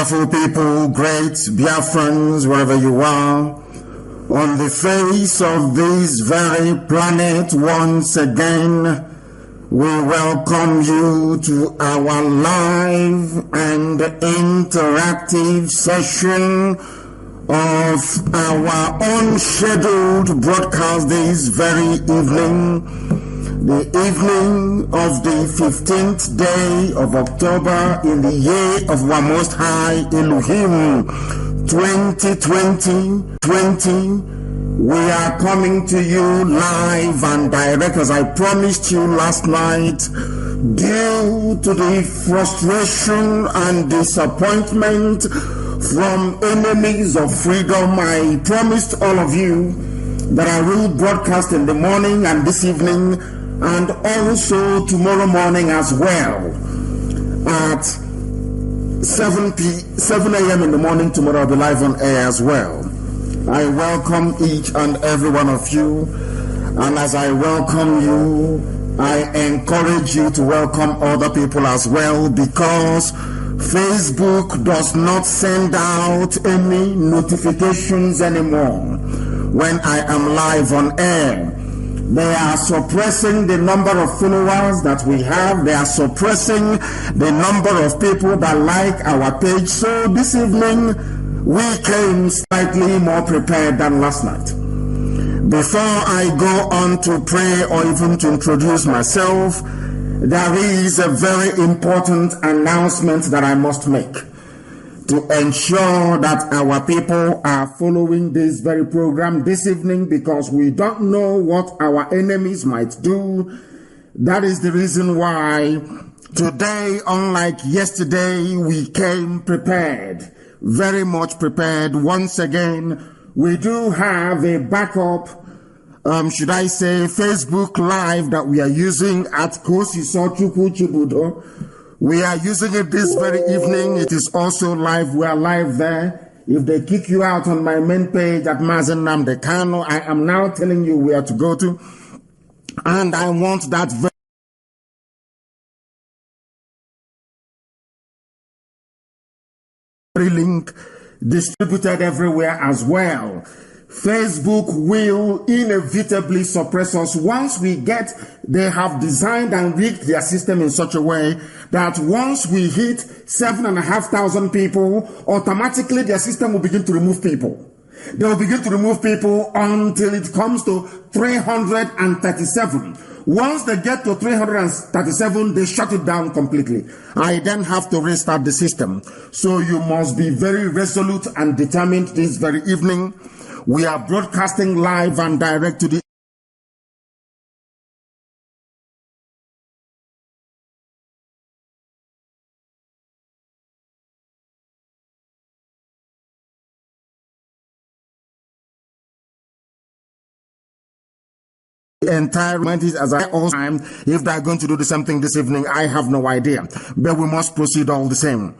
wonderful people, great Biafrans, wherever you are, on the face of this very planet, once again, we welcome you to our live and interactive session of our unscheduled broadcast this very evening. The evening of the 15th day of October in the year of our Most High Elohim 2020. We are coming to you live and direct as I promised you last night. Due to the frustration and disappointment from enemies of freedom, I promised all of you that I will broadcast in the morning and this evening, and also tomorrow morning as well at 7 a.m. in the morning. Tomorrow I'll be live on air as well. I welcome each and every one of you, and as I welcome you, I encourage you to welcome other people as well, because Facebook does not send out any notifications anymore when I am live on air. They are suppressing the number of followers that we have. They are suppressing the number of people that like our page. So this evening, we came slightly more prepared than last night. Before I go on to pray or even to introduce myself, there is a very important announcement that I must make to ensure that our people are following this very program this evening, because we don't know what our enemies might do. That is the reason why today, unlike yesterday, we came prepared, very much prepared. Once again, we do have a backup, should I say, Facebook Live that we are using at Kosiso Chukwu Chibudo. We are using it this very evening. It is also live. We are live there. If they kick you out on my main page at Mazi Nnamdi Kanu, I am now telling you where to go to. And I want that very link distributed everywhere as well. Facebook will inevitably suppress us once they have designed and rigged their system in such a way that once we hit 7,500 people, automatically their system will begin to remove people. They will begin to remove people until it comes to 337. Once they get to 337, they shut it down completely. I then have to restart the system. So you must be very resolute and determined this very evening. We are broadcasting live and direct to the entire as I also time. If they're going to do the same thing this evening, I have no idea. But we must proceed all the same.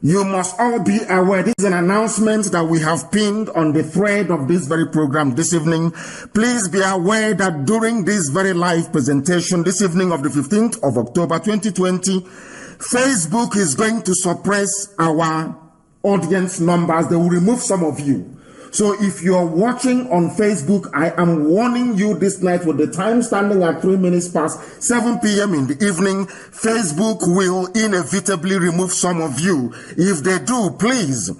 You must all be aware, this is an announcement that we have pinned on the thread of this very program this evening. Please be aware that during this very live presentation this evening of the 15th of October 2020, Facebook is going to suppress our audience numbers. They will remove some of you. So if you're watching on Facebook, I am warning you this night, with the time standing at 3 minutes past 7 p.m. in the evening, Facebook will inevitably remove some of you. If they do, please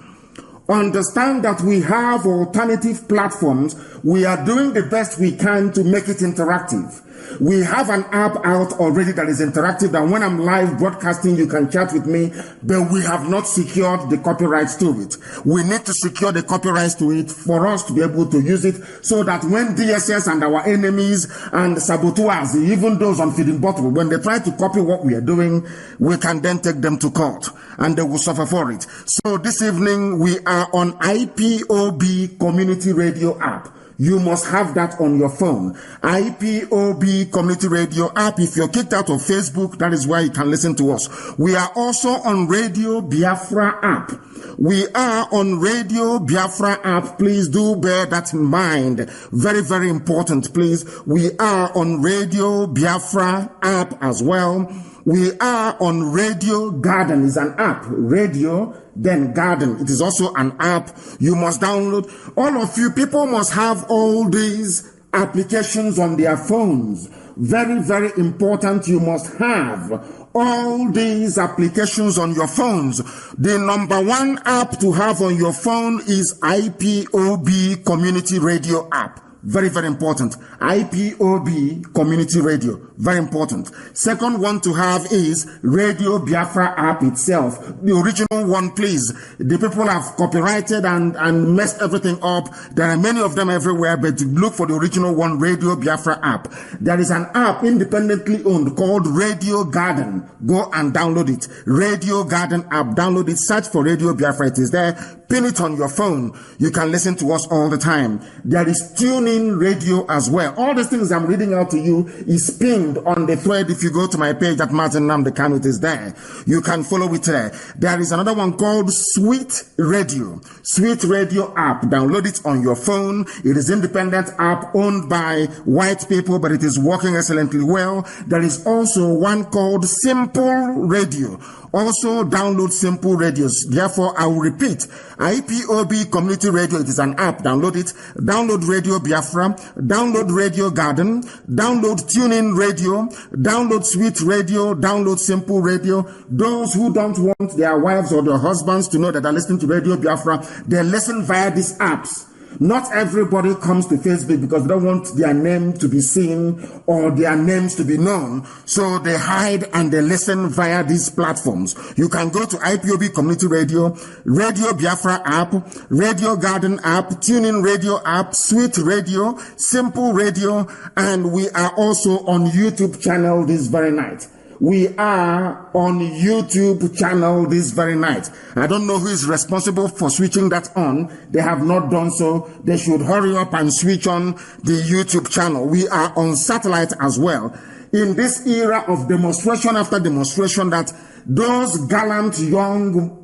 understand that we have alternative platforms. We are doing the best we can to make it interactive. We have an app out already that is interactive, and when I'm live broadcasting, you can chat with me, but we have not secured the copyrights to it. We need to secure the copyrights to it for us to be able to use it, so that when DSS and our enemies and saboteurs, even those on Feeding Bottle, when they try to copy what we are doing, we can then take them to court and they will suffer for it. So this evening, we are on IPOB Community Radio app. You must have that on your phone. IPOB Community Radio app. If you're kicked out of Facebook, that is where you can listen to us. We are also on Radio Biafra app. We are on Radio Biafra app. Please do bear that in mind. Very, very important, please. We are on Radio Biafra app as well. We are on Radio Garden. It's an app. Radio, then Garden. It is also an app you must download. All of you people must have all these applications on their phones. Very, very important. You must have all these applications on your phones. The number one app to have on your phone is IPOB Community Radio app. Very, very important. IPOB Community Radio. Very important. Second one to have is Radio Biafra app itself. The original one, please. The people have copyrighted and messed everything up. There are many of them everywhere, but look for the original one, Radio Biafra app. There is an app independently owned called Radio Garden. Go and download it. Radio Garden app. Download it. Search for Radio Biafra. It is there. Pin it on your phone. You can listen to us all the time. There is TuneIn Radio as well. All these things I'm reading out to you is pinned on the thread. If you go to my page at Mazi Nnamdi Kanu, it is there. You can follow it there. There is another one called Sweet Radio. Sweet Radio app. Download it on your phone. It is independent app owned by white people, but it is working excellently well. There is also one called Simple Radio. Also download Simple Radios. Therefore, I will repeat, IPOB Community Radio, it is an app. Download it. Download Radio Biafra. Download Radio Garden. Download TuneIn Radio. Download Sweet Radio. Download Simple Radio. Those who don't want their wives or their husbands to know that they're listening to Radio Biafra, they listen via these apps. Not everybody comes to Facebook because they don't want their name to be seen or their names to be known. So they hide and they listen via these platforms. You can go to IPOB Community Radio, Radio Biafra app, Radio Garden app, TuneIn Radio app, Sweet Radio, Simple Radio, and we are also on YouTube channel this very night. We are on YouTube channel this very night. I don't know who is responsible for switching that on. They have not done so. They should hurry up and switch on the YouTube channel. We are on satellite as well. In this era of demonstration after demonstration, that those gallant young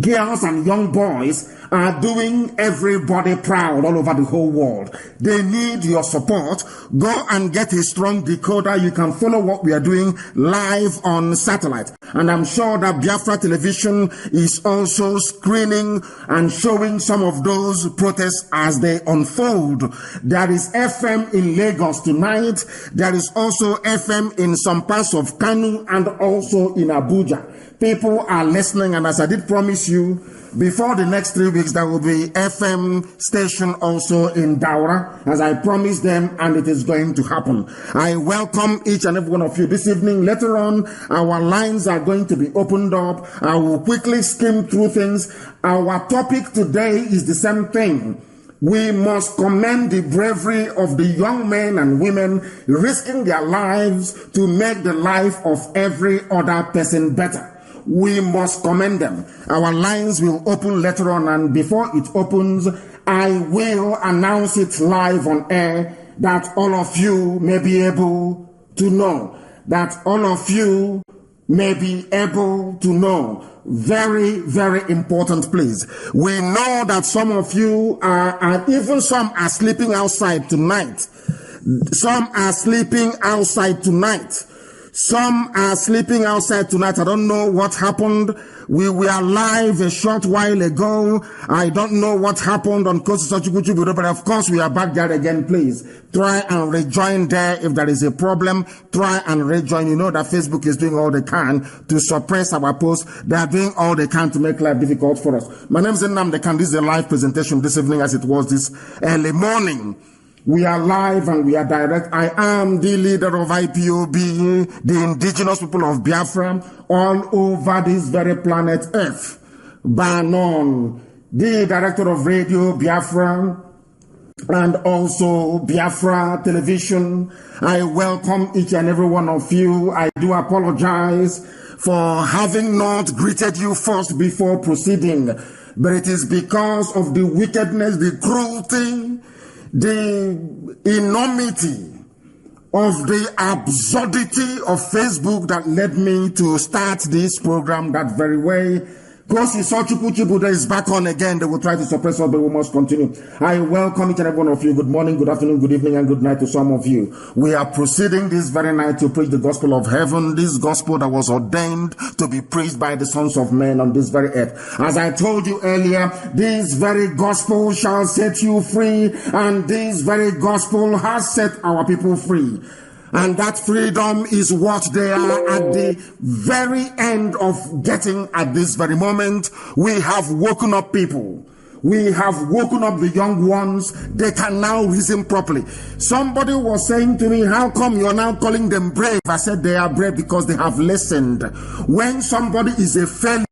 girls and young boys are doing everybody proud all over the whole world. They need your support. Go and get a strong decoder. You can follow what we are doing live on satellite. And I'm sure that Biafra Television is also screening and showing some of those protests as they unfold. There is FM in Lagos tonight. There is also FM in some parts of Kanu and also in Abuja. People are listening, and as I did promise you, before the next 3 weeks, there will be FM station also in Daura, as I promised them, and it is going to happen. I welcome each and every one of you this evening. Later on, our lines are going to be opened up. I will quickly skim through things. Our topic today is the same thing. We must commend the bravery of the young men and women risking their lives to make the life of every other person better. We must commend them. Our lines will open later on, and before it opens, I will announce it live on air that all of you may be able to know. That all of you may be able to know. Very, very important, please. We know that some of you are, and even some are sleeping outside tonight. Some are sleeping outside tonight. Some are sleeping outside tonight. I don't know what happened. We were live a short while ago. I don't know what happened on Coast Sochikuchu, but of course we are back there again. Please try and rejoin there. If there is a problem, try and rejoin. You know that Facebook is doing all they can to suppress our posts. They are doing all they can to make life difficult for us. My name is Nnamdi Kanu. This is a live presentation this evening as it was this early morning. We are live and we are direct. I am the leader of IPOB, the indigenous people of Biafra, all over this very planet Earth. Banon, the director of Radio Biafra, and also Biafra Television. I welcome each and every one of you. I do apologize for having not greeted you first before proceeding, but it is because of the wickedness, the cruelty, the enormity of the absurdity of Facebook that led me to start this program that very way. Kosi Sochupuchibuda is back on again. They will try to suppress us, but we must continue. I welcome each and every one of you. Good morning, good afternoon, good evening, and good night to some of you. We are proceeding this very night to preach the gospel of heaven, this gospel that was ordained to be preached by the sons of men on this very earth. As I told you earlier, this very gospel shall set you free, and this very gospel has set our people free. And that freedom is what they are at the very end of getting at this very moment. We have woken up people. We have woken up the young ones. They can now reason properly. Somebody was saying to me, how come you're now calling them brave? I said they are brave because they have listened. When somebody is a failure,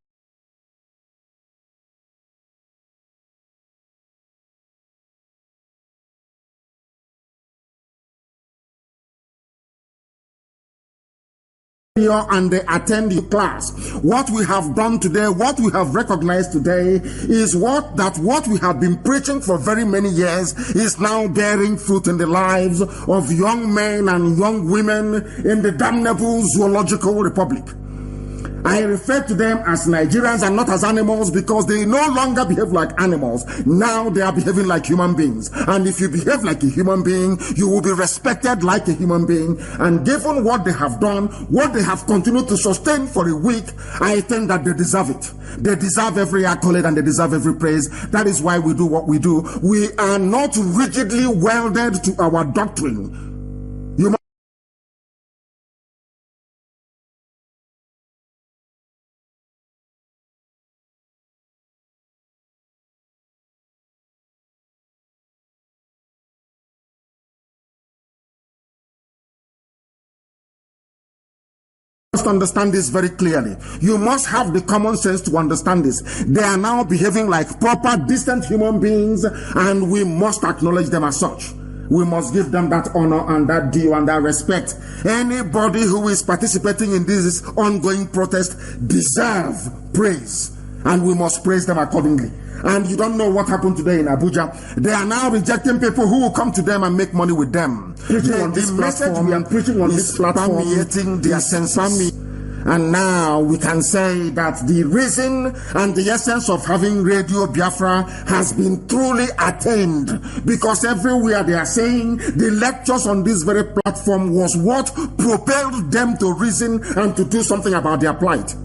and they attend your class. What we have done today, what we have recognized today is what we have been preaching for very many years is now bearing fruit in the lives of young men and young women in the damnable zoological republic. I refer to them as Nigerians and not as animals because they no longer behave like animals. Now they are behaving like human beings. And if you behave like a human being, you will be respected like a human being. And given what they have done, what they have continued to sustain for a week, I think that they deserve it. They deserve every accolade and they deserve every praise. That is why we do what we do. We are not rigidly welded to our doctrine. You must understand this very clearly. You must have the common sense to understand this. They are now behaving like proper, decent human beings, and we must acknowledge them as such. We must give them that honor and that due and that respect. Anybody who is participating in this ongoing protest deserves praise, and we must praise them accordingly. And you don't know what happened today in Abuja. They are now rejecting people who will come to them and make money with them. The message we are preaching on this platform permeating their senses. And now we can say that the reason and the essence of having Radio Biafra has been truly attained, because everywhere they are saying the lectures on this very platform was what propelled them to reason and to do something about their plight.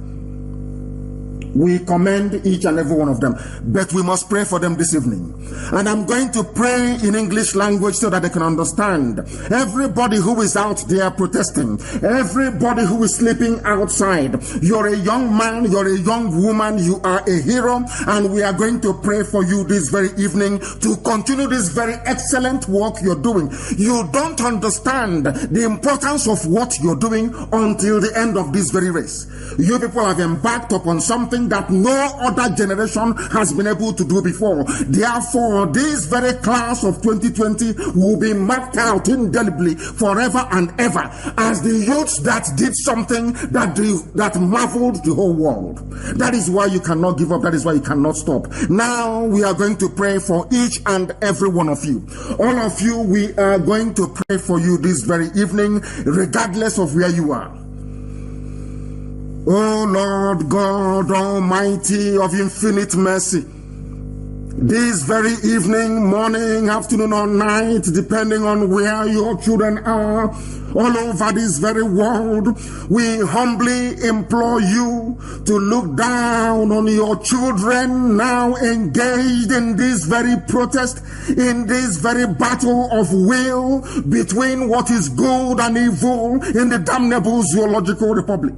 We commend each and every one of them, but we must pray for them this evening. And I'm going to pray in English language so that they can understand. Everybody who is out there protesting, everybody who is sleeping outside, you're a young man, you're a young woman, you are a hero, and we are going to pray for you this very evening to continue this very excellent work you're doing. You don't understand the importance of what you're doing until the end of this very race. You people have embarked upon something that no other generation has been able to do before. Therefore, this very class of 2020 will be marked out indelibly forever and ever as the youths that did something that marveled the whole world. That is why you cannot give up. That is why you cannot stop. Now we are going to pray for each and every one of you. All of you, we are going to pray for you this very evening, regardless of where you are. O Lord God Almighty of infinite mercy, this very evening, morning, afternoon, or night, depending on where your children are, all over this very world, we humbly implore you to look down on your children now engaged in this very protest, in this very battle of will between what is good and evil in the damnable zoological republic.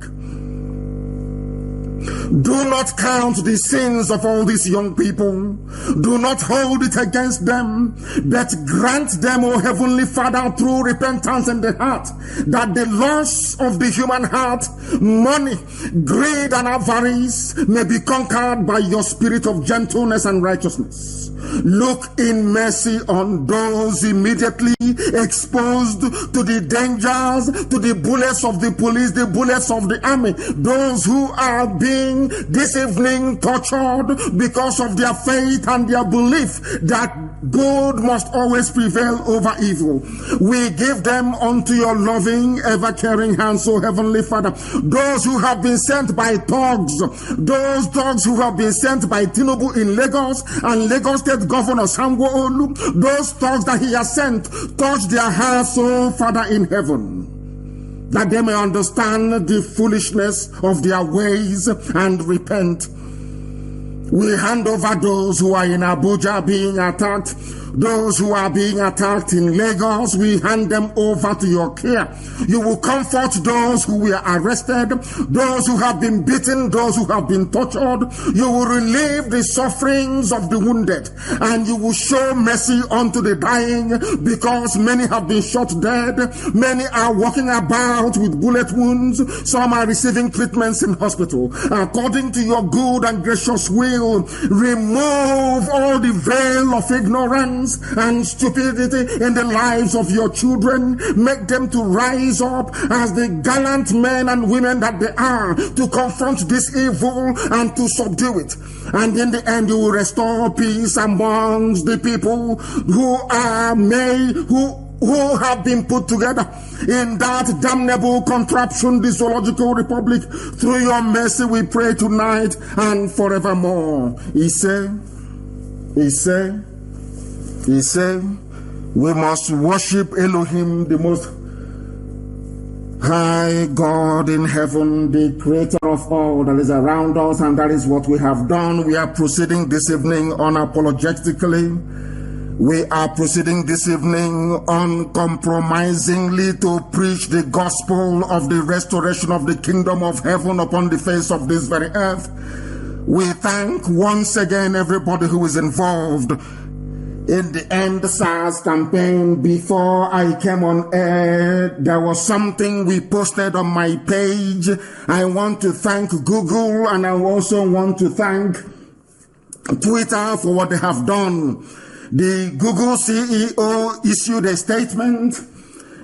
Do not count the sins of all these young people. Do not hold it against them, but grant them, O Heavenly Father, through repentance in the heart, that the loss of the human heart, money, greed, and avarice may be conquered by your spirit of gentleness and righteousness. Look in mercy on those immediately exposed to the dangers, to the bullets of the police, the bullets of the army, those who are being this evening tortured because of their faith and their belief that good must always prevail over evil. We give them unto your loving, ever-caring hands, O Heavenly Father. Those who have been sent by thugs, those thugs who have been sent by Tinubu in Lagos and Lagos State Governor Sanwo-Olu, those thugs that he has sent, touch their hearts, O Father in heaven, that they may understand the foolishness of their ways and repent. We hand over those who are in Abuja being attacked, those who are being attacked in Lagos. We hand them over to your care. You will comfort those who were arrested, those who have been beaten, those who have been tortured. You will relieve the sufferings of the wounded, and you will show mercy unto the dying, because many have been shot dead. Many are walking about with bullet wounds. Some are receiving treatments in hospital. According to your good and gracious will, remove all the veil of ignorance and stupidity in the lives of your children. Make them to rise up as the gallant men and women that they are, to confront this evil and to subdue it. And in the end, you will restore peace amongst the people who are who have been put together in that damnable contraption, the Zoological Republic. Through your mercy we pray tonight and forevermore. He said, we must worship Elohim, the most high God in heaven, the creator of all that is around us, and that is what we have done. We are proceeding this evening unapologetically. We are proceeding this evening uncompromisingly to preach the gospel of the restoration of the kingdom of heaven upon the face of this very earth. We thank once again everybody who is involved in the End SARS campaign. Before I came on air, there was something we posted on my page. I want to thank Google, and I also want to thank Twitter for what they have done. The Google CEO issued a statement.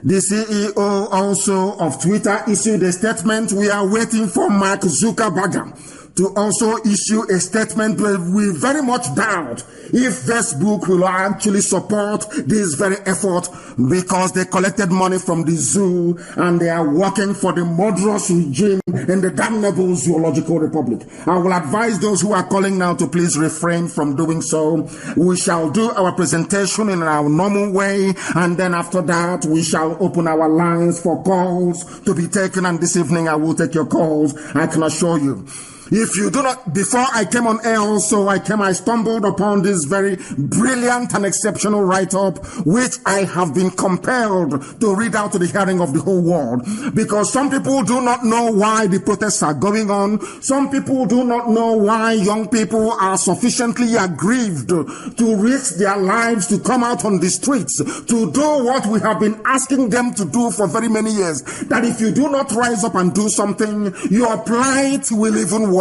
The CEO also of Twitter issued a statement. We are waiting for Mark Zuckerberg to also issue a statement, but we very much doubt if Facebook will actually support this very effort, because they collected money from the zoo and they are working for the murderous regime in the damnable Zoological Republic. I will advise those who are calling now to please refrain from doing so. We shall do our presentation in our normal way, and then after that we shall open our lines for calls to be taken, and this evening I will take your calls, I can assure you. If you do not, before I came on air also, I stumbled upon this very brilliant and exceptional write-up, which I have been compelled to read out to the hearing of the whole world. Because some people do not know why the protests are going on. Some people do not know why young people are sufficiently aggrieved to risk their lives to come out on the streets, to do what we have been asking them to do for very many years. That if you do not rise up and do something, your plight will even worsen.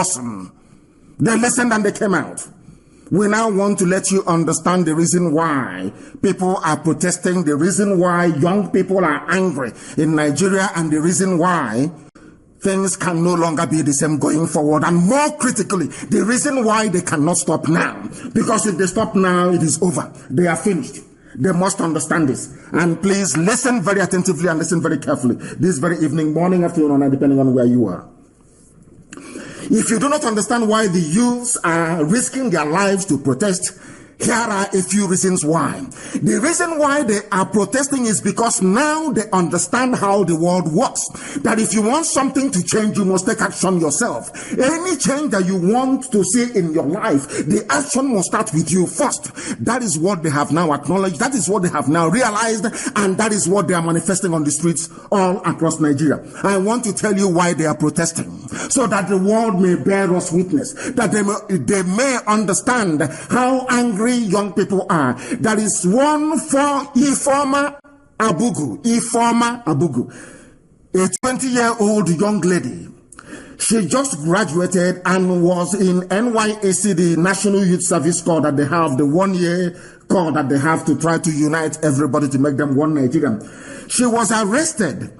They listened and they came out. We now want to let you understand the reason why people are protesting, the reason why young people are angry in Nigeria, and the reason why things can no longer be the same going forward. And more critically, the reason why they cannot stop now. Because if they stop now, it is over. They are finished. They must understand this. And please listen very attentively and listen very carefully this very evening, morning, afternoon, or night, depending on where you are. If you do not understand why the youths are risking their lives to protest, here are a few reasons why. The reason why they are protesting is because now they understand how the world works. That if you want something to change, you must take action yourself. Any change that you want to see in your life, the action must start with you first. That is what they have now acknowledged. That is what they have now realized. And that is what they are manifesting on the streets all across Nigeria. I want to tell you why they are protesting, so that the world may bear us witness, that they may understand how angry young people are. There is one for Ifeoma Abugu, a 20-year-old young lady. She just graduated and was in NYSC, the National Youth Service Corps that they have, the 1-year corps that they have to try to unite everybody to make them one Nigerian. She was arrested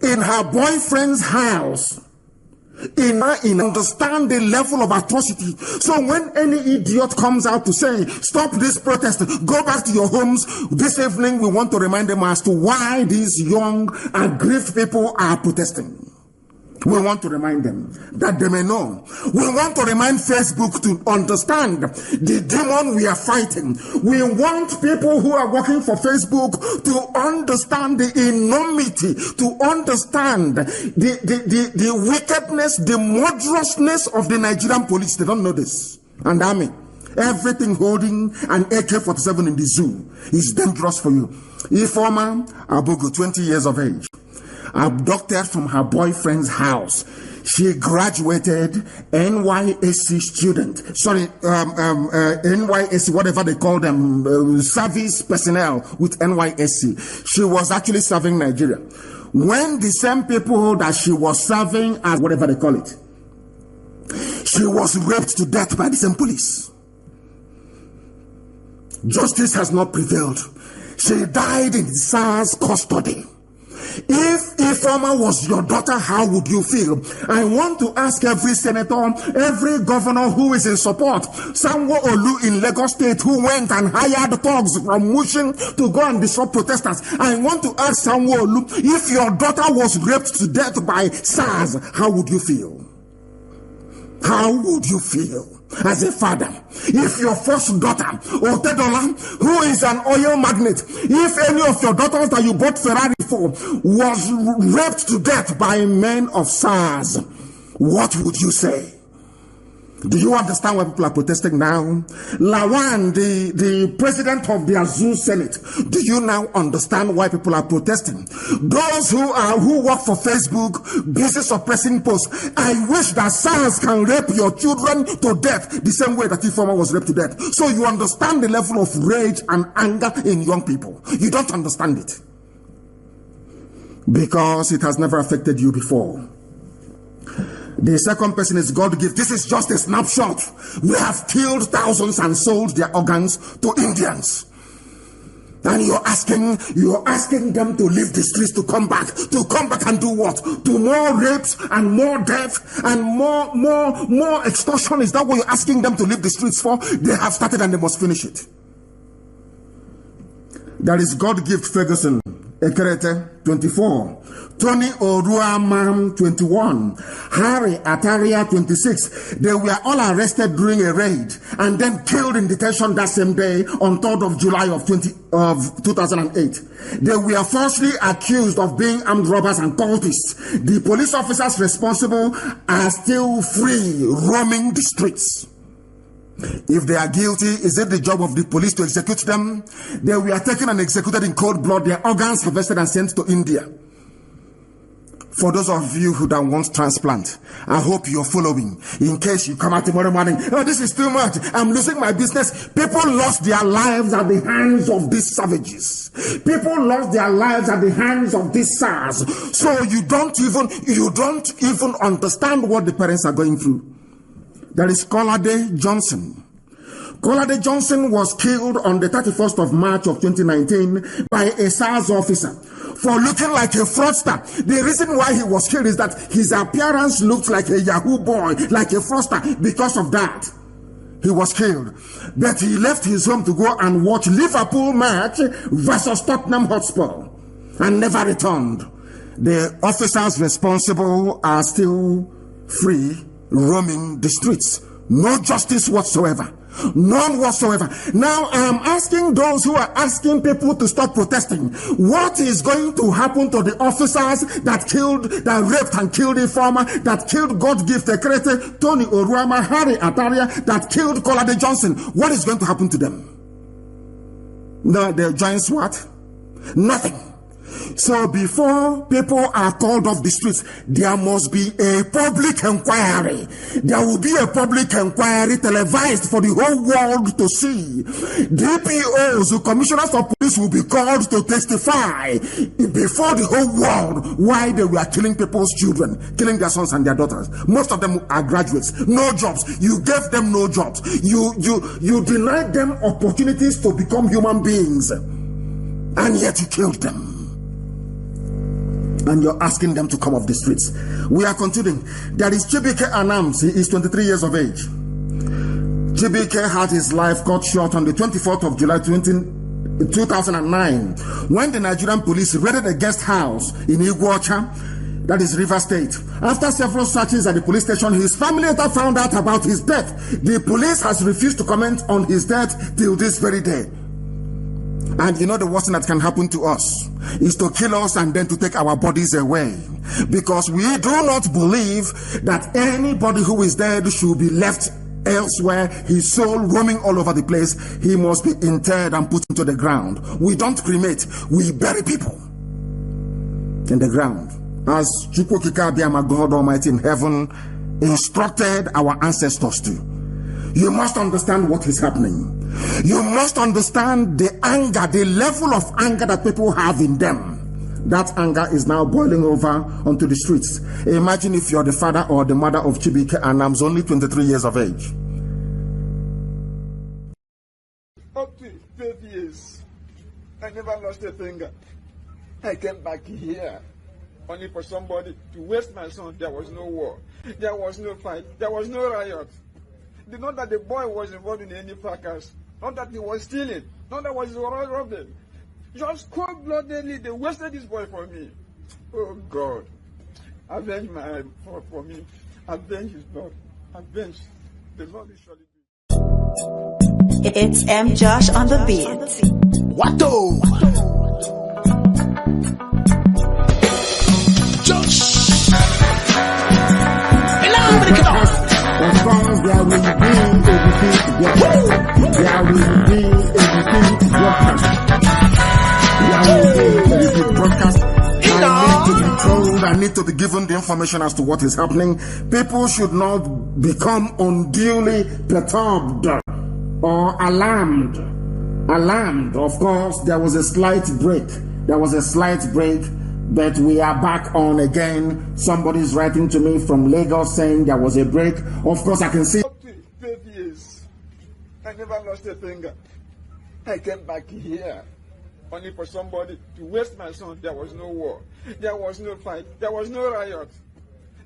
in her boyfriend's house in understand the level of atrocity. So when any idiot comes out to say, stop this protest, go back to your homes, this evening we want to remind them as to why these young, aggrieved people are protesting. We want to remind them that they may know. We want to remind Facebook to understand the demon we are fighting. We want people who are working for Facebook to understand the enormity, to understand the wickedness, the murderousness of the Nigerian police. They don't know this. And army. Everything holding an AK-47 in the zoo is dangerous for you. Ifeoma Abogu, 20 years of age, abducted from her boyfriend's house. She graduated NYSC student. NYSC, whatever they call them, service personnel with NYSC. She was actually serving Nigeria. When the same people that she was serving as whatever they call it, she was raped to death by the same police. Justice has not prevailed. She died in SARS custody. If Ifeoma was your daughter, how would you feel? I want to ask every senator, every governor who is in support, Sanwo-Olu in Lagos State who went and hired thugs from Mushin to go and disrupt protesters. I want to ask Sanwo-Olu, if your daughter was raped to death by SARS, how would you feel? How would you feel? As a father, if your first daughter, Otedola, who is an oil magnate, if any of your daughters that you bought Ferrari for was raped to death by men of SARS, what would you say? Do you understand why people are protesting now? Lawan, the president of the Azul Senate, do you now understand why people are protesting? Those who work for Facebook, busy suppressing posts, I wish that SARS can rape your children to death the same way that Ifeoma was raped to death. So you understand the level of rage and anger in young people. You don't understand it because it has never affected you before. The second person is God gift. This is just a snapshot. We have killed thousands and sold their organs to Indians. And you're asking them to leave the streets to come back and do what? To more rapes and more death and more extortion. Is that what you're asking them to leave the streets for? They have started and they must finish it. There is God gift Ferguson, Ekerete, 24. Tony Oruamam, 21. Harry Ataria, 26. They were all arrested during a raid and then killed in detention that same day on 3rd of July of 2008. They were falsely accused of being armed robbers and cultists. The police officers responsible are still free, roaming the streets. If they are guilty, is it the job of the police to execute them? They were taken and executed in cold blood, their organs harvested and sent to India. For those of you who don't want transplant, I hope you're following. In case you come out tomorrow morning, oh, this is too much, I'm losing my business. People lost their lives at the hands of these savages. People lost their lives at the hands of these SARS. So you don't even understand what the parents are going through. There is Kolade Johnson. Kolade Johnson was killed on the 31st of March of 2019 by a SARS officer for looking like a fraudster. The reason why he was killed is that his appearance looked like a Yahoo boy, like a fraudster. Because of that, he was killed. But he left his home to go and watch Liverpool match versus Tottenham Hotspur and never returned. The officers responsible are still free, roaming the streets. No justice whatsoever. None whatsoever. Now I am asking those who are asking people to stop protesting, what is going to happen to the officers that raped and killed Ifeoma, that killed God gift Ekerete, Tony Oruama, Harry Ataria, that killed Kolade Johnson? What is going to happen to them? No, they'll join SWAT? Nothing. So before people are called off the streets, there must be a public inquiry. There will be a public inquiry televised for the whole world to see. DPOs, the commissioners of police, will be called to testify before the whole world why they were killing people's children, killing their sons and their daughters. Most of them are graduates, no jobs. You gave them no jobs. You denied them opportunities to become human beings, and yet you killed them. and you're asking them to come off the streets. We are continuing. There is Chibike Anams. He is 23 years of age. Chibike had his life cut short on the 24th of July 2009 when the Nigerian police raided a guest house in Iguacha, that is River State. After several searches at the police station, his family later found out about his death. The police has refused to comment on his death till this very day. And you know the worst thing that can happen to us is to kill us and then to take our bodies away. Because we do not believe that anybody who is dead should be left elsewhere, his soul roaming all over the place. He must be interred and put into the ground. We don't cremate, we bury people in the ground. As Chukwokika, God Almighty in heaven, instructed our ancestors to. You must understand what is happening. You must understand the anger, the level of anger that people have in them. That anger is now boiling over onto the streets. Imagine if you're the father or the mother of Chibike and I'm only 23 years of age. Up to 12 years, I never lost a finger. I came back here only for somebody to waste my son. There was no war. There was no fight. There was no riot. Not that the boy was involved in any fracas. Not that he was stealing. Not that he was robbing. Just cold-bloodedly, they wasted this boy for me. Oh God, avenge my for me. Avenge his blood. Avenge. The Lord is surely. It's M. Josh on the beat. Watto. Josh. As far as there will be everything to work, there will be everything to broadcast. There will be everything to broadcast. I need to be told, I need to be given the information as to what is happening. People should not become unduly perturbed or alarmed. Alarmed, of course, there was a slight break. But we are back on again. Somebody's writing to me from Lagos saying there was a break. Of course, I can see. Up to 12 years, I never lost a finger. I came back here only for somebody to waste my son. There was no war. There was no fight. There was no riot.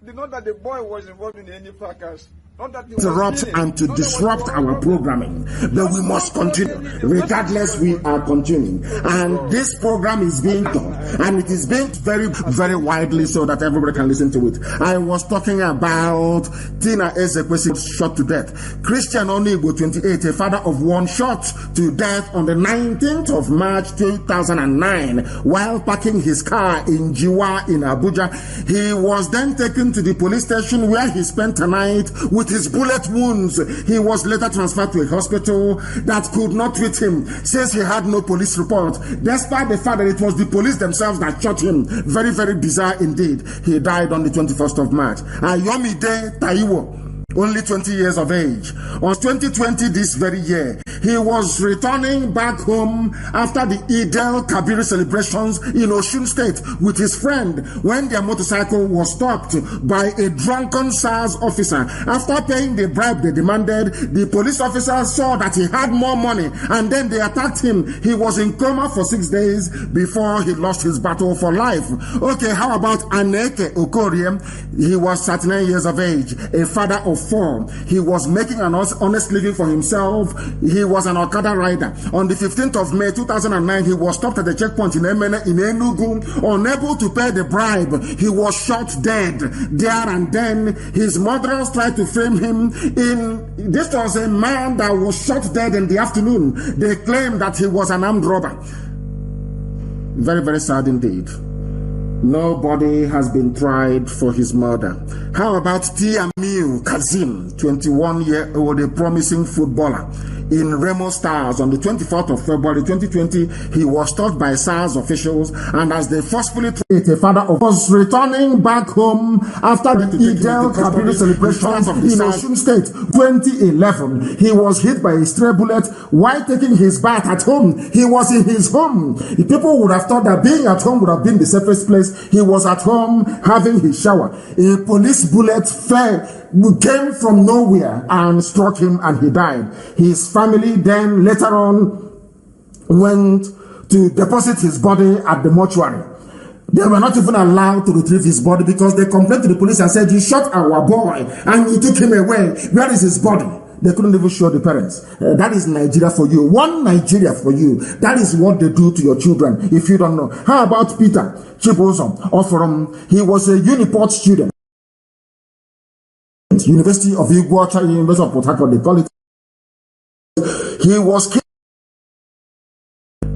Not that the boy was involved in any fracas. Interrupt and to disrupt our programming, but we must continue. Regardless, we are continuing, and this program is being done, and it is being very, very widely so that everybody can listen to it. I was talking about Tina Ezekwesi shot to death. Christian Onigbo, 28, a father of one, shot to death on the 19th of March 2009 while parking his car in Jiwa in Abuja. He was then taken to the police station where he spent a night with his bullet wounds. He was later transferred to a hospital that could not treat him since he had no police report, despite the fact that it was the police themselves that shot him. Very, very bizarre indeed. He died on the 21st of March. Ayomide Taiwo, only 20 years of age. On 2020, this very year, he was returning back home after the Eid Kabir celebrations in Osun State with his friend when their motorcycle was stopped by a drunken SARS officer. After paying the bribe they demanded, the police officer saw that he had more money and then they attacked him. He was in coma for 6 days before he lost his battle for life. Okay, how about Aneke Okorie? He was 39 years of age, a father of 4. He was making an honest living for himself. He was an Okada rider. On the 15th of May 2009, he was stopped at the checkpoint in Emene in Enugu. Unable to pay the bribe, he was shot dead there and then. His murderers tried to frame him in. This was a man that was shot dead in the afternoon. They claimed that he was an armed robber. Very, very sad indeed. Nobody has been tried for his murder. How about Tiamiu Kazim, 21-year-old, a promising footballer in Remo Stars? On the 24th of February 2020, he was stopped by SARS officials, and as they forcefully tried, a father was returning back home after the Eid Kabir celebrations in Osun State 2011. He was hit by a stray bullet while taking his bath at home. He was in his home. People would have thought that being at home would have been the safest place. He was at home having his shower. A police bullet came from nowhere and struck him and he died. His family then later on went to deposit his body at the mortuary. They were not even allowed to retrieve his body because they complained to the police and said, you shot our boy and you took him away. Where is his body? They couldn't even show the parents. That is Nigeria for you. One Nigeria for you. That is what they do to your children, if you don't know. How about Peter Chibuzo? He was a Uniport student. University of Iguacha, University of Port Harcourt, they call it. He was killed.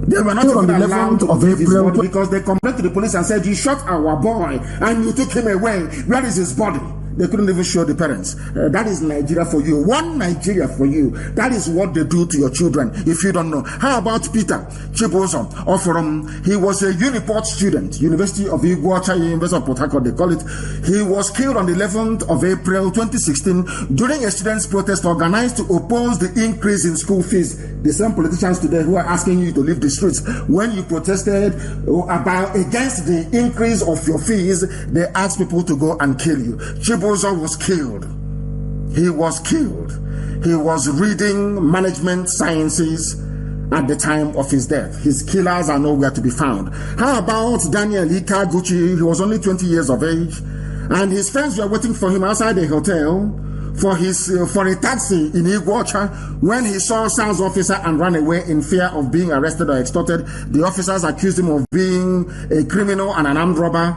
They were not on the 11th of April because they complained to the police and said, you shot our boy and you took him away. Where is his body? They couldn't even show the parents. That is Nigeria for you. One Nigeria for you. That is what they do to your children, if you don't know. How about Peter Chibuzo? He was a Uniport student, University of Iguacha, University of Port Harcourt, they call it. He was killed on the 11th of April 2016 during a students' protest organized to oppose the increase in school fees. The same politicians today who are asking you to leave the streets. When you protested against the increase of your fees, they asked people to go and kill you. Chibuzo was killed. He was killed. He was reading management sciences at the time of his death. His killers are nowhere to be found. How about Daniel Ikaguchi? He was only 20 years of age, and his friends were waiting for him outside a hotel for a taxi in Iguacha when he saw a SARS officer and ran away in fear of being arrested or extorted. The officers accused him of being a criminal and an armed robber.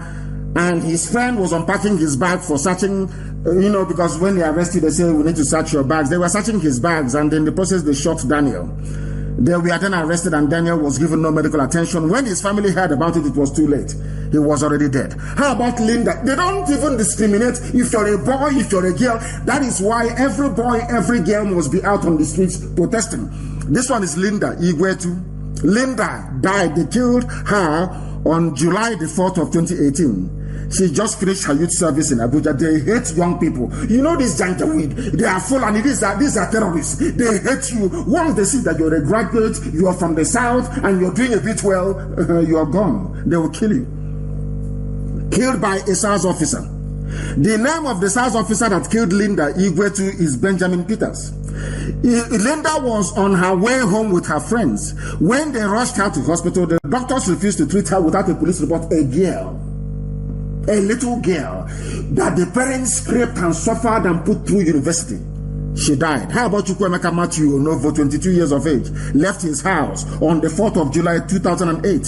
And his friend was unpacking his bag for searching, because when they arrest you, they say, we need to search your bags. They were searching his bags, and in the process, they shot Daniel. They were then arrested, and Daniel was given no medical attention. When his family heard about it, it was too late. He was already dead. How about Linda? They don't even discriminate if you're a boy, if you're a girl. That is why every boy, every girl must be out on the streets protesting. This one is Linda Igwetu. Linda died. They killed her on July the 4th of 2018. She just finished her youth service in Abuja. They hate young people. You know this Janjaweed. They are full, and these are terrorists. They hate you. Once they see that you're a graduate, you are from the south, and you're doing a bit well, you are gone. They will kill you. Killed by a SARS officer. The name of the SARS officer that killed Linda Igwetu is Benjamin Peters. Linda was on her way home with her friends. When they rushed her to hospital, the doctors refused to treat her without a police report. A little girl that the parents scraped and suffered and put through university. She died. How about Chukwuemeka Matthew Onovo, 22 years of age, left his house on the 4th of July 2008.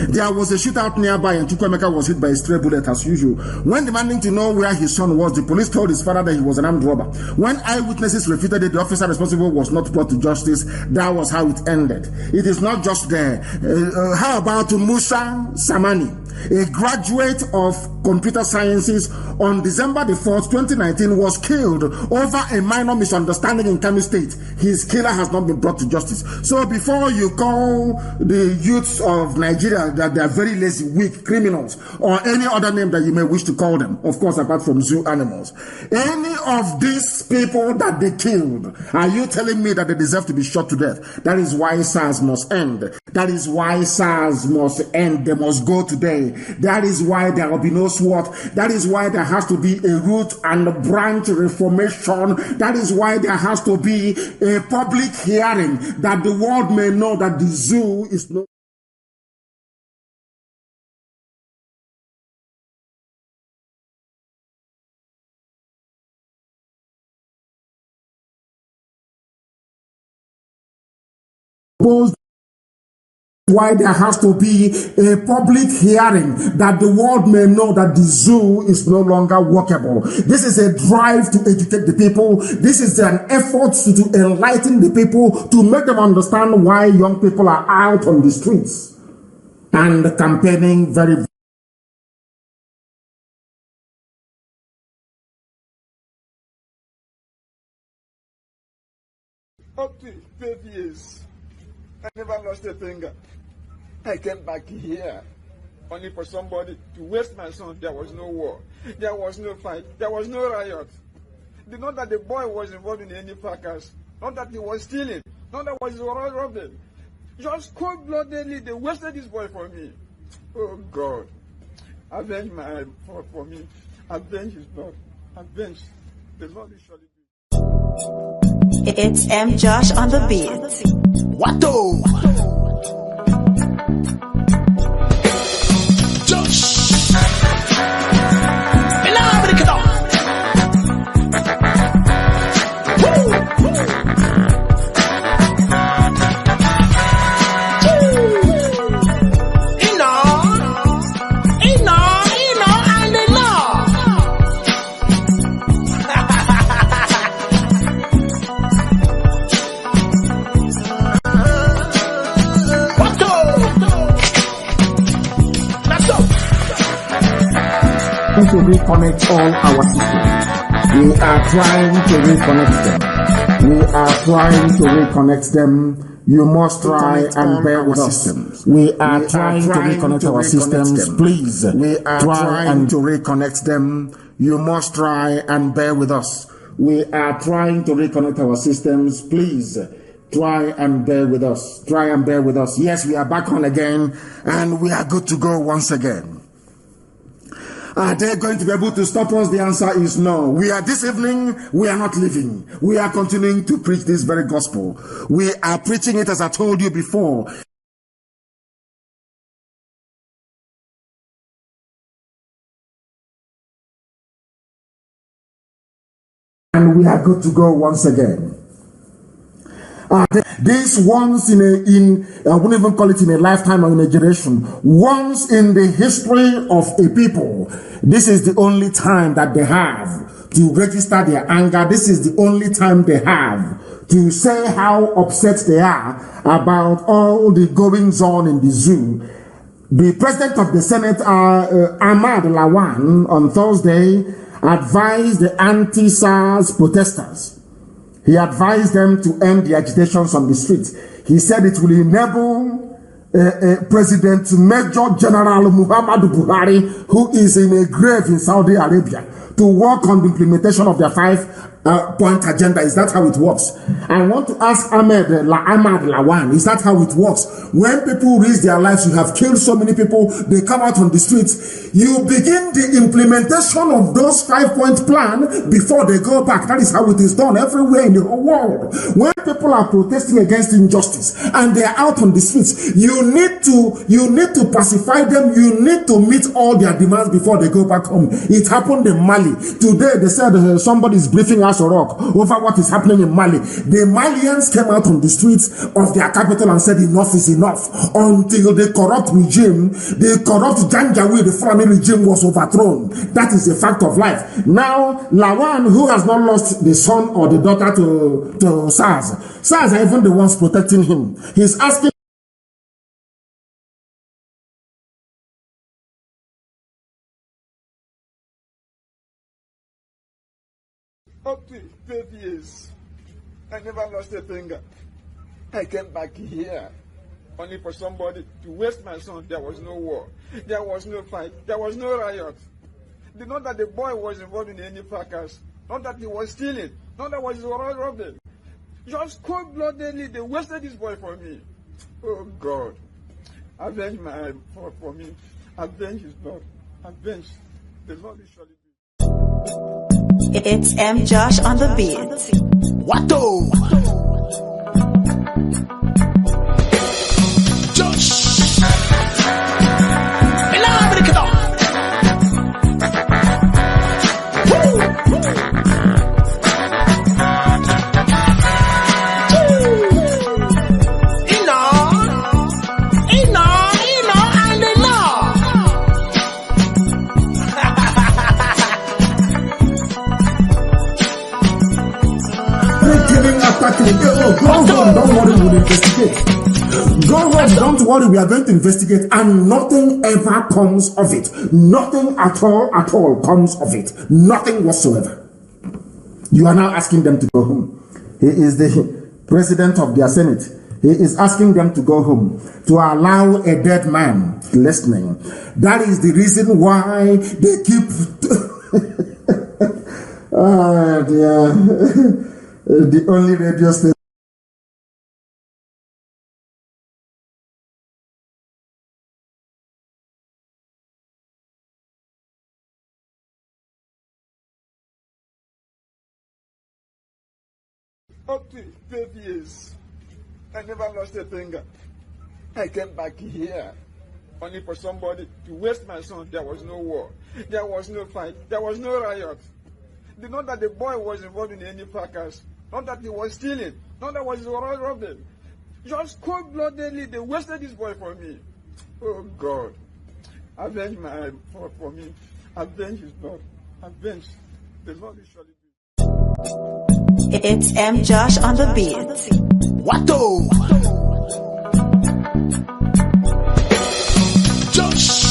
There was a shootout nearby and Chukwuemeka was hit by a stray bullet as usual. When demanding to know where his son was, the police told his father that he was an armed robber. When eyewitnesses refuted it, the officer responsible was not brought to justice. That was how it ended. It is not just there. How about Musa Samani, a graduate of computer sciences, on December the 4th, 2019, was killed over a minor misunderstanding in Kano State. His killer has not been brought to justice. So before you call the youths of Nigeria that they are very lazy, weak criminals, or any other name that you may wish to call them, of course, apart from zoo animals, any of these people that they killed, are you telling me that they deserve to be shot to death? That is why SARS must end. That is why SARS must end. They must go today. That is why there will be no SWAT. That is why there has to be a root and branch reformation. That is why there has to be a public hearing that the world may know that the zoo is no. Why there has to be a public hearing that the world may know that the zoo is no longer workable. This is a drive to educate the people. This is an effort to enlighten the people, to make them understand why young people are out on the streets and campaigning very. Up to 12 years, I never lost a finger. I came back here only for somebody to waste my son. There was no war. There was no fight. There was no riot. Not that the boy was involved in any fracas. Not that he was stealing. Not that he was robbing. Just cold-bloodedly, they wasted this boy for me. Oh, God. Avenge my fault for me. Avenge his blood. Avenge. The Lord is surely good. It's M. Josh on the beat. Watto! to reconnect all our systems. We are trying to reconnect them. We are trying to reconnect them. You must try and bear with us. We are trying to reconnect our systems. Please try and to reconnect them. You must try and bear with us. We are trying to reconnect our systems. Please try and bear with us. Try and bear with us. Yes, we are back on again and we are good to go once again. Are they going to be able to stop us? The answer is no. This evening, we are not leaving. We are continuing to preach this very gospel. We are preaching it as I told you before. And we are good to go once again. This once I wouldn't even call it in a lifetime or in a generation, once in the history of a people, this is the only time that they have to register their anger. This is the only time they have to say how upset they are about all the goings on in the zoo. The president of the Senate, Ahmad Lawan, on Thursday, advised the anti-SARS protesters. He advised them to end the agitations on the streets. He said it will enable President Major General Muhammadu Buhari, who is in a grave in Saudi Arabia, to work on the implementation of their five-point agenda. Is that how it works? I want to ask Ahmad Lawan, is that how it works? When people risk their lives, you have killed so many people, they come out on the streets, you begin the implementation of those five-point plan before they go back. That is how it is done everywhere in the whole world. When people are protesting against injustice and they are out on the streets, you need to pacify them. You need to meet all their demands before they go back home. It happened in Mali. Today they said somebody is briefing us over what is happening in Mali. The Malians came out on the streets of their capital and said enough is enough, until the corrupt regime, the corrupt Janjaweed, the Fulani regime was overthrown. That is a fact of life. Now, Lawan, who has not lost the son or the daughter to SARS are even the ones protecting him. He's asking up to 12 years, I never lost a finger. I came back here only for somebody to waste my son. There was no war. There was no fight. There was no riot. Not that the boy was involved in any fracas. Not that he was stealing. Not that he was robbing. Just cold-bloodedly, they wasted this boy for me. Oh, God. Avenge my fault for me. Avenge his blood. Avenge. The Lord is surely. It's M. Josh on the beat. Watto! Josh! Go home, don't worry, we'll investigate. Go home, don't worry, we are going to investigate, and nothing ever comes of it. Nothing at all comes of it. Nothing whatsoever. You are now asking them to go home. He is the president of their Senate. He is asking them to go home, to allow a dead man listening. That is the reason why they keep... the only radio station. Up to 12 years, I never lost a finger. I came back here only for somebody to waste my son. There was no war. There was no fight. There was no riot. Not that the boy was involved in any fracas. Not that he was stealing. Not that he was robbing. Just cold-bloodedly, they wasted this boy for me. Oh, God. Avenge my fault for me. Avenge his blood. Avenge. The Lord is surely. It's M. Josh on the beat. Watto! Josh!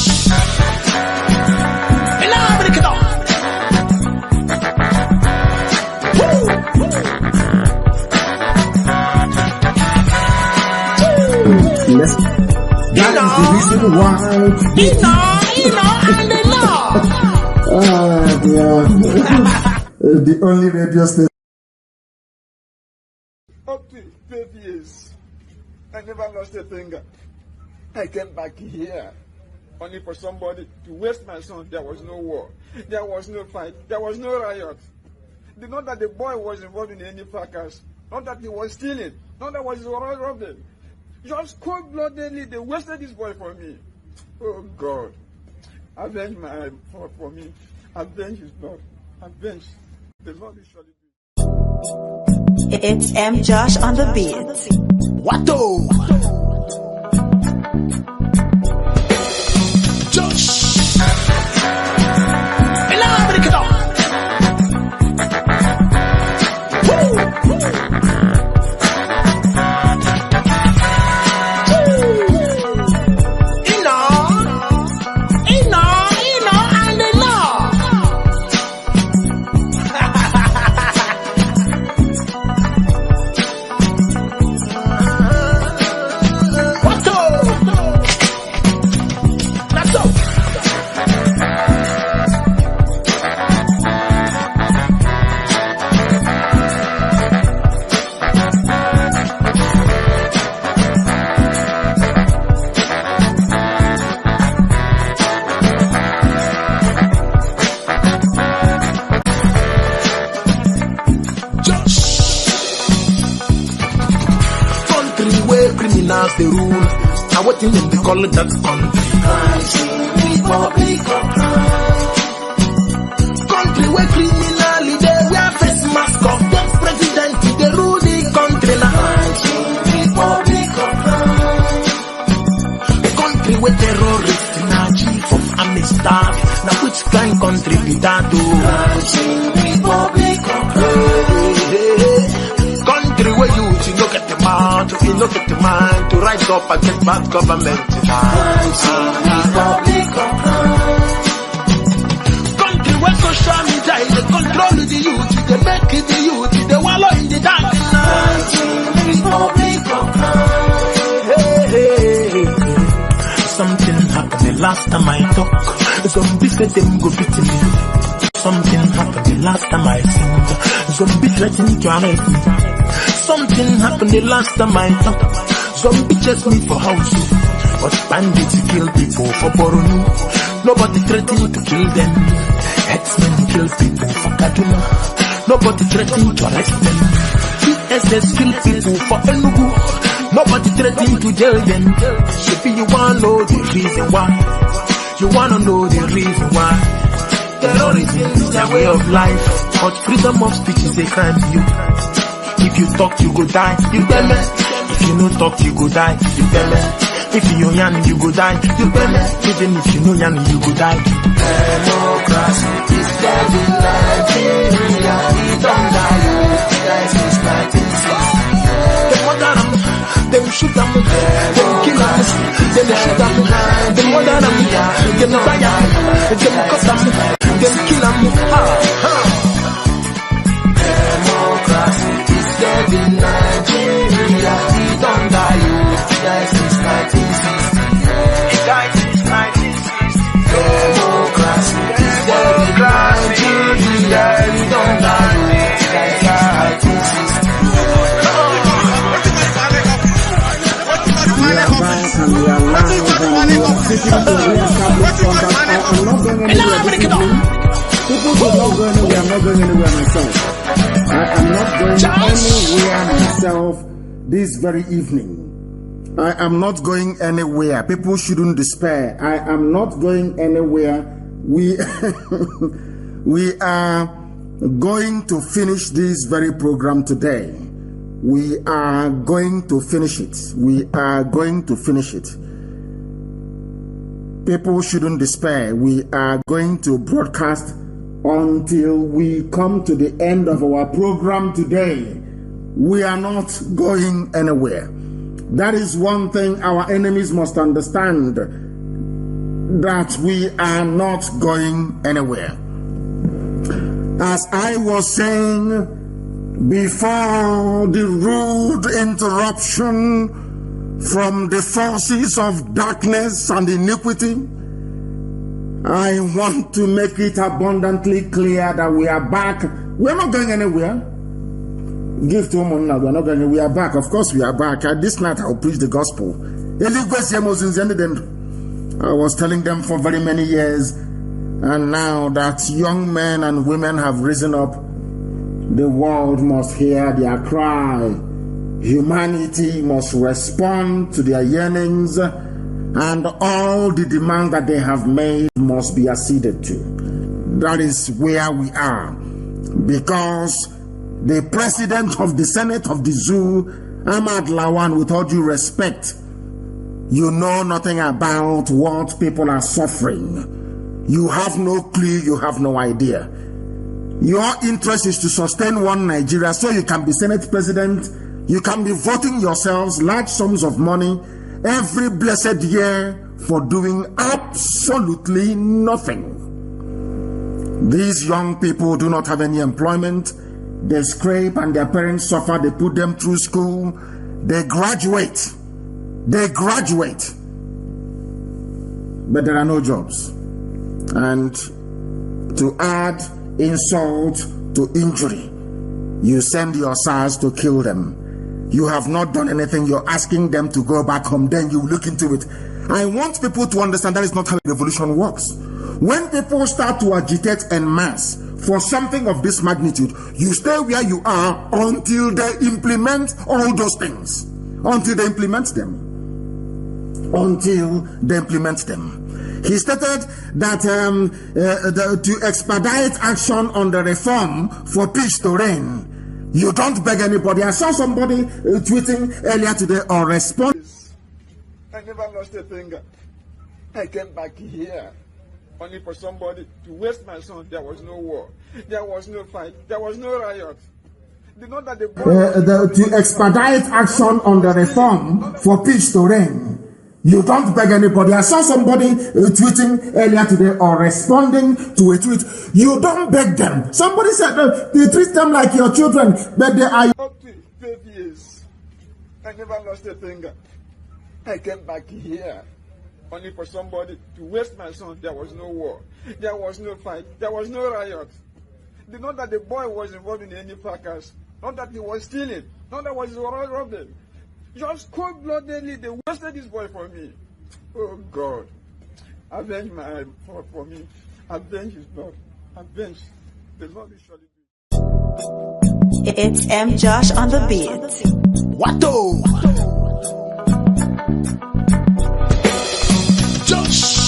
Yes. That is the reason why. And they know. The only radio station. Up to 12 years, I never lost a finger. I came back here only for somebody to waste my son. There was no war. There was no fight. There was no riot. Not that the boy was involved in any fracas. Not that he was stealing. Not that he was robbing. Just cold-bloodedly, they wasted this boy for me. Oh, God. Avenge my fault for me. Avenge his blood. Avenge. The Lord is surely doing. It's M. Josh on the beat. Watto. Josh. Criminals the rule. Now what in them they call it that country? Country where criminally they wear face mask of the president they rule the country now. Country where terrorists now chief of army staff. Now which kind country be that do? Country where you look at the man, to look at the man, to rise up against bad government. Country where social media they control the youth, they make it the youth, they wallow in the dark. Something happened the last time I talk. Zombie said them go beat me. Something happened the last time I sing. Zombie threatened to arrest me. Something happened the last time I talked. Zombie chased me for house. But bandits kill people for Boronu. Nobody threatened to kill them. X-Men kill people for Kaduna. Nobody threatened to arrest them. PSS kill people for Enugu. Nobody threatened to jail them. Maybe you wanna know the reason why. You wanna know the reason why. Terrorism is their way of life. But freedom of speech is a crime to you. If you talk, you go die, you belle. If you no talk, you go die, you belle. If you yan, you go die, you belle. Even if you no yan, you go die. Democracy is dead in Nigeria. We don't die, guys, since 1960. Them murder them, them shoot them, them kill them, them shoot them, them murder them, them buy them, them cut them, them kill them. Democracy dead in Nigeria, we don't die, he died since 1960. He died since 1960. Democracy is dead in Nigeria, we don't die, he died since 1960. We are back and we are live and we are seeking to reestablish contact. I'm not going anywhere this evening. People should not go anywhere. I'm not going anywhere myself. I am not going anywhere myself this very evening. I am not going anywhere. People shouldn't despair. I am not going anywhere. We are going to finish this very program today. We are going to finish it. We are going to finish it. People shouldn't despair. We are going to broadcast until we come to the end of our program today. We are not going anywhere. That is one thing our enemies must understand, that we are not going anywhere. As I was saying before the rude interruption from the forces of darkness and iniquity. I want to make it abundantly clear that we are back. We're not going anywhere. Give to woman now. We're not going anywhere. We are back. Of course, we are back. This night I'll preach the gospel. I was telling them for very many years, and now that young men and women have risen up, the world must hear their cry. Humanity must respond to their yearnings, and all the demands that they have made must be acceded to. That is where we are, because the president of the Senate of the Zoo, Ahmad Lawan, with all due respect, you know nothing about what people are suffering. You have no clue, you have no idea. Your interest is to sustain one Nigeria so you can be Senate president. You can be voting yourselves large sums of money every blessed year for doing absolutely nothing. These young people do not have any employment. They scrape and their parents suffer. They put them through school. They graduate. But there are no jobs. And to add insult to injury, you send your SARS to kill them. You have not done anything. You're asking them to go back home. Then you look into it. I want people to understand that is not how revolution works. When people start to agitate en masse for something of this magnitude, you stay where you are until they implement all those things. Until they implement them. He stated that to expedite action on the reform for peace to reign, you don't beg anybody. I saw somebody tweeting earlier today or responding. I never lost a finger. I came back here only for somebody to waste my son. There was no war. There was no fight. There was no riot. To expedite action on the reform for peace to reign, you don't beg anybody. I saw somebody tweeting earlier today or responding to a tweet. You don't beg them. Somebody said you treat them like your children, but they are. Up to 12 years, I never lost a finger. I came back here only for somebody to waste my son. There was no war. There was no fight. There was no riot. Not that the boy was involved in any fracas. Not that he was stealing. Not that he was robbing. Just cold-bloodedly, they wasted this boy for me. Oh God, avenge my fault for me. Avenge his blood. Avenge. The Lord is surely. It's M. Josh on the beat. Wato. Josh.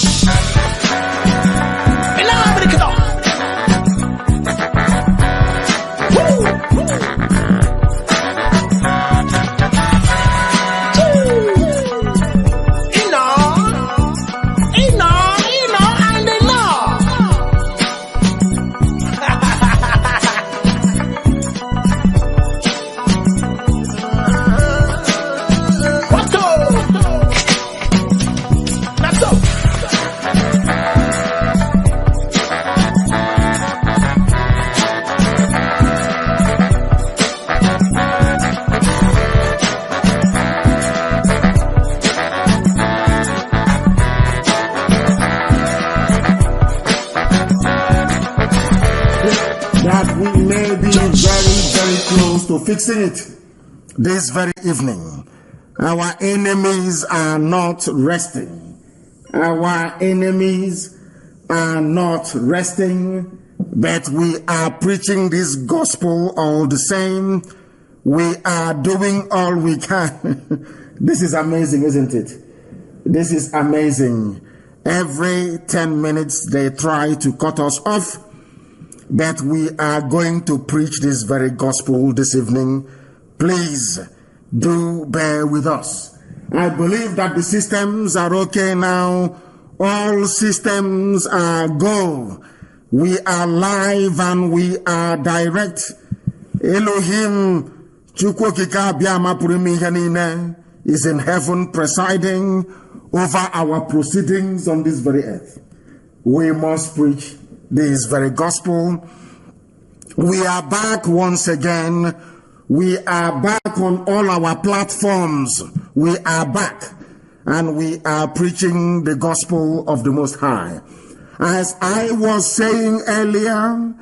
To fixing it this very evening. Our enemies are not resting. Our enemies are not resting, but we are preaching this gospel all the same. We are doing all we can. This is amazing, isn't it? This is amazing. Every 10 minutes they try to cut us off. But we are going to preach this very gospel this evening. Please do bear with us. I believe that the systems are okay now. All systems are go. We are live and we are direct. Elohim Chukwokika Biama Purimi is in heaven presiding over our proceedings on this very earth. We must preach this very gospel. We are back once again We are back on all our platforms. We are back, and we are preaching the gospel of the Most High. As I was saying earlier,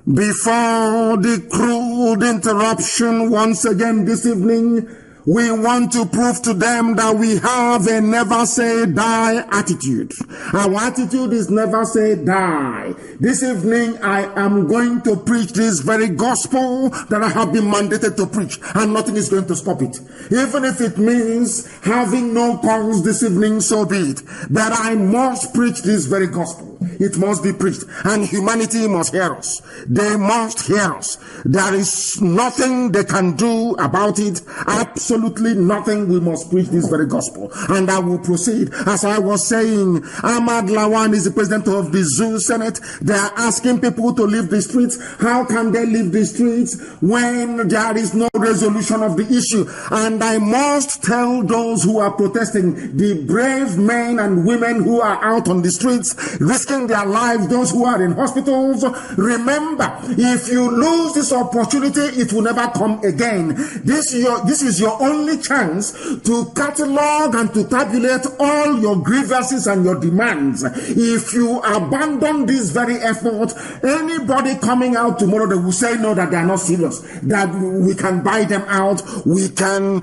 before the crude interruption once again this evening, we want to prove to them that we have a never say die attitude. Our attitude is never say die. This evening I am going to preach this very gospel that I have been mandated to preach, and nothing is going to stop it. Even if it means having no calls this evening, so be it. But I must preach this very gospel. It must be preached, and humanity must hear us. They must hear us. There is nothing they can do about it. Absolutely nothing. We must preach this very gospel, and I will proceed. As I was saying, Ahmad Lawan is the president of the Zoo Senate. They are asking people to leave the streets. How can they leave the streets when there is no resolution of the issue? And I must tell those who are protesting, the brave men and women who are out on the streets risking their lives, those who are in hospitals, remember, if you lose this opportunity, it will never come again. This is your only chance to catalog and to tabulate all your grievances and your demands. If you abandon this very effort, anybody coming out tomorrow, they will say no, that they are not serious, that we can buy them out, we can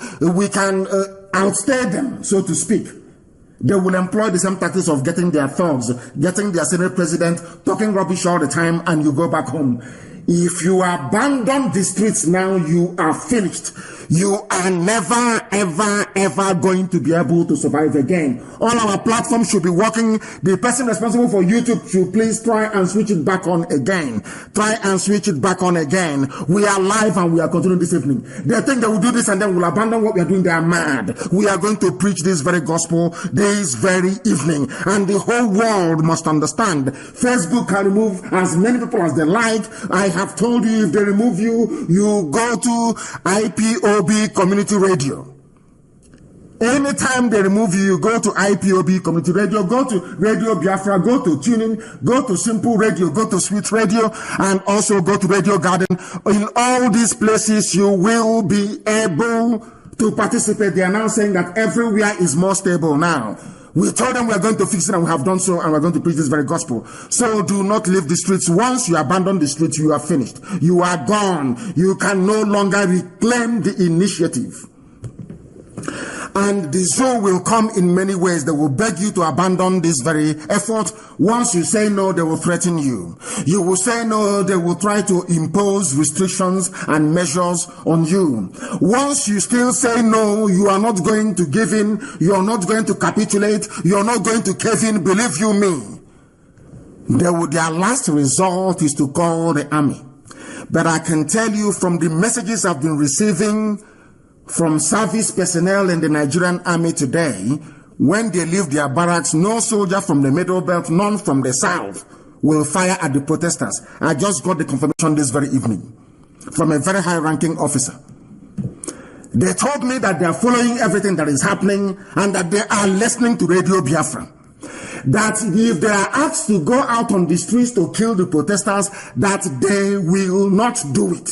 outstay them, so to speak. They will employ the same tactics of getting their thugs, getting their Senate president, talking rubbish all the time, and you go back home. If you abandon the streets now, you are finished. You are never, ever, ever going to be able to survive again. All our platforms should be working. The person responsible for YouTube should please try and switch it back on again. Try and switch it back on again. We are live and we are continuing this evening. They think they will do this and then we'll abandon what we are doing. They are mad. We are going to preach this very gospel this very evening. And the whole world must understand. Facebook can remove as many people as they like. I have told you, if they remove you, you go to IPOB Community Radio. Anytime they remove you, you go to IPOB Community Radio, go to Radio Biafra, go to Tuning, go to Simple Radio, go to Sweet Radio, and also go to Radio Garden. In all these places, you will be able to participate. They are now saying that everywhere is more stable now. We told them we are going to fix it, and we have done so, and we're going to preach this very gospel. So do not leave the streets. Once you abandon the streets, you are finished. You are gone. You can no longer reclaim the initiative. And the zoo will come in many ways. They will beg you to abandon this very effort. Once you say no, they will threaten you. You will say no, they will try to impose restrictions and measures on you. Once you still say no, you are not going to give in, you are not going to capitulate, you are not going to cave in, believe you me. Their last resort is to call the army. But I can tell you from the messages I've been receiving from service personnel in the Nigerian army today, when they leave their barracks, no soldier from the Middle Belt, none from the South, will fire at the protesters. I just got the confirmation this very evening from a very high-ranking officer. They told me that they are following everything that is happening and that they are listening to Radio Biafra. That if they are asked to go out on the streets to kill the protesters, that they will not do it.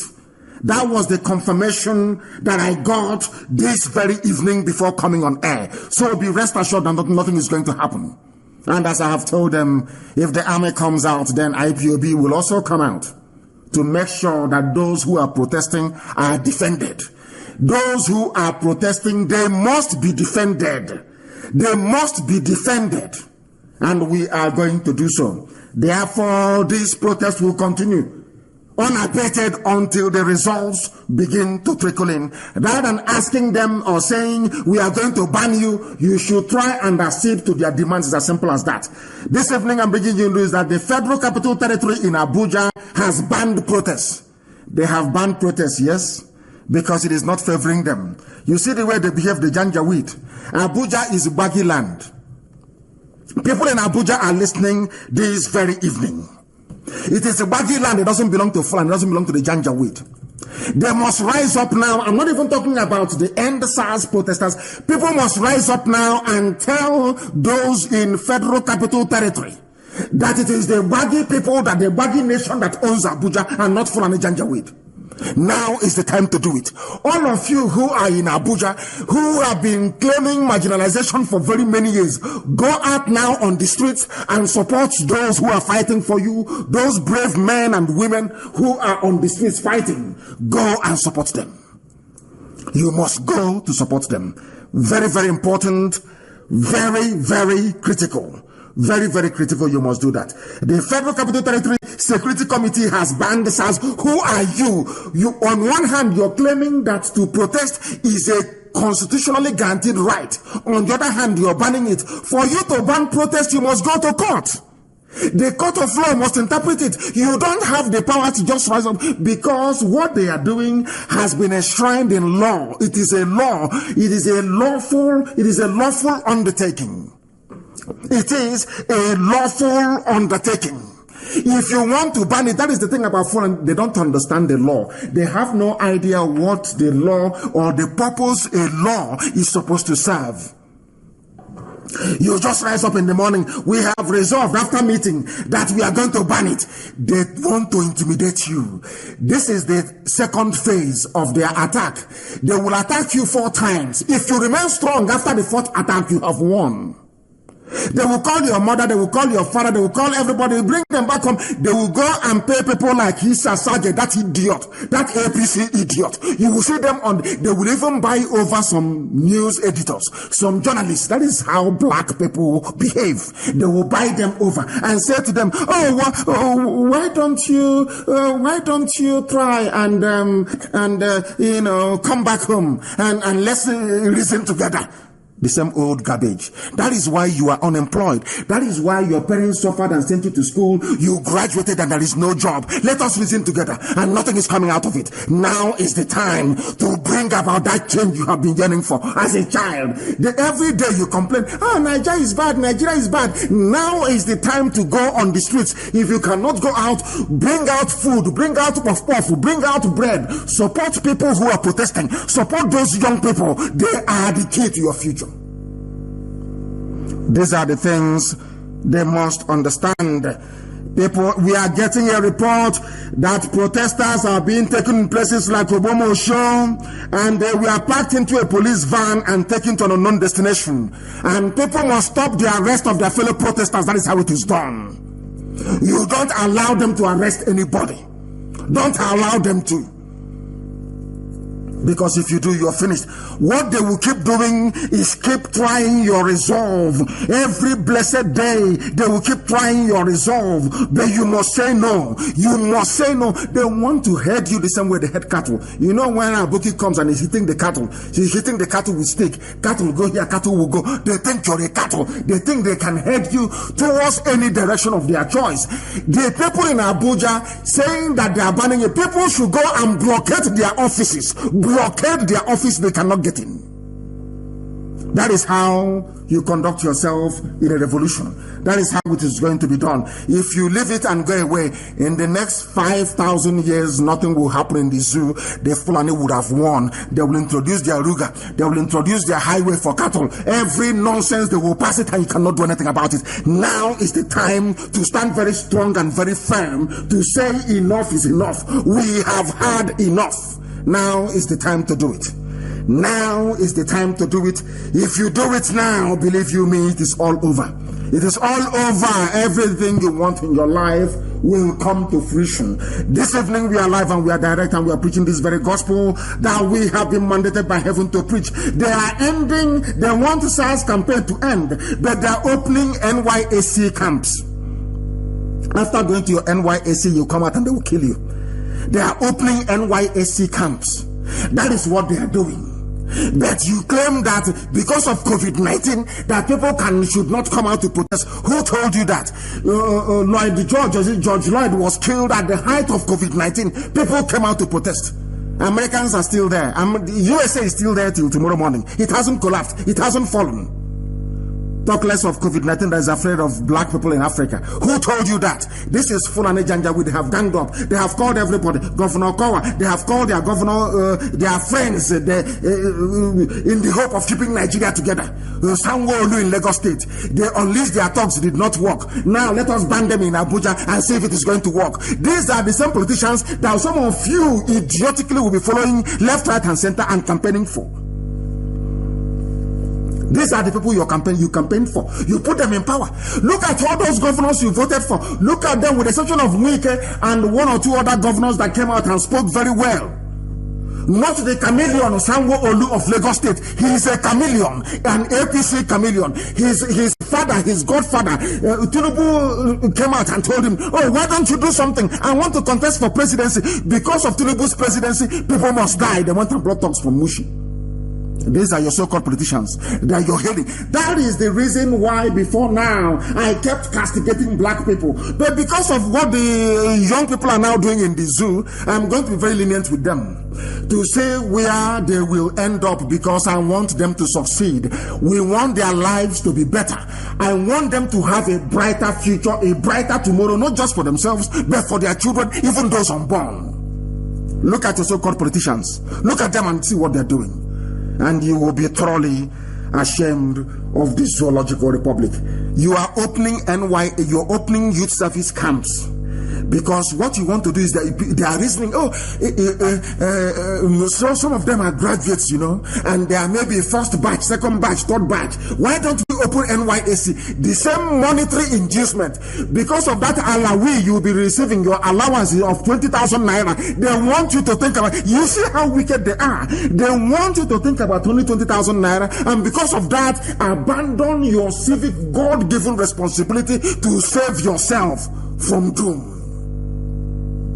That was the confirmation that I got this very evening before coming on air. So be rest assured that nothing is going to happen. And as I have told them, if the army comes out, then IPOB will also come out to make sure that those who are protesting are defended. Those who are protesting, they must be defended. They must be defended. And we are going to do so. Therefore, this protest will continue unabated until the results begin to trickle in. Rather than asking them or saying, we are going to ban you, you should try and accede to their demands. It's as simple as that. This evening I'm bringing you news that the Federal Capital Territory in Abuja has banned protests. They have banned protests, yes, because it is not favoring them. You see the way they behave, the Janjaweed. Abuja is baggy land. People in Abuja are listening this very evening. It is a baggy land. It doesn't belong to Fulani. It doesn't belong to the Janjaweed. They must rise up now. I'm not even talking about the end SARS protesters. People must rise up now and tell those in Federal Capital Territory that it is the baggy people, that the baggy nation that owns Abuja and not Fulani Janjaweed. Now is the time to do it. All of you who are in Abuja, who have been claiming marginalization for very many years, go out now on the streets and support those who are fighting for you, those brave men and women who are on the streets fighting. Go and support them. You must go to support them. Very, very important. Very, very critical. Very, very critical. You must do that. The Federal Capital Territory Security Committee has banned SARS. Who are you? You, on one hand, you're claiming that to protest is a constitutionally guaranteed right. On the other hand, you're banning it. For you to ban protest, you must go to court. The court of law must interpret it. You don't have the power to just rise up, because what they are doing has been enshrined in law. It is a law. It is a lawful undertaking. It is a lawful undertaking. If you want to ban it, that is the thing about foreign, they don't understand the law. They have no idea what the law or the purpose a law is supposed to serve. You just rise up in the morning. We have resolved after meeting that we are going to ban it. They want to intimidate you. This is the second phase of their attack. They will attack you 4 times. If you remain strong after the 4th attack, you have won. They will call your mother, they will call your father, they will call everybody, bring them back home. They will go and pay people like Issa Sajid, that idiot, that APC idiot. You will see them on, they will even buy over some news editors, some journalists. That is how black people behave. They will buy them over and say to them, why don't you try and come back home and let's reason together. The same old garbage. That is why you are unemployed. That is why your parents suffered and sent you to school. You graduated and there is no job. Let us reason together, and nothing is coming out of it. Now is the time to bring about that change you have been yearning for as a child. Every day you complain, Nigeria is bad, Nigeria is bad. Now is the time to go on the streets. If you cannot go out, bring out food, bring out puff, bring out bread. Support people who are protesting. Support those young people. They are the key to your future. These are the things they must understand. People, we are getting a report that protesters are being taken in places like Obomo Show, and they were packed into a police van and taken to an unknown destination. And people must stop the arrest of their fellow protesters. That is how it is done. You don't allow them to arrest anybody. Don't allow them to. Because if you do, you're finished. What they will keep doing is keep trying your resolve. Every blessed day, they will keep trying your resolve. But you must say no. You must say no. They want to head you the same way they head cattle. You know, when a bookie comes and is hitting the cattle, he's hitting the cattle with stick. Cattle will go here, cattle will go. They think you're a cattle. They think they can head you towards any direction of their choice. The people in Abuja saying that they are banning it, people should go and blockade their offices. Blockade their office, they cannot get in. That is how you conduct yourself in a revolution. That is how it is going to be done. If you leave it and go away, in the next 5,000 years, nothing will happen in the zoo. The Fulani would have won. They will introduce their Ruga. They will introduce their highway for cattle. Every nonsense, they will pass it and you cannot do anything about it. Now is the time to stand very strong and very firm to say enough is enough. We have had enough. Now is the time to do it. Now is the time to do it. If you do it now, believe you me, it is all over. It is all over. Everything you want in your life will come to fruition. This evening we are live and we are direct and we are preaching this very gospel that we have been mandated by heaven to preach. They are ending, they want SARS campaign to end, but they are opening NYSC camps. After going to your NYSC, you come out and they will kill you. They are opening NYSC camps. That is what they are doing. But you claim that because of COVID-19 that people should not come out to protest. Who told you that? George Lloyd was killed at the height of COVID-19. People came out to protest. Americans are still there. The USA is still there till tomorrow morning. It hasn't collapsed. It hasn't fallen. Talk less of COVID-19 that is afraid of black people in Africa. Who told you that? This is Fulani Janjaweed. They have ganged up. They have called everybody. Governor Kowa. They have called their governor, their friends, in the hope of keeping Nigeria together. Sanwo-Olu in Lagos State. They unleashed their talks. Did not work. Now let us ban them in Abuja and see if it is going to work. These are the same politicians that some of you idiotically will be following left, right, and center and campaigning for. These are the people you campaign for. You put them in power. Look at all those governors you voted for. Look at them, with the exception of Wike and one or two other governors that came out and spoke very well. Not the chameleon Sanwo-Olu of Lagos State. He is a chameleon, an APC chameleon. His father, his godfather, Tinubu came out and told him, oh, why don't you do something? I want to contest for presidency. Because of Tinubu's presidency, people must die. They went and brought talks from Mushi. These are your so-called politicians that you're hating. That is the reason why before now I kept castigating black people. But because of what the young people are now doing in the zoo, I'm going to be very lenient with them to say where they will end up, because I want them to succeed. We want their lives to be better. I want them to have a brighter future, a brighter tomorrow, not just for themselves, but for their children, even those unborn. Look at your so-called politicians. Look at them and see what they're doing. And you will be thoroughly ashamed of the Zoological Republic. You are opening you're opening youth service camps. Because what you want to do is that they are reasoning, so some of them are graduates, and they are maybe first batch, second batch, third batch. Why don't we open NYSC? The same monetary inducement. Because of that alawi, you will be receiving your allowance of 20,000 naira. They want you to think about, you see how wicked they are. They want you to think about only 20,000 naira, and because of that, abandon your civic God-given responsibility to save yourself from doom.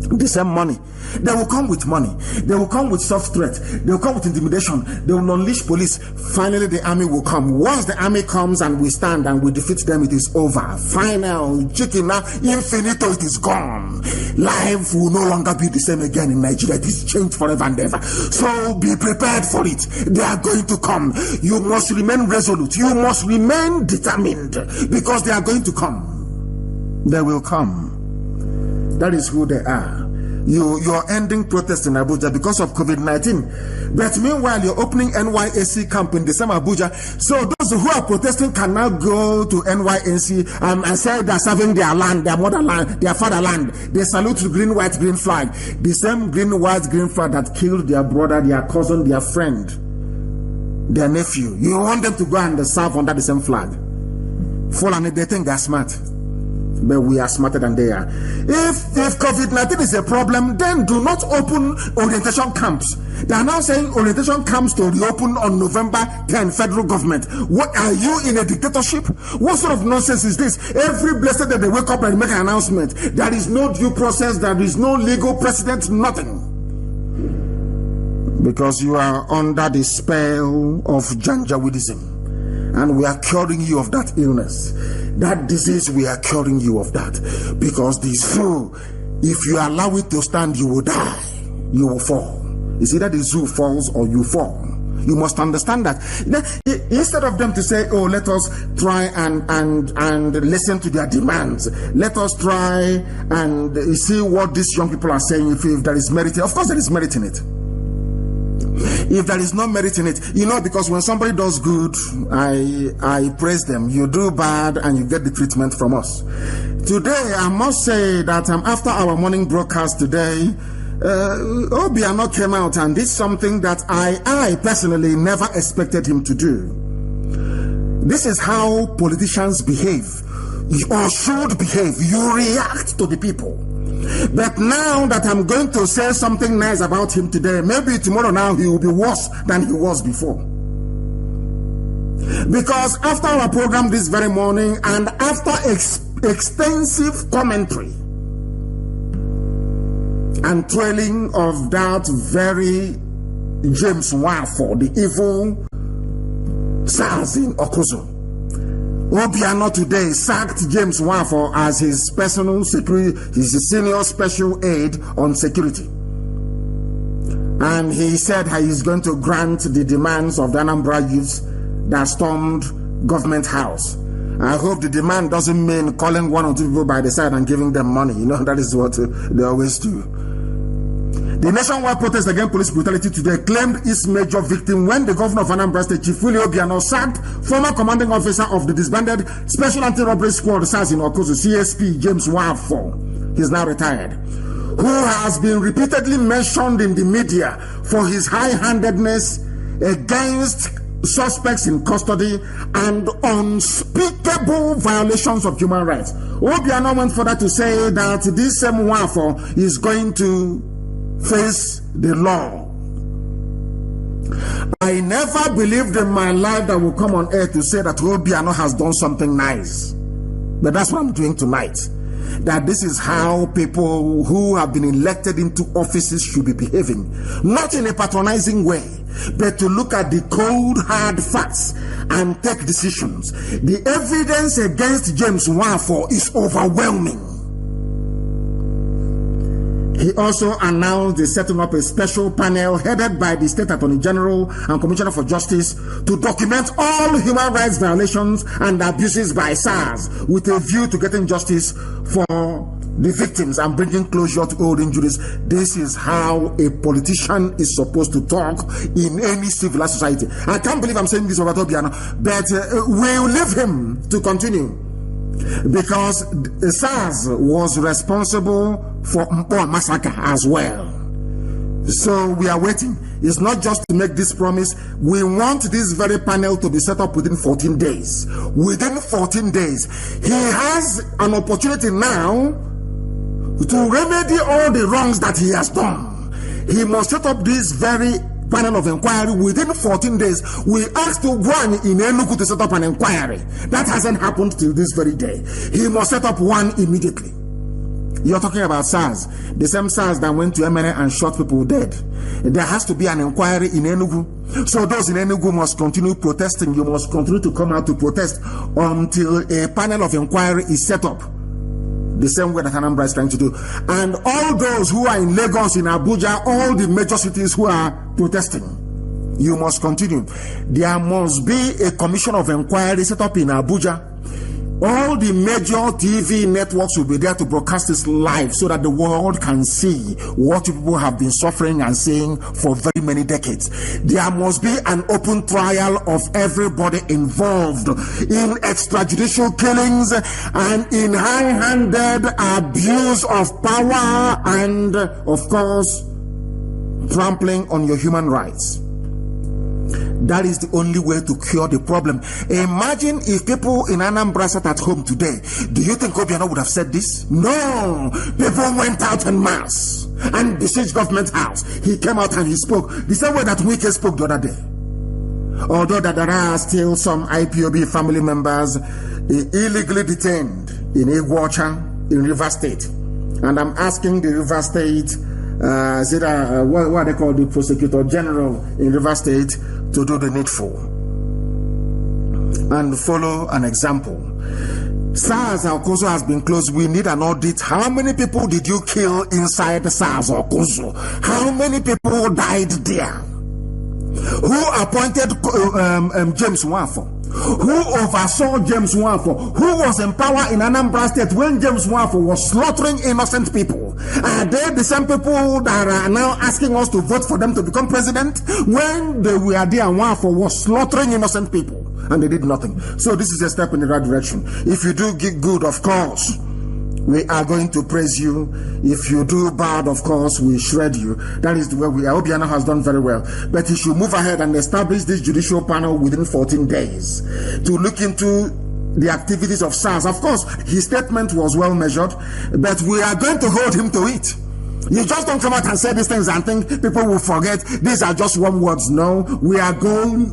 The same money. They will come with money. They will come with soft threat. They will come with intimidation. They will unleash police. Finally, the army will come. Once the army comes and we stand and we defeat them, it is over. Final. Chicken now, infinito, it is gone. Life will no longer be the same again in Nigeria. It is changed forever and ever. So be prepared for it. They are going to come. You must remain resolute. You must remain determined, because they are going to come. They will come. That is who they are. You're ending protests in Abuja because of COVID-19. But meanwhile, you're opening NYSC camp in the same Abuja. So those who are protesting can now go to NYSC and say they're serving their land, their motherland, their fatherland. They salute the green, white, green flag. The same green, white, green flag that killed their brother, their cousin, their friend, their nephew. You want them to go and serve under the same flag. Fulani, they think they're smart. But we are smarter than they are. If COVID-19 is a problem, then do not open orientation camps. They are now saying orientation camps to reopen on November 10, federal government. What, are you in a dictatorship? What sort of nonsense is this? Every blessed day they wake up and make an announcement. There is no due process, there is no legal precedent, nothing. Because you are under the spell of Janjaweedism. And we are curing you of that illness. That disease, we are curing you of that. Because the zoo, if you allow it to stand, you will die. You will fall. It's either the zoo falls or you fall. You must understand that. Instead of them to say, oh, let us try and listen to their demands. Let us try and see what these young people are saying, if there is merit. Of course there is merit in it. If there is no merit in it, because when somebody does good, I praise them. You do bad and you get the treatment from us. Today, I must say that after our morning broadcast today, Obiano came out and did something that I personally never expected him to do. This is how politicians behave, or should behave. You react to the people. But now that I'm going to say something nice about him today, maybe tomorrow now he will be worse than he was before. Because after our program this very morning, and after extensive commentary and trailing of that very James Nwafọ, the evil SARS in Okuzo, Obiano today sacked James Nwafọ as his personal security, his senior special aide on security. And he said he is going to grant the demands of the Anambra youths that stormed government house. I hope the demand doesn't mean calling one or two people by the side and giving them money. You know, that is what they always do. The nationwide protest against police brutality today claimed its major victim when the governor of Anambra State, Chief Willie Obiano, sacked former commanding officer of the disbanded Special Anti-Robbery Squad, SARS in Okozu, CSP James Nwafo. He's now retired, who has been repeatedly mentioned in the media for his high-handedness against suspects in custody and unspeakable violations of human rights. Obiano went further to say that this same Nwafo is going to face the law. I never believed in my life that will come on earth to say that Obiano has done something nice. But that's what I'm doing tonight. That this is how people who have been elected into offices should be behaving. Not in a patronizing way, but to look at the cold, hard facts and take decisions. The evidence against James Nwafo is overwhelming. He also announced the setting up a special panel headed by the State Attorney General and Commissioner for Justice to document all human rights violations and abuses by SARS with a view to getting justice for the victims and bringing closure to old injuries. This is how a politician is supposed to talk in any civilized society. I can't believe I'm saying this about Obiano, but we'll leave him to continue. Because SARS was responsible for Mpo massacre as well. So we are waiting. It's not just to make this promise. We want this very panel to be set up within 14 days. Within 14 days, he has an opportunity now to remedy all the wrongs that he has done. He must set up this very panel of inquiry within 14 days. We asked one in Enugu to set up an inquiry. That hasn't happened till this very day. He must set up one immediately. You're talking about SARS, the same SARS that went to Emene and shot people dead. There has to be an inquiry in Enugu. So those in Enugu must continue protesting. You must continue to come out to protest until a panel of inquiry is set up. The same way that Anambra is trying to do. And all those who are in Lagos, in Abuja, all the major cities who are protesting, you must continue. There must be a commission of inquiry set up in Abuja. All the major TV networks will be there to broadcast this live so that the world can see what people have been suffering and saying for very many decades. There must be an open trial of everybody involved in extrajudicial killings and in high-handed abuse of power and, of course, trampling on your human rights. That is the only way to cure the problem. Imagine if people in Anambra sat at home today. Do you think Obiano would have said this? No. People went out en masse and besieged government house. He came out and he spoke the same way that Wike spoke the other day. Although that there are still some IPOB family members illegally detained in Iguacha, in River State. And I'm asking the River State, what they call the Prosecutor General in River State, to do the needful and follow an example. SARS Okozo has been closed. We need an audit. How many people did you kill inside SARS Okozo? How many people died there? Who appointed James Nwafo? Who oversaw James Nwafo? Who was in power in Anambra State when James Nwafo was slaughtering innocent people? Are they the same people that are now asking us to vote for them to become president? When they were there, Nwafo was slaughtering innocent people and they did nothing. So this is a step in the right direction. If you do good, of course, we are going to praise you. If you do bad, of course, we shred you. That is the way we are. Obiano has done very well. But he should move ahead and establish this judicial panel within 14 days to look into the activities of SARS. Of course, his statement was well measured, but we are going to hold him to it. You just don't come out and say these things and think people will forget. These are just one words. No, we are going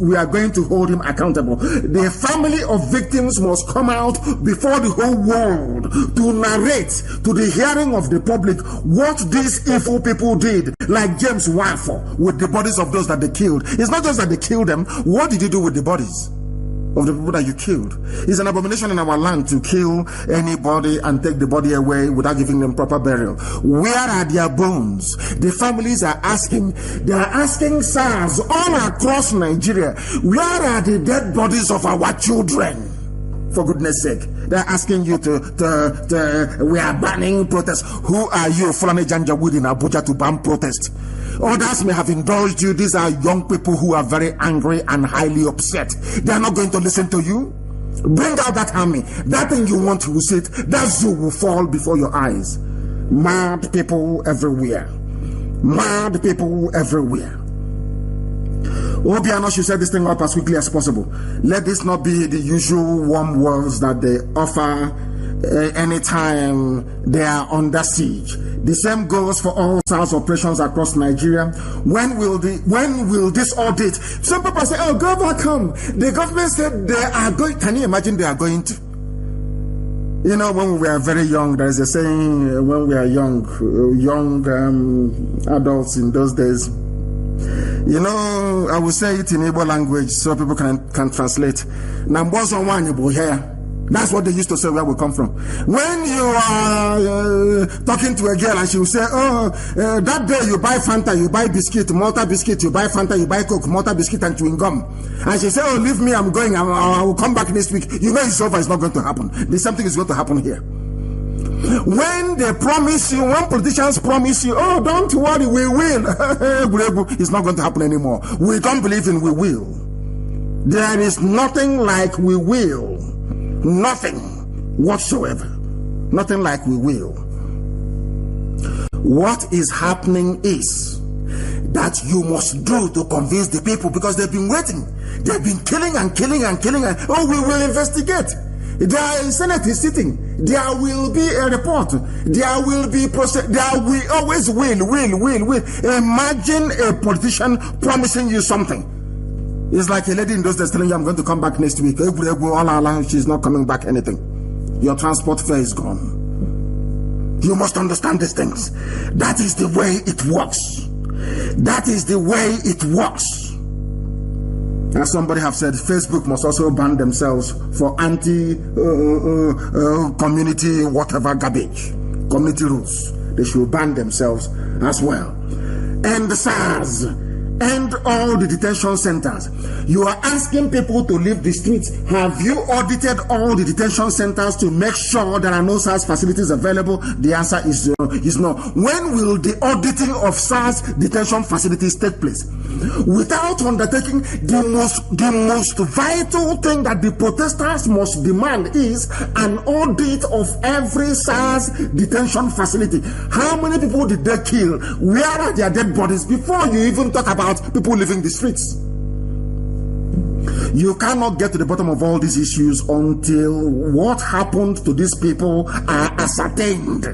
to hold him accountable. The family of victims must come out before the whole world to narrate to the hearing of the public what these evil people did, like James Nwafo with the bodies of those that they killed. It's not just that they killed them. What did you do with the bodies? of the people that you killed. It's an abomination in our land to kill anybody and take the body away without giving them proper burial. Where are their bones? The families are asking. They are asking SARS all across Nigeria, where are the dead bodies of our children? For goodness sake. They're asking you we are banning protests. Who are you, Fulani Janjaweed in Abuja, to ban protest? Others may have indulged you. These are young people who are very angry and highly upset. They are not going to listen to you. Bring out that army. That thing you want to sit, that zoo will fall before your eyes. Mad people everywhere. Mad people everywhere. Obiano should set this thing up as quickly as possible. Let this not be the usual warm words that they offer anytime they are under siege. The same goes for all SARS operations across Nigeria. When will this audit? Some people say, oh, go back home. The government said they are going. Can you imagine they are going to? You know, when we were very young, there is a saying, when we are young adults in those days, you know, I will say it in Igbo language so people can translate. That's what they used to say where we come from. When you are talking to a girl and she will say, oh, that day you buy Fanta, you buy biscuit, Malta biscuit, you buy Fanta, you buy Coke, Malta biscuit and chewing gum. And she say, oh, leave me, I'm going, I will come back next week. You know it's over, it's not going to happen. The same thing is going to happen here. When they promise you, when politicians promise you, oh, don't worry, we will. It's not going to happen anymore. We don't believe in we will. There is nothing like we will. Nothing whatsoever. Nothing like we will. What is happening is that you must do to convince the people, because they've been waiting. They've been killing and killing and killing. And, oh, we will investigate. The Senate is sitting. There will be a report. There will be process. There will always will. Imagine a politician promising you something. It's like a lady in those days telling you, I'm going to come back next week. She's not coming back anything. Your transport fare is gone. You must understand these things. That is the way it works. That is the way it works. As somebody have said, Facebook must also ban themselves for anti-community whatever garbage. Community rules. They should ban themselves as well. And the SARS. And all the detention centers. You are asking people to leave the streets. Have you audited all the detention centers to make sure there are no SARS facilities available? The answer is no. When will the auditing of SARS detention facilities take place? Without undertaking the most vital thing that the protesters must demand is an audit of every SARS detention facility. How many people did they kill? Where are their dead bodies? Before you even talk about people leaving the streets. You cannot get to the bottom of all these issues until what happened to these people are ascertained.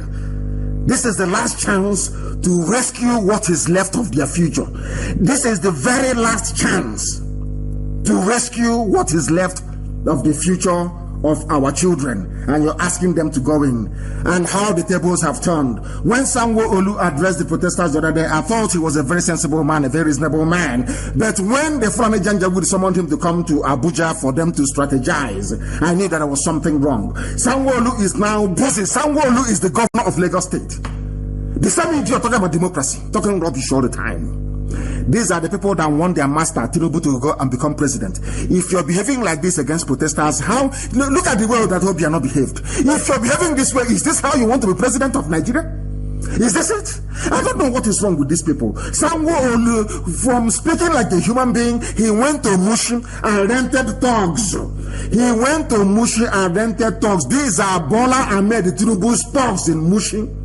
This is the last chance to rescue what is left of their future. This is the very last chance to rescue what is left of the future of our children, and you're asking them to go in. And how the tables have turned. When Sanwo-Olu addressed the protesters the other day, I thought he was a very sensible man, a very reasonable man. But when the Fulani Janjaweed summoned him to come to Abuja for them to strategize, I knew that there was something wrong. Sanwo-Olu is now busy. Sanwo-Olu is the governor of Lagos State. The same idiot talking about democracy, talking rubbish all the time. These are the people that want their master Tinubu to go and become president. If you're behaving like this against protesters, how? Look at the way that Obiano behaved. If you're behaving this way, is this how you want to be president of Nigeria? Is this it? I don't know what is wrong with these people. Sanwo-Olu, from speaking like a human being, he went to Mushi and rented thugs. He went to Mushi and rented thugs. These are Bola Ahmed Tinubu's thugs in Mushi.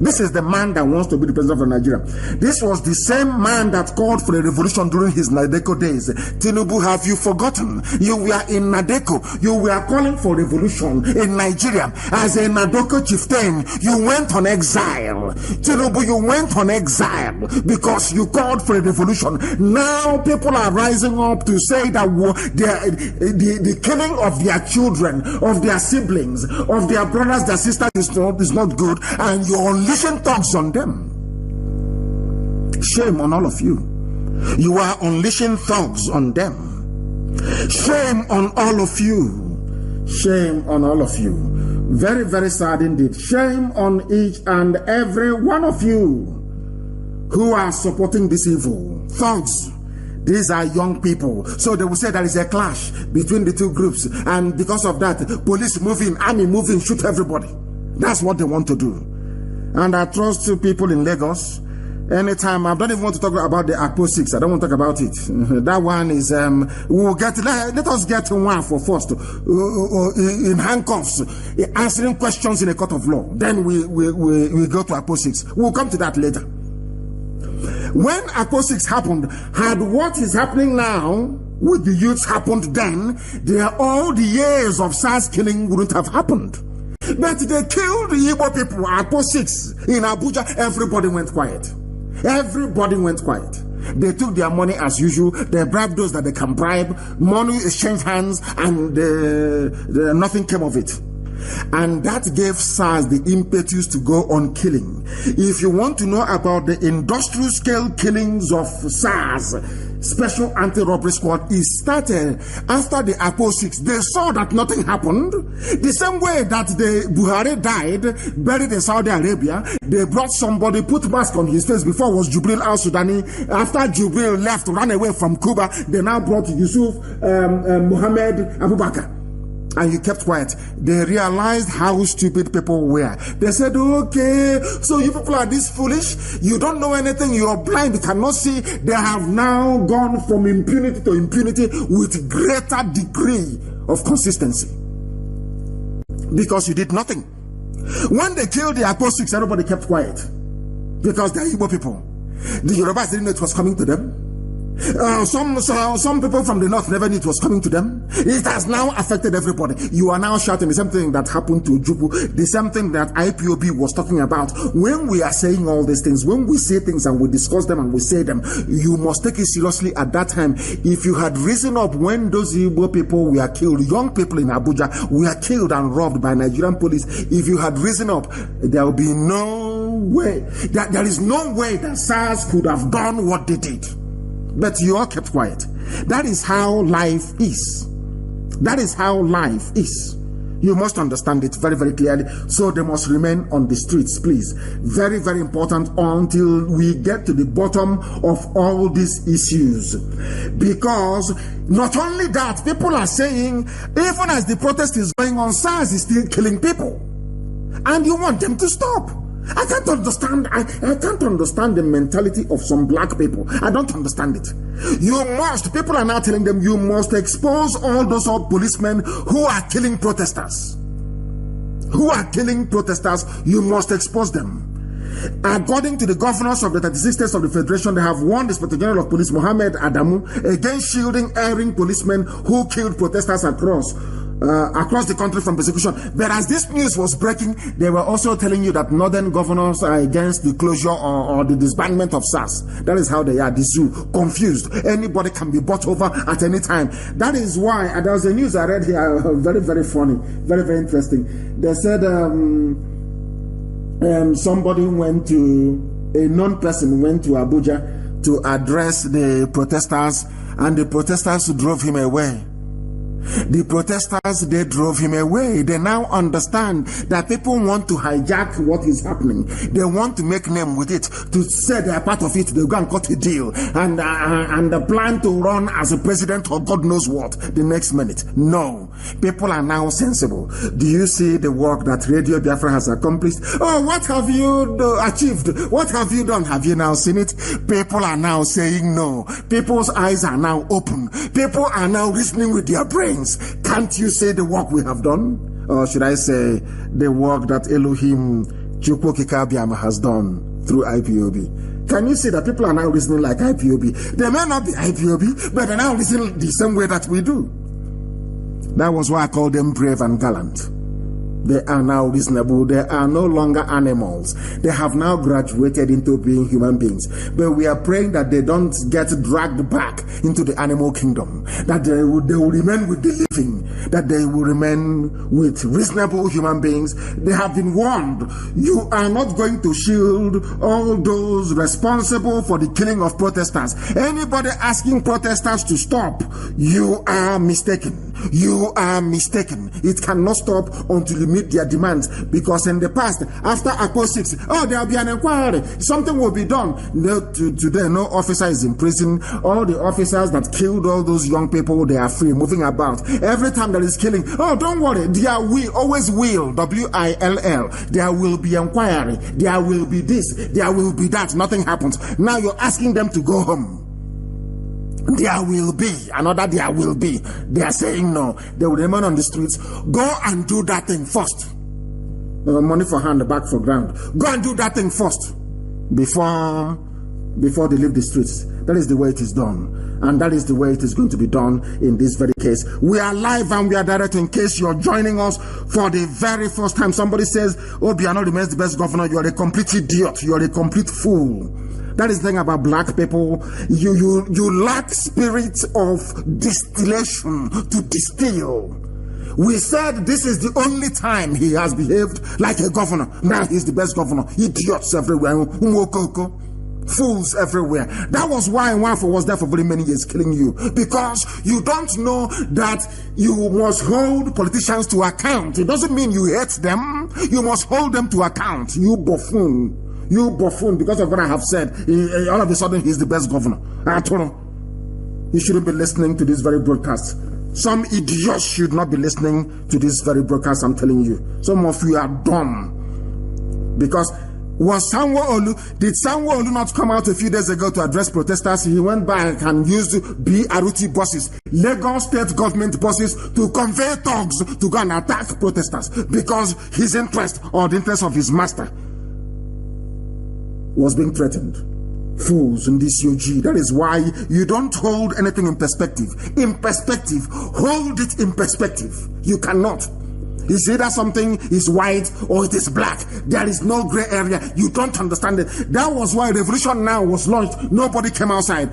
This is the man that wants to be the president of Nigeria. This was the same man that called for a revolution during his Nadeko days. Tinubu, have you forgotten? You were in Nadeko. You were calling for revolution in Nigeria. As a Nadeko chieftain, you went on exile. Tinubu, you went on exile because you called for a revolution. Now people are rising up to say that the killing of their children, of their siblings, of their brothers, their sisters is not good, and you're unleashing thugs on them. Shame on all of you. You are unleashing thugs on them. Shame on all of you. Shame on all of you. Very, very sad indeed. Shame on each and every one of you who are supporting this evil. Thugs. These are young people. So they will say there is a clash between the two groups. And because of that, police move in, army move in, shoot everybody. That's what they want to do. And I trust people in Lagos. Anytime, I don't even want to talk about the IPOB 6. I don't want to talk about it. That one is, we'll get, let us get one for first. In handcuffs, answering questions in a court of law. Then we go to IPOB 6. We'll come to that later. When IPOB 6 happened, had what is happening now with the youths happened then, all the years of SARS killing wouldn't have happened. But they killed the Igbo people at IPOB 6 in Abuja. Everybody went quiet. Everybody went quiet. They took their money as usual. They bribed those that they can bribe. Money exchanged hands, and nothing came of it. And that gave SARS the impetus to go on killing. If you want to know about the industrial scale killings of SARS, Special Anti-Robbery Squad is started after the IPOB 6. They saw that nothing happened. The same way that the Buhari died, buried in Saudi Arabia, they brought somebody, put mask on his face. Before was Jubril al-Sudani. After Jubril left, ran away from Cuba, they now brought Yusuf Muhammad Abubakar. And you kept quiet. They realized how stupid people were. They said, okay, so you people are this foolish. You don't know anything. You're blind. You cannot see. They have now gone from impunity to impunity with greater degree of consistency. Because you did nothing. When they killed the IPOB 6, everybody kept quiet. Because they're Igbo people. The Yorubas didn't know it was coming to them. Some people from the north never knew it was coming to them. It has now affected everybody. You are now shouting the same thing that happened to Jubu, the same thing that IPOB was talking about. When we are saying all these things, when we say things and we discuss them and we say them, you must take it seriously at that time. If you had risen up when those Igbo people were killed, young people in Abuja were killed and robbed by Nigerian police, if you had risen up, there will be no way, there is no way that SARS could have done what they did. But you all kept quiet. That is how life is. That is how life is. You must understand it very, very clearly. So they must remain on the streets, please. Very, very important until we get to the bottom of all these issues. Because not only that, people are saying, even as the protest is going on, SARS is still killing people. And you want them to stop. I can't understand. I can't understand the mentality of some black people. I don't understand it. People are now telling them you must expose all those policemen who are killing protesters. Who are killing protesters, you must expose them. According to the governors of the 36 states of the Federation, they have warned the Inspector General of Police, Mohammed Adamu, against shielding erring policemen who killed protesters across the country from persecution. But as this news was breaking, they were also telling you that northern governors are against the closure or the disbandment of SARS. That is how they are, the zoo, confused. Anybody can be bought over at any time. That is why, there was a news I read here, very, very funny, very, very interesting. They said somebody a known person went to Abuja to address the protesters, and the protesters drove him away. The protesters, they drove him away. They now understand that people want to hijack what is happening. They want to make name with it, to say they are part of it. They go and cut a deal and the plan to run as a president or God knows what the next minute. No, people are now sensible. Do you see the work that Radio Biafra has accomplished? Oh, what have you achieved? What have you done? Have you now seen it? People are now saying no. People's eyes are now open. People are now reasoning with their brain. Can't you say the work we have done? Or should I say the work that Elohim Chukwokikabiama has done through IPOB? Can you see that people are now reasoning like IPOB? They may not be IPOB, but they're now reasoning the same way that we do. That was why I called them brave and gallant. They are now reasonable. They are no longer animals. They have now graduated into being human beings. But we are praying that they don't get dragged back into the animal kingdom. That they will remain with the living. That they will remain with reasonable human beings. They have been warned. You are not going to shield all those responsible for the killing of protesters. Anybody asking protesters to stop, you are mistaken. You are mistaken. It cannot stop until you meet their demands, because in the past, after Akpo 6, there will be an inquiry, something will be done. Today, no officer is in prison. All the officers that killed all those young people, they are free, moving about. Every time there is killing, don't worry, there will, always will, W-I-L-L, there will be inquiry, there will be this, there will be that, nothing happens. Now you're asking them to go home. There will be another, there will be. They are saying no. They will remain on the streets. Go and do that thing first. Money for hand, back for ground. Go and do that thing first before they leave the streets. That is the way it is done. And that is the way it is going to be done in this very case. We are live and we are direct. In case you're joining us for the very first time, somebody says, Obiano remains the best governor. You are a complete idiot. You are a complete fool. That is the thing about black people. You lack spirit of distillation to distill. We said this is the only time he has behaved like a governor. Now he's the best governor. Idiots everywhere. Fools everywhere. That was why Nwafo was there for very many years, killing you. Because you don't know that you must hold politicians to account. It doesn't mean you hate them. You must hold them to account. You buffoon. You buffoon, because of what I have said, all of a sudden he's the best governor. You shouldn't be listening to this very broadcast. Some idiots should not be listening to this very broadcast, I'm telling you. Some of you are dumb. Because did Sanwo-Olu not come out a few days ago to address protesters? He went back and used BRT buses, Lagos state government buses, to convey thugs to go and attack protesters because his interest or the interest of his master was being threatened. Fools in this UG. That is why you don't hold anything in perspective. In perspective, hold it in perspective. You cannot. It's either something is white or it is black. There is no gray area. You don't understand it. That was why Revolution Now was launched. Nobody came outside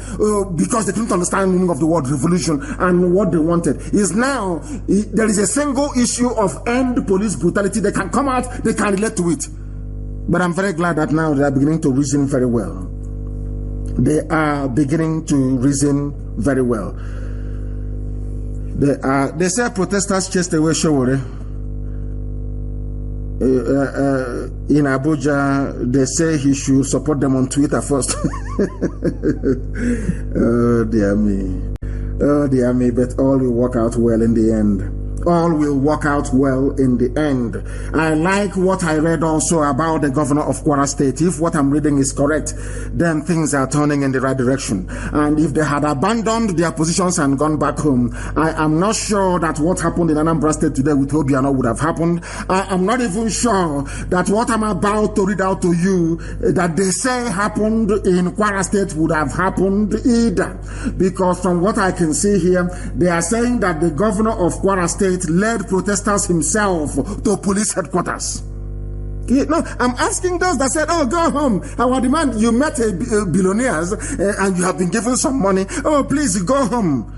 because they didn't understand the meaning of the word revolution and what they wanted. Is now there is a single issue of end police brutality. They can come out, they can relate to it. But I'm very glad that now they are beginning to reason very well. They are beginning to reason very well. They say protesters chased away Showore. In Abuja, they say he should support them on Twitter first. Oh dear me. Oh dear me, but all will work out well in the end. All will work out well in the end. I like what I read also about the governor of Kwara State. If what I'm reading is correct, then things are turning in the right direction. And if they had abandoned their positions and gone back home, I am not sure that what happened in Anambra State today with Obiano would have happened. I am not even sure that what I'm about to read out to you that they say happened in Kwara State would have happened either. Because from what I can see here, they are saying that the governor of Kwara State led protesters himself to police headquarters. No, I'm asking those that said, go home. Our demand, you met billionaires and you have been given some money. Please go home.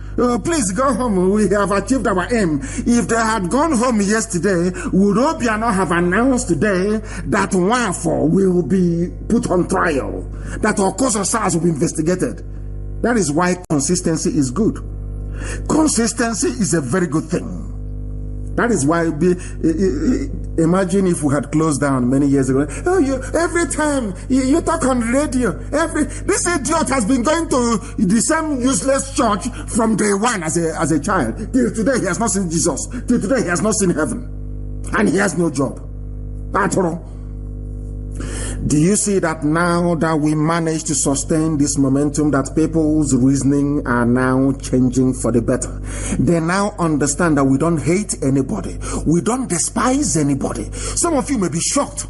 Please go home. We have achieved our aim. If they had gone home yesterday, would Obiano have announced today that Nwafo will be put on trial? That Okoso SARS will be investigated? That is why consistency is good. Consistency is a very good thing. That is why, imagine if we had closed down many years ago. Every time you talk on radio, this idiot has been going to the same useless church from day one as a child. Till today he has not seen Jesus. Till today he has not seen heaven. And he has no job. At all. Do you see that now that we managed to sustain this momentum, that people's reasoning are now changing for the better? They now understand that we don't hate anybody. We don't despise anybody. Some of you may be shocked.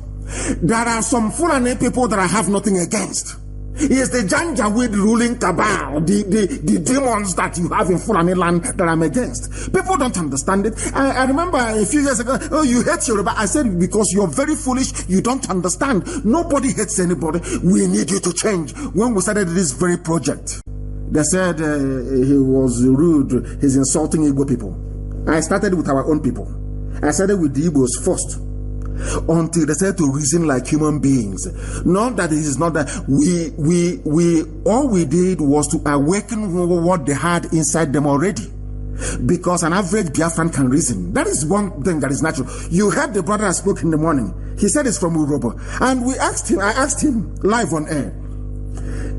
There are some Fulani people that I have nothing against. He is the Janjaweed ruling cabal, the demons that you have in Fulani land that I'm against. People don't understand it. I remember a few years ago, oh, you hate Yoruba. I said, because you're very foolish, you don't understand. Nobody hates anybody. We need you to change. When we started this very project, they said he was rude, he's insulting Igbo people. I started with our own people. I started with the Igbos first, until they started to reason like human beings. Not that it is not that all we did was to awaken what they had inside them already. Because an average Biafran can reason. That is one thing that is natural. You heard the brother I spoke in the morning. He said it's from Urobo. And I asked him live on air,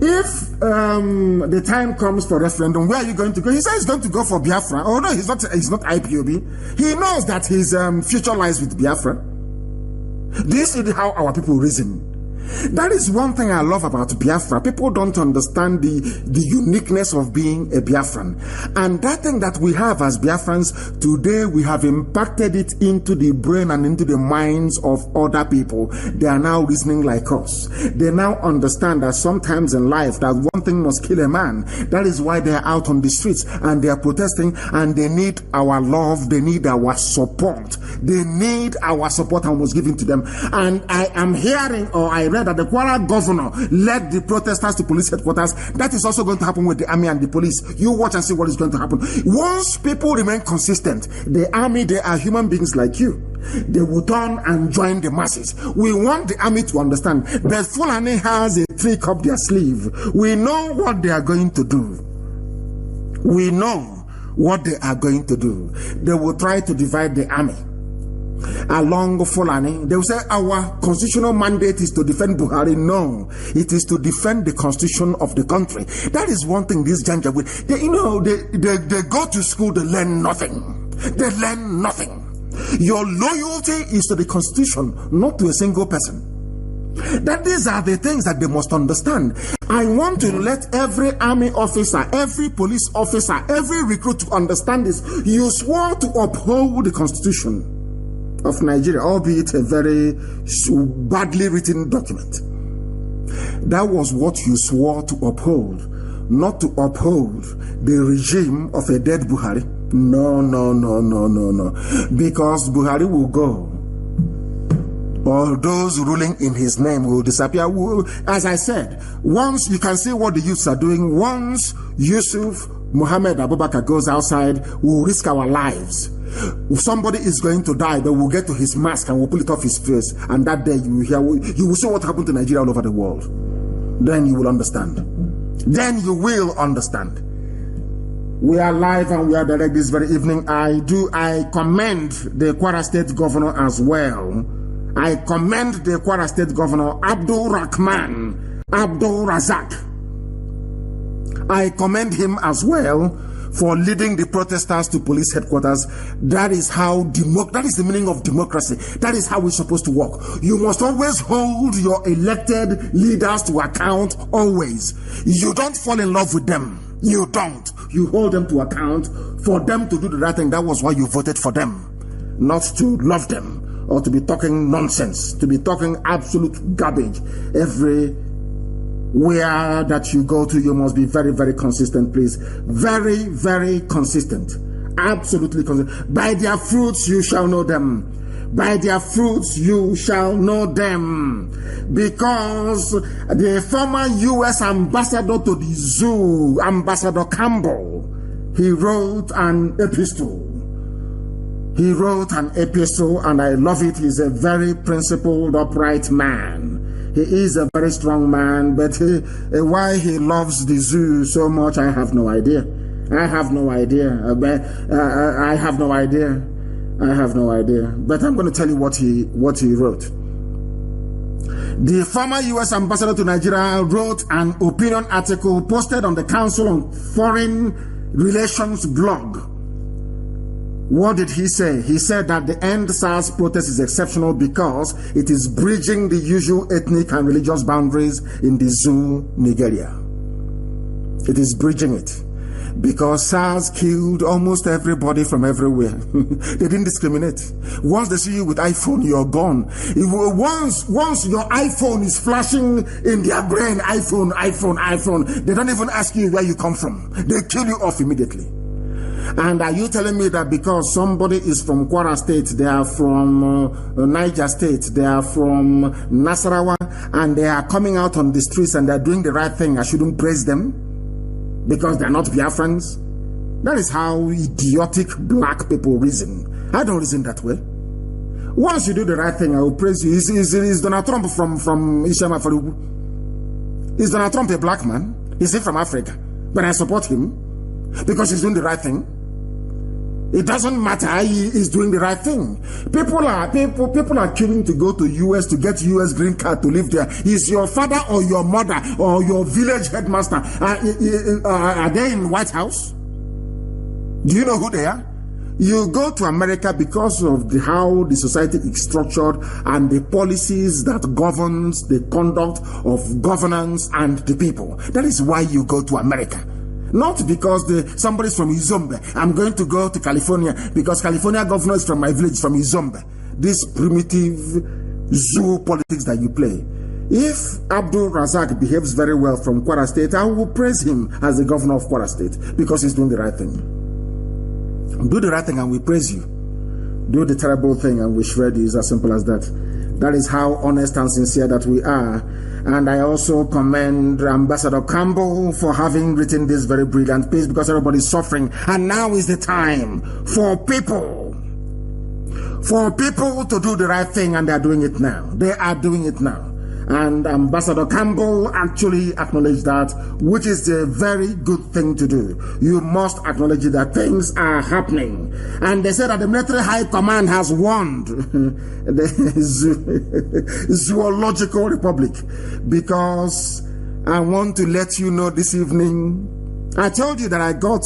if the time comes for referendum, where are you going to go? He said he's going to go for Biafra. Oh no, he's not IPOB. He knows that his future lies with Biafra. This is how our people reason. That is one thing I love about Biafra. People don't understand the uniqueness of being a Biafran. And that thing that we have as Biafrans, today we have impacted it into the brain and into the minds of other people. They are now reasoning like us. They now understand that sometimes in life that one thing must kill a man. That is why they are out on the streets and they are protesting, and they need our love. They need our support. They need our support and was given to them. And I am hearing, or I read that the Kwara governor led the protesters to police headquarters. That is also going to happen with the army and the police. You watch and see what is going to happen. Once people remain consistent, the army, they are human beings like you. They will turn and join the masses. We want the army to understand that Fulani has a trick up their sleeve. We know what they are going to do. We know what they are going to do. They will try to divide the army along Fulani. They will say our constitutional mandate is to defend Buhari. No, it is to defend the constitution of the country. That is one thing this Janjaweed, they go to school, they learn nothing. They learn nothing. Your loyalty is to the constitution, not to a single person. That these are the things that they must understand. I want to let every army officer, every police officer, every recruit to understand this. You swore to uphold the constitution of Nigeria, albeit a very badly written document. That was what you swore to uphold, not to uphold the regime of a dead Buhari. No. Because Buhari will go. All those ruling in his name will disappear. As I said, once you can see what the youths are doing, once Yusuf Muhammad Abubakar goes outside, we'll risk our lives. If somebody is going to die, but we'll get to his mask and we'll pull it off his face, and that day you will see what happened to Nigeria all over the world. Then you will understand. Then you will understand. We are live and we are direct this very evening. I commend the Kwara State Governor as well. I commend the Kwara State Governor Abdul Rahman Abdul Razak. I commend him as well for leading the protesters to police headquarters. That is how that is the meaning of democracy. That is how we're supposed to work. You must always hold your elected leaders to account, always. You don't fall in love with them. You don't. You hold them to account for them to do the right thing. That was why you voted for them. Not to love them or to be talking nonsense, to be talking absolute garbage. Everywhere that you go to, you must be very, very consistent, please. Very, very consistent. Absolutely consistent. By their fruits you shall know them. By their fruits you shall know them. Because the former U.S. ambassador to the zoo, Ambassador Campbell, he wrote an epistle. He wrote an epistle, and I love it. He's a very principled, upright man. He is a very strong man, but why he loves the zoo so much, I have no idea. I have no idea. I have no idea. I have no idea. But I'm going to tell you what he wrote. The former U.S. ambassador to Nigeria wrote an opinion article posted on the Council on Foreign Relations blog. What did he say? He said that the End SARS protest is exceptional because it is bridging the usual ethnic and religious boundaries in the zoo, Nigeria. It is bridging it. Because SARS killed almost everybody from everywhere. They didn't discriminate. Once they see you with iPhone, you're gone. Once your iPhone is flashing in their brain, iPhone, they don't even ask you where you come from. They kill you off immediately. And are you telling me that because somebody is from Kwara State, they are from Niger State, they are from Nasarawa, and they are coming out on the streets and they're doing the right thing, I shouldn't praise them? Because they're not Biafrans? That is how idiotic black people reason. I don't reason that way. Once you do the right thing, I will praise you. Is Donald Trump from Ishama Farugu? Is Donald Trump a black man? Is he from Africa? But I support him because he's doing the right thing. It doesn't matter, he is doing the right thing. People are queuing to go to US to get US green card to live there. Is your father or your mother or your village headmaster, are they in White House? Do you know who they are? You go to America because of how the society is structured and the policies that governs the conduct of governance and the people. That is why you go to America. Not because somebody's from Izombe. I'm going to go to California because California governor is from my village, from Izombe. This primitive zoo politics that you play. If Abdul Razak behaves very well from Kwara State, I will praise him as the governor of Kwara State because he's doing the right thing. Do the right thing and we praise you. Do the terrible thing and we shred you. It's as simple as that. That is how honest and sincere that we are. And I also commend Ambassador Campbell for having written this very brilliant piece because everybody is suffering. And now is the time for people to do the right thing, and they are doing it now. They are doing it now. And Ambassador Campbell actually acknowledged that, which is a very good thing to do. You must acknowledge that things are happening. And they said that the military high command has warned the zoological republic, because I want to let you know this evening, I told you that I got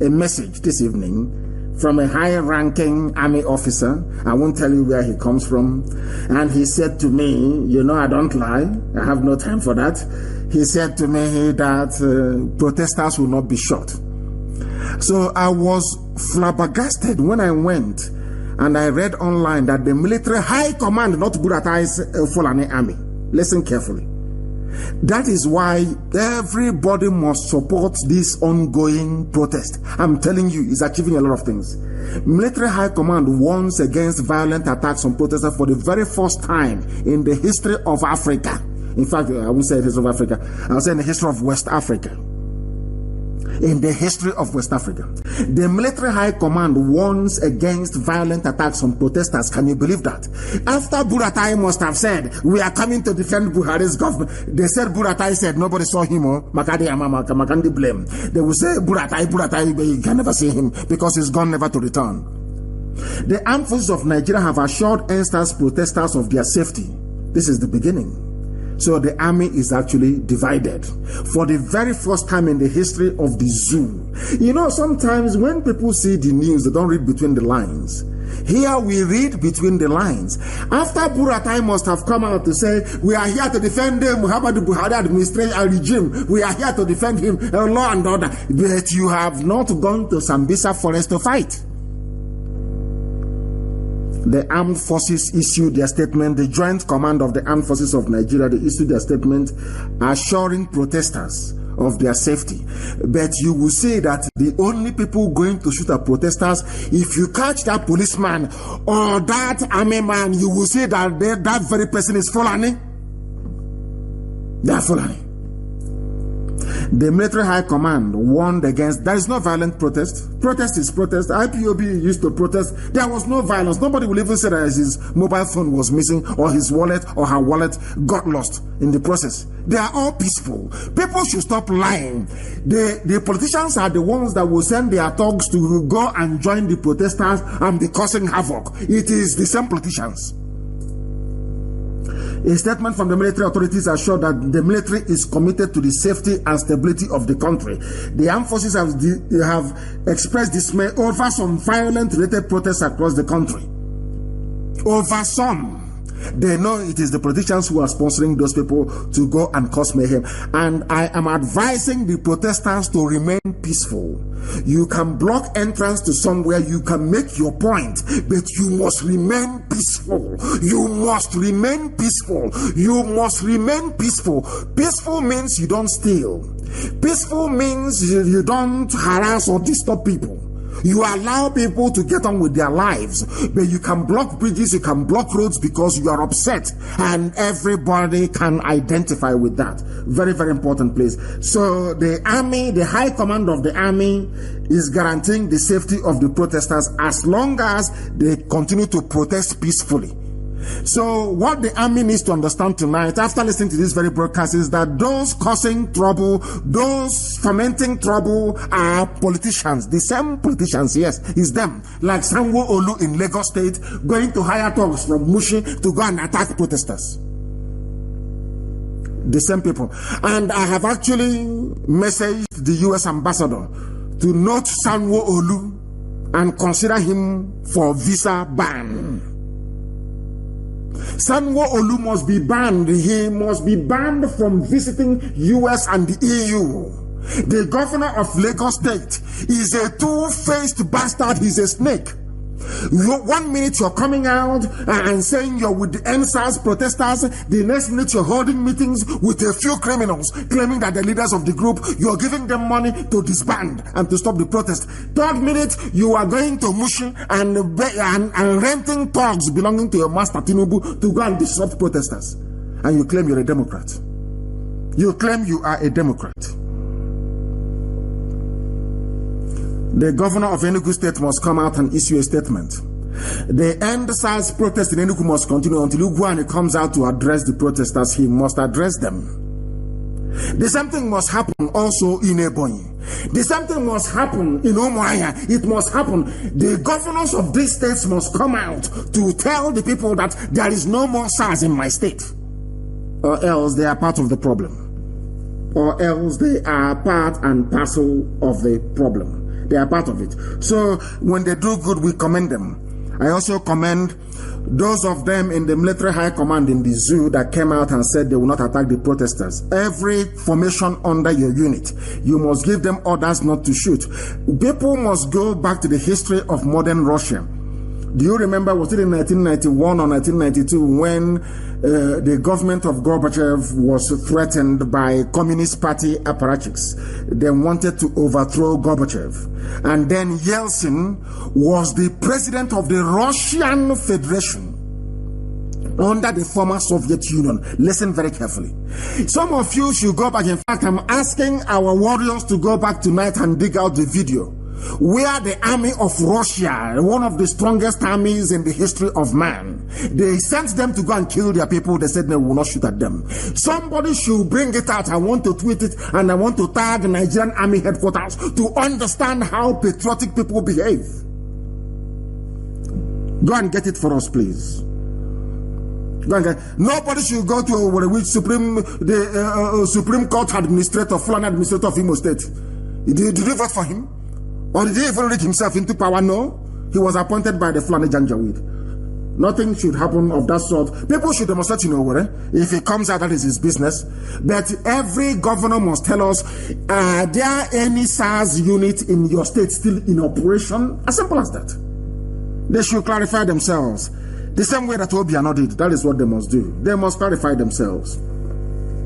a message this evening from a high-ranking army officer. I won't tell you where he comes from. And he said to me, you know, I don't lie. I have no time for that. He said to me that protesters will not be shot. So I was flabbergasted when I went and I read online that the military high command, not Buratai's Fulani army. Listen carefully. That is why everybody must support this ongoing protest. I'm telling you, it's achieving a lot of things. Military High Command warns against violent attacks on protesters for the very first time in the history of Africa. In fact, I won't say the history of Africa. I'll say in the history of West Africa. In the history of West Africa. The Military High Command warns against violent attacks on protesters. Can you believe that? After Buratai must have said, we are coming to defend Buhari's government. They said Buratai said, nobody saw him. Makandi blame. They will say, Buratai, you can never see him because he's gone never to return. The armed forces of Nigeria have assured NSTAS protesters of their safety. This is the beginning. So the army is actually divided for the very first time in the history of the zoo. You know, sometimes when people see the news, they don't read between the lines. Here we read between the lines. After Buratai must have come out to say, we are here to defend the Muhammadu Buhari administration and regime. We are here to defend him, law and order. But you have not gone to Sambisa forest to fight. The armed forces issued their statement. The Joint Command of the Armed Forces of Nigeria, they issued their statement assuring protesters of their safety. But you will say that the only people going to shoot at protesters, if you catch that policeman or that army man, you will say that that very person is Fulani. They are Fulani. The Military High Command warned against, there is no violent protest. Protest is protest. IPOB used to protest. There was no violence. Nobody will even say that his mobile phone was missing or his wallet or her wallet got lost in the process. They are all peaceful. People should stop lying. The politicians are the ones that will send their thugs to go and join the protesters and be causing havoc. It is the same politicians. A statement from the military authorities assured that the military is committed to the safety and stability of the country. The armed forces have expressed dismay over some violent related protests across the country. Over some. They know it is the politicians who are sponsoring those people to go and cause mayhem. And I am advising the protesters to remain peaceful. You can block entrance to somewhere, you can make your point, but you must remain peaceful. You must remain peaceful. You must remain peaceful. Peaceful means you don't steal. Peaceful means you don't harass or disturb people. You allow people to get on with their lives, but you can block bridges, you can block roads because you are upset, and everybody can identify with that. Very, very important place. So the army, the high command of the army is guaranteeing the safety of the protesters as long as they continue to protest peacefully. So what the army needs to understand tonight, after listening to this very broadcast, is that those causing trouble, those fomenting trouble are politicians. The same politicians, yes, it's them. Like Sanwo-Olu in Lagos State, going to hire thugs from Mushi to go and attack protesters. The same people. And I have actually messaged the US ambassador to note Sanwo-Olu and consider him for visa ban. Sanwo-Olu must be banned. He must be banned from visiting US and the EU. The governor of Lagos State is a two-faced bastard. He's a snake. 1 minute you're coming out and saying you're with the NSAS protesters, the next minute you're holding meetings with a few criminals claiming that the leaders of the group, you're giving them money to disband and to stop the protest. Third minute you are going to Mushi and renting thugs belonging to your master Tinubu to go and disrupt protesters, and you claim you're a Democrat. You claim you are a Democrat. The governor of Enugu State must come out and issue a statement. The end-SARS protest in Enugu must continue until Ugwuani comes out to address the protesters. He must address them. The same thing must happen also in Ebonyi. The same thing must happen in Umuahia. It must happen. The governors of these states must come out to tell the people that there is no more SARS in my state, or else they are part of the problem. Or else they are part and parcel of the problem. They are part of it. So when they do good, we commend them. I also commend those of them in the military high command in the zoo that came out and said they will not attack the protesters. Every formation under your unit, you must give them orders not to shoot. People must go back to the history of modern Russia. Do you remember, was it in 1991 or 1992 when the government of Gorbachev was threatened by Communist Party apparatchiks? They wanted to overthrow Gorbachev. And then Yeltsin was the president of the Russian Federation under the former Soviet Union. Listen very carefully. Some of you should go back. In fact, I'm asking our warriors to go back tonight and dig out the video where the army of Russia, one of the strongest armies in the history of man, they sent them to go and kill their people. They said they will not shoot at them. Somebody should bring it out. I want to tweet it, and I want to tag the Nigerian Army headquarters to understand how patriotic people behave. Go and get it for us, please. Go and get. Nobody should go to which Supreme Court administrator, Fulani administrator of Imo State. Did you vote for him? Or did he even rig himself into power? No. He was appointed by the Fulani Janjaweed. Nothing should happen of that sort. People should demonstrate, if he comes out, that is his business. But every governor must tell us, are there any SARS unit in your state still in operation? As simple as that. They should clarify themselves. The same way that Obiano did. That is what they must do. They must clarify themselves.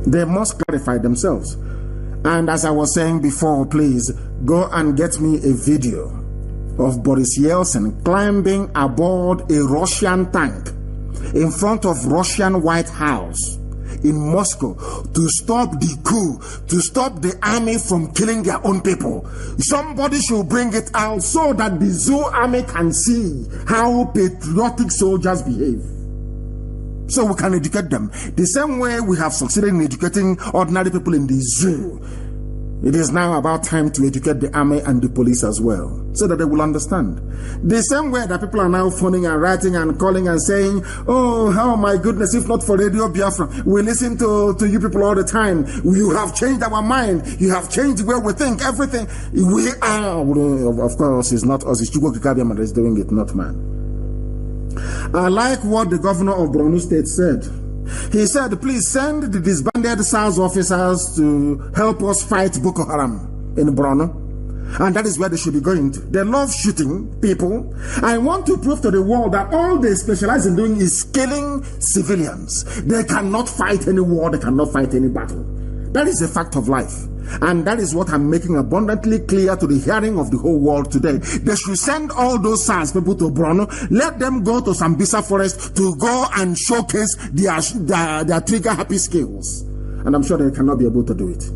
They must clarify themselves. And as I was saying before, please go and get me a video of Boris Yeltsin climbing aboard a Russian tank in front of Russian White House in Moscow to stop the coup, to stop the army from killing their own people. Somebody should bring it out so that the zoo army can see how patriotic soldiers behave, so we can educate them. The same way we have succeeded in educating ordinary people in the zoo, it is now about time to educate the army and the police as well, so that they will understand. The same way that people are now phoning and writing and calling and saying, oh my goodness, if not for Radio Biafra, we listen to you people all the time. You have changed our mind. You have changed the way we think, everything. We are, of course, it's not us, it's Chukwu Kikabiama that is doing it, not man. I like what the governor of Borno State said. He said, please send the disbanded SARS officers to help us fight Boko Haram in Borno. And that is where they should be going to. They love shooting people. I want to prove to the world that all they specialize in doing is killing civilians. They cannot fight any war. They cannot fight any battle. That is a fact of life. And that is what I'm making abundantly clear to the hearing of the whole world today. They should send all those SARS people to Borno. Let them go to Sambisa Forest to go and showcase their trigger-happy skills. And I'm sure they cannot be able to do it.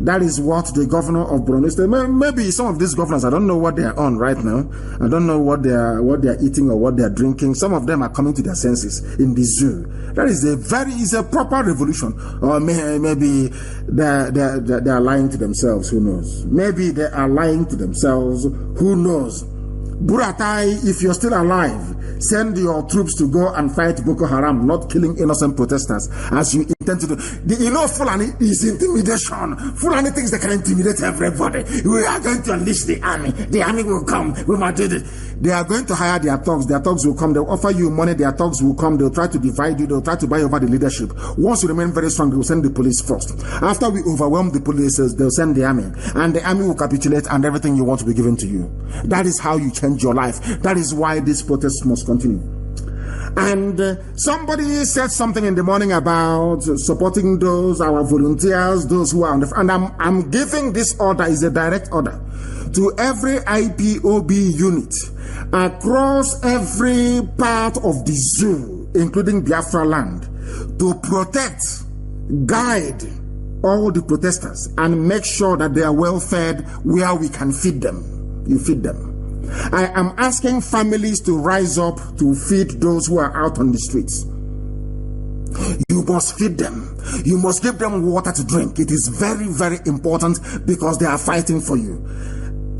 That is what the governor of Borno State, maybe some of these governors, I don't know what they are on right now. I don't know what they are eating or what they are drinking. Some of them are coming to their senses in the zoo. That is a proper revolution. Or maybe they are lying to themselves. Who knows? Maybe they are lying to themselves. Who knows? Buratai, if you're still alive, send your troops to go and fight Boko Haram, not killing innocent protesters as you intend to do. Fulani is intimidation. Fulani thinks they can intimidate everybody. We are going to unleash the army. The army will come. We must do it. They are going to hire their thugs. Their thugs will come. They'll offer you money. Their thugs will come. They'll try to divide you. They'll try to buy over the leadership. Once you remain very strong, they will send the police first. After we overwhelm the police, they'll send the army. And the army will capitulate and everything you want to be given to you. That is how you change your life. That is why this protest must continue. And somebody said something in the morning about supporting our volunteers, those who are on the front. And I'm giving this order, is a direct order, to every IPOB unit across every part of the zoo, including Biafra land, to protect, guide all the protesters and make sure that they are well fed where we can feed them. You feed them. I am asking families to rise up to feed those who are out on the streets. You must feed them. You must give them water to drink. It is very, very important because they are fighting for you.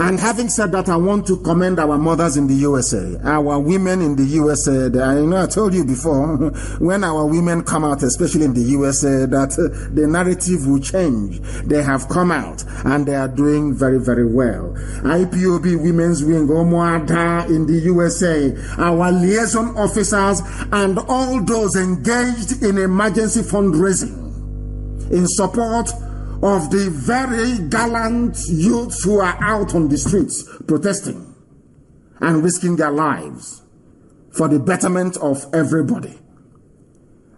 And having said that, I want to commend our mothers in the USA, our women in the USA. I told you before, when our women come out, especially in the USA, that the narrative will change. They have come out and they are doing very, very well. IPOB Women's Wing, Omoada in the USA, our liaison officers and all those engaged in emergency fundraising in support of the very gallant youths who are out on the streets protesting and risking their lives for the betterment of everybody.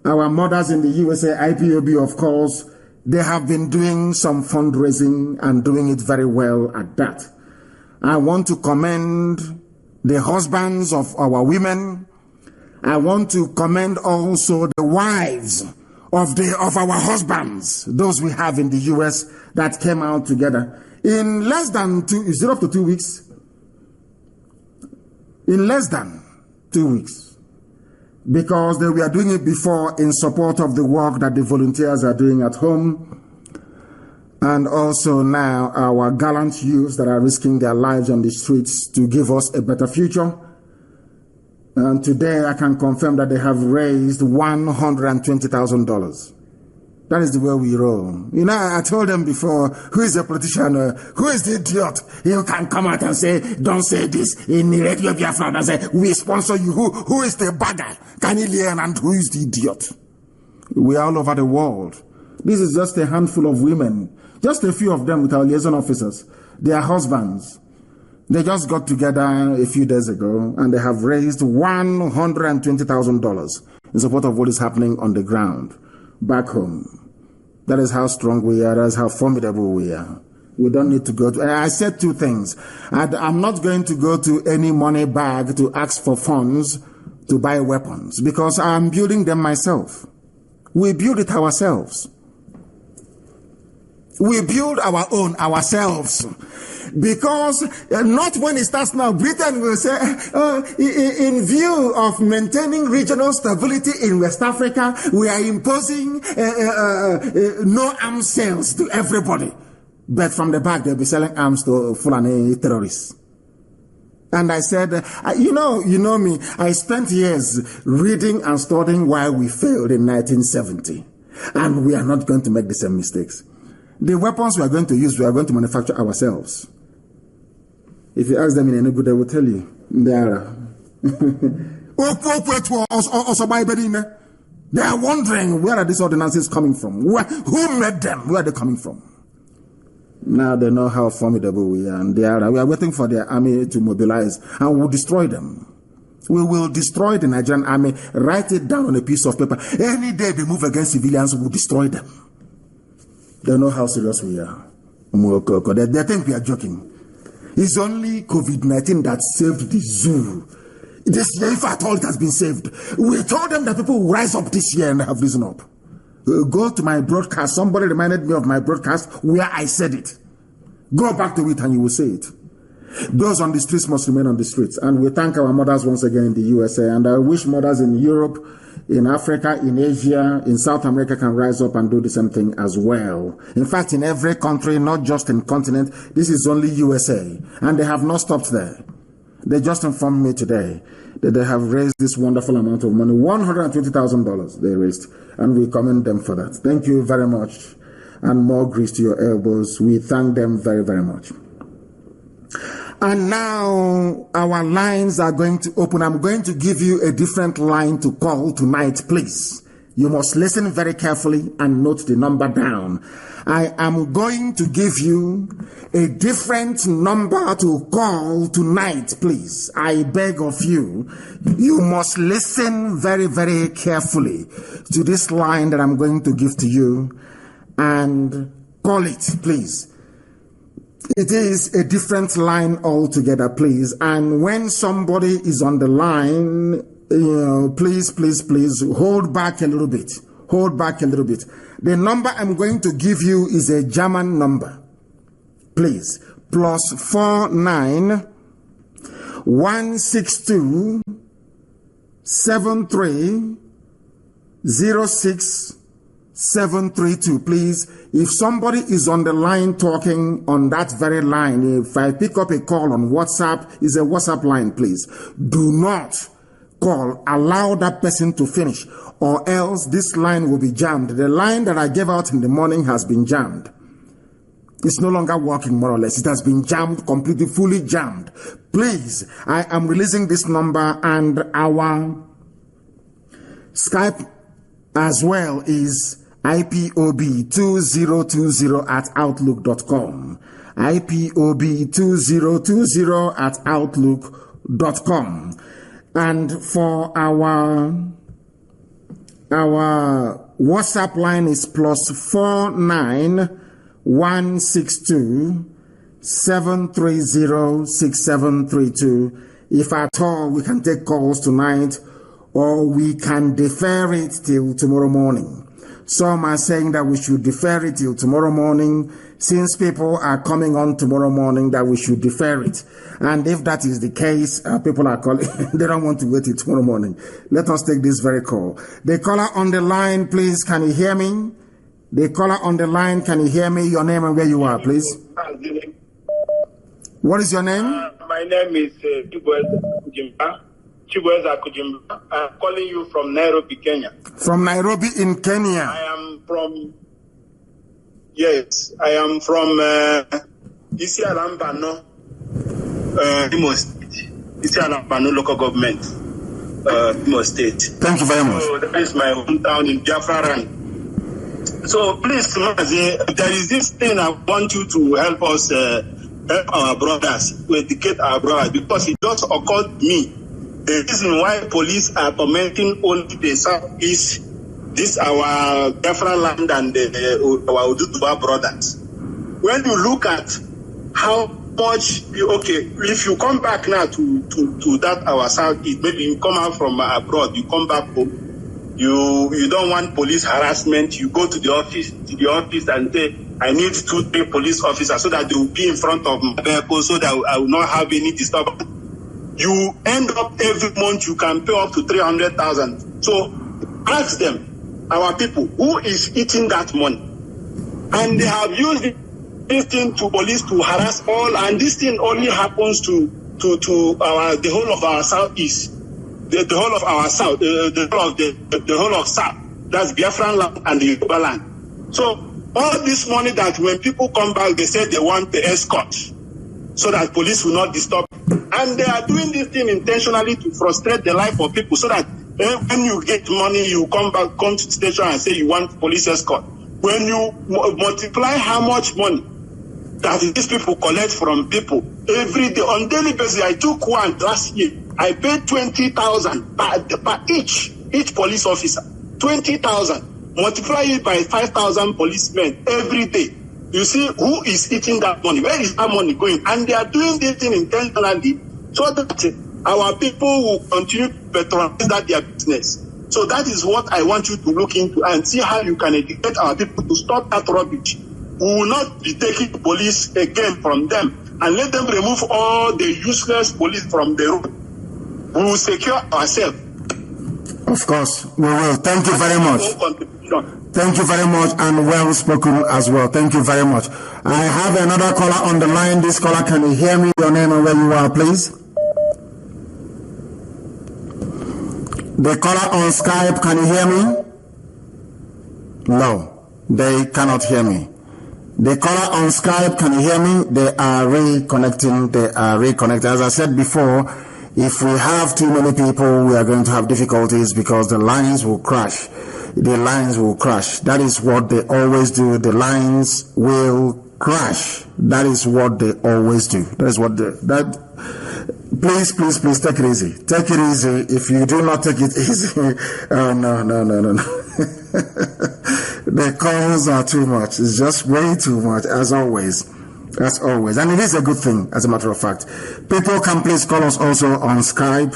Our mothers in the USA, IPOB, of course, they have been doing some fundraising and doing it very well at that. I want to commend the husbands of our women. I want to commend also the wives of our husbands, those we have in the US that came out together in less than 0 to 2 weeks. In less than 2 weeks, because they were doing it before in support of the work that the volunteers are doing at home, and also now our gallant youths that are risking their lives on the streets to give us a better future. And today I can confirm that they have raised $120,000. That is the way we roll. I told them before, who is the politician? Who is the idiot? You can come out and say, don't say this. In Radio Biafra, and say, we sponsor you. Who is the bagger? Canadian, and who is the idiot? We are all over the world. This is just a handful of women. Just a few of them with our liaison officers. Their husbands. They just got together a few days ago and they have raised $120,000 in support of what is happening on the ground back home. That is how strong we are. That is how formidable we are. We don't need to go to... I said two things. I'm not going to go to any money bag to ask for funds to buy weapons because I'm building them myself. We build it ourselves. We build our own ourselves. Because not when it starts now, Britain will say, in view of maintaining regional stability in West Africa, we are imposing no arms sales to everybody. But from the back, they'll be selling arms to Fulani terrorists. And I said, you know me, I spent years reading and studying why we failed in 1970. And we are not going to make the same mistakes. The weapons we are going to use, we are going to manufacture ourselves. If you ask them in Enugu, they will tell you. They are wondering, where are these ordinances coming from? Who made them? Where are they coming from? Now they know how formidable we are, and we are waiting for their army to mobilize, and we'll destroy them. We will destroy the Nigerian army. Write it down on a piece of paper. Any day they move against civilians, we'll destroy them. They know how serious we are. They think we are joking. It's only COVID-19 that saved the zoo. This year, if at all it has been saved. We told them that people will rise up this year and have risen up. Go to my broadcast. Somebody reminded me of my broadcast where I said it. Go back to it and you will say it. Those on the streets must remain on the streets. And we thank our mothers once again in the USA. And I wish mothers in Europe, in Africa, in Asia, in South America can rise up and do the same thing as well. In fact, in every country, not just in continent, this is only USA. And they have not stopped there. They just informed me today that they have raised this wonderful amount of money, $120,000 they raised. And we commend them for that. Thank you very much. And more grease to your elbows. We thank them very, very much. And now our lines are going to open. I'm going to give you a different line to call tonight, please. You must listen very carefully and note the number down. I am going to give you a different number to call tonight, please. I beg of you. You must listen very, very carefully to this line that I'm going to give to you and call it, please. It is a different line altogether, please. And when somebody is on the line, please, please, please hold back a little bit. Hold back a little bit. The number I'm going to give you is a German number. Please. +49 162 73 06 732. Please, if somebody is on the line talking on that very line, if I pick up a call on WhatsApp, it's a WhatsApp line, please. Do not call. Allow that person to finish, or else this line will be jammed. The line that I gave out in the morning has been jammed. It's no longer working, more or less. It has been jammed, completely, fully jammed. Please, I am releasing this number, and our Skype as well is IPOB2020@outlook.com. IPOB2020@outlook.com. And for our WhatsApp line is +49 162 730 6732. If at all we can take calls tonight, or we can defer it till tomorrow morning. Some are saying that we should defer it till tomorrow morning. Since people are coming on tomorrow morning, that we should defer it. And if that is the case, people are calling, they don't want to wait till tomorrow morning. Let us take this very call. The caller on the line, please, can you hear me? The caller on the line, can you hear me? Your name and where you are, please. What is your name? My name is Chibueza Kujimba. I'm calling you from Nairobi, Kenya. From Nairobi in Kenya. I am from Isialambano, Imo State. Isialambano local government, Imo State. Thank you very much. So that is my hometown in Biafra. So please, Mazi, there is this thing I want you to help us, help our brothers, to educate our brothers, because it just occurred to me. The reason why police are tormenting only the southeast, this our Biafra land and our Udutuba brothers. When you look at how much, if you come back now to that our southeast, maybe you come out from abroad, you come back home, you don't want police harassment, you go to the office and say, I need 2-3 police officers so that they will be in front of my vehicle so that I will not have any disturbance. You end up every month, you can pay up to 300,000. So ask them, our people, who is eating that money? And they have used this thing to police to harass all, and this thing only happens to the whole of our southeast, the whole of our south, the whole of south. That's Biafran land and the Yoruba land. So all this money that when people come back, they say they want the escort, so that police will not disturb. And they are doing this thing intentionally to frustrate the life of people so that when you get money, you come to the station and say you want police escort. When you multiply how much money that these people collect from people every day on daily basis. I took one last year. I paid 20,000 per each police officer. 20,000. Multiply it by 5,000 policemen every day. You see who is eating that money? Where is that money going? And they are doing this thing intentionally so that our people will continue to patronize that their business. So that is what I want you to look into and see how you can educate our people to stop that rubbish. We will not be taking police again from them and let them remove all the useless police from the road. We will secure ourselves. Of course, we will. Thank you very much. Thank you very much, and well spoken as well. Thank you very much. I have another caller on the line. This caller, can you hear me? Your name and where you are, please. The caller on Skype, can you hear me? No, they cannot hear me. The caller on Skype, can you hear me? They are reconnecting. As I said before, if we have too many people, we are going to have difficulties because the lines will crash. The lines will crash. That is what they always do. The lines will crash. That is what they always do. That is what Please take it easy. Take it easy. If you do not take it easy, no. The calls are too much. It's just way too much, as always. And it is a good thing, as a matter of fact. People can please call us also on Skype,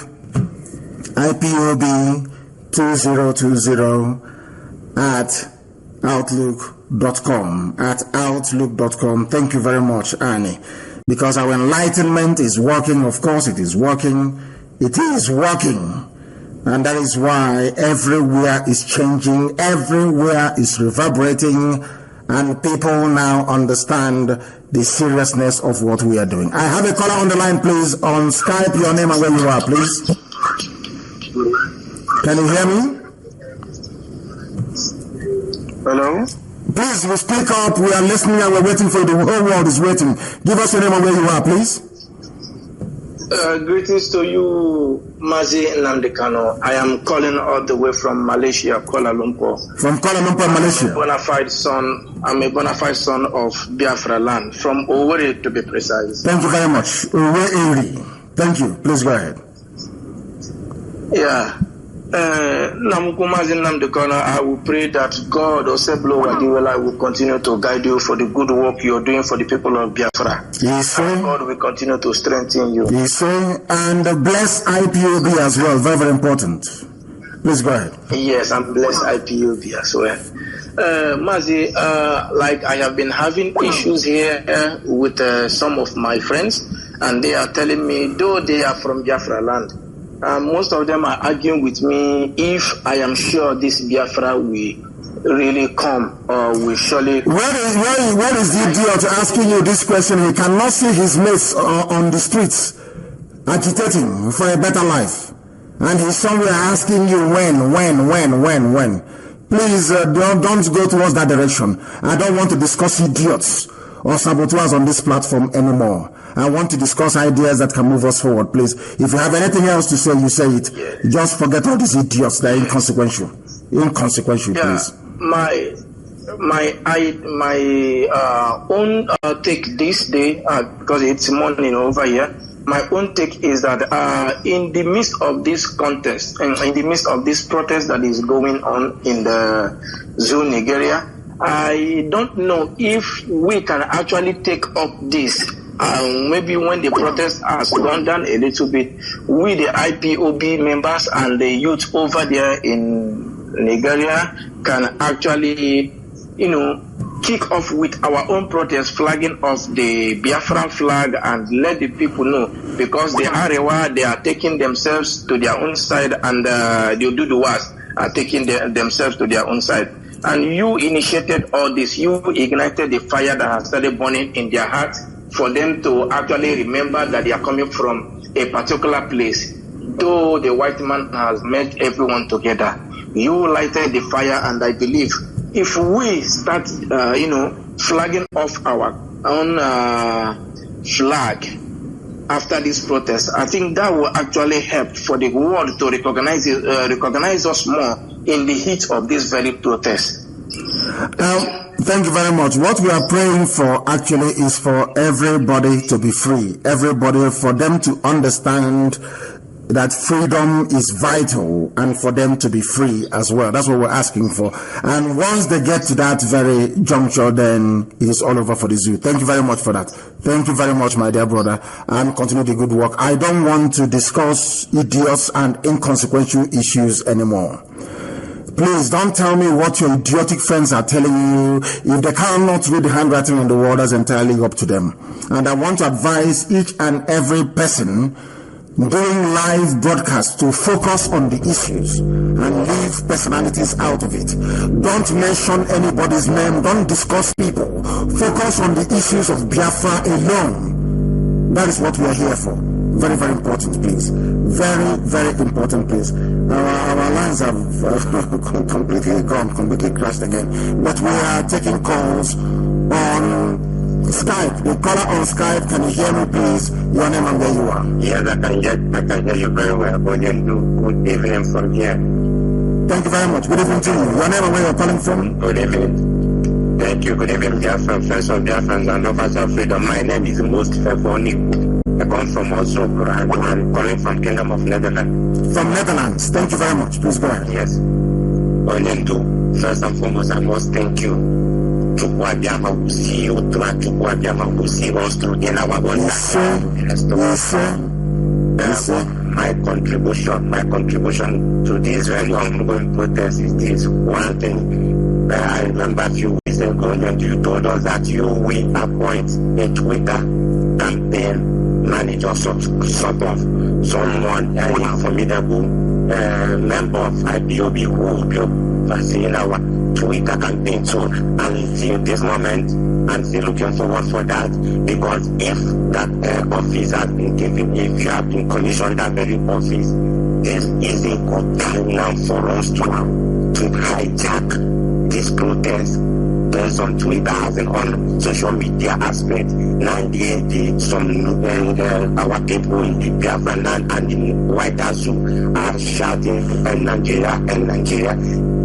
IPOB 2020 at outlook.com. Thank you very much, Annie. Because our enlightenment is working. Of course, it is working. It is working. And that is why everywhere is changing. Everywhere is reverberating. And people now understand the seriousness of what we are doing. I have a caller on the line, please. On Skype, your name and where you are, please. Can you hear me? Hello? Please, we speak up. We are listening and we're waiting for you. The whole world is waiting. Give us your name and where you are, please. Greetings to you, Mazi Nnamdi Kanu. I am calling all the way from Malaysia, Kuala Lumpur. From Kuala Lumpur, Malaysia. I'm a bona fide son of Biafra land, from Owerri to be precise. Thank you very much. Owerri. Thank you. Please go ahead. Yeah. Mazi Nnamdi Kanu, I will pray that God Oseblo Wadiwela will continue to guide you for the good work you are doing for the people of Biafra. Yes, sir. And God will continue to strengthen you. Yes, sir. And bless IPOB as well. Very, very important. Please go ahead. Yes, and bless IPOB as well. Mazi, like I have been having issues here with some of my friends, and they are telling me, though they are from Biafra land, most of them are arguing with me if I am sure this Biafra will really come or will surely. Where is the idiot asking you this question? He cannot see his mates on the streets agitating for a better life. And he's somewhere asking you when. Please don't go towards that direction. I don't want to discuss idiots or saboteurs on this platform anymore. I want to discuss ideas that can move us forward, please. If you have anything else to say, you say it. Yes. Just forget all these idiots. They're inconsequential. Inconsequential, yeah, please. My own take this day, because it's morning over here, my own take is that in the midst of this contest, and in the midst of this protest that is going on in the Zoo, Nigeria, I don't know if we can actually take up this. Maybe when the protest has gone down a little bit, we, the IPOB members and the youth over there in Nigeria, can actually, kick off with our own protest, flagging off the Biafran flag and let the people know, because the Arewa, they are taking themselves to their own side, and the Oduduwas are taking themselves to their own side. And you initiated all this. You ignited the fire that has started burning in their hearts for them to actually remember that they are coming from a particular place. Though the white man has met everyone together, you lighted the fire, and I believe if we start, flagging off our own flag, after this protest. I think that will actually help for the world to recognize us more in the heat of this very protest. Thank you very much. What we are praying for actually is for everybody to be free. Everybody, for them to understand that freedom is vital and for them to be free as well. That's what we're asking for. And once they get to that very juncture, then it is all over for the zoo. Thank you very much for that. Thank you very much, my dear brother, and continue the good work. I don't want to discuss idiots and inconsequential issues anymore. Please don't tell me what your idiotic friends are telling you. If they cannot read the handwriting on the wall, that's entirely up to them. And I want to advise each and every person doing live broadcasts to focus on the issues and leave personalities out of it. Don't mention anybody's name. Don't discuss people. Focus on the issues of Biafra alone. That is what we are here for. Very, very important, please. Very, very important, please. Our lines have completely crashed again. But we are taking calls on Skype. The caller on Skype, can you hear me, please? Your name and where you are. Yes, I can hear you very well. Good evening from here. Thank you very much. Good evening to you. Your name and where you're calling from? Good evening. Thank you. Good evening, dear friends, friends of dear friends and lovers of freedom. My name is Most Fefoni. I come from Oslo and I'm calling from Kingdom of Netherlands. From Netherlands. Thank you very much. Please go ahead. Yes. First and foremost, I must thank you. Chukwabiyama will see you through, and Chukwabiyama will see us through in our My contribution to this very ongoing protest is this one thing. I remember a few weeks ago that you told us that you will appoint a Twitter campaign manager, sort of someone, a formidable member of IPOB who will be overseeing our Twitter campaign. So until this moment, I'm still looking forward for that, because if that office has been given, if you have been commissioned that very office, there is a good time now for us to hijack this protest. There's on Twitter and on social media aspect. Now our people in the Biafran land and in White House are shouting Nigeria.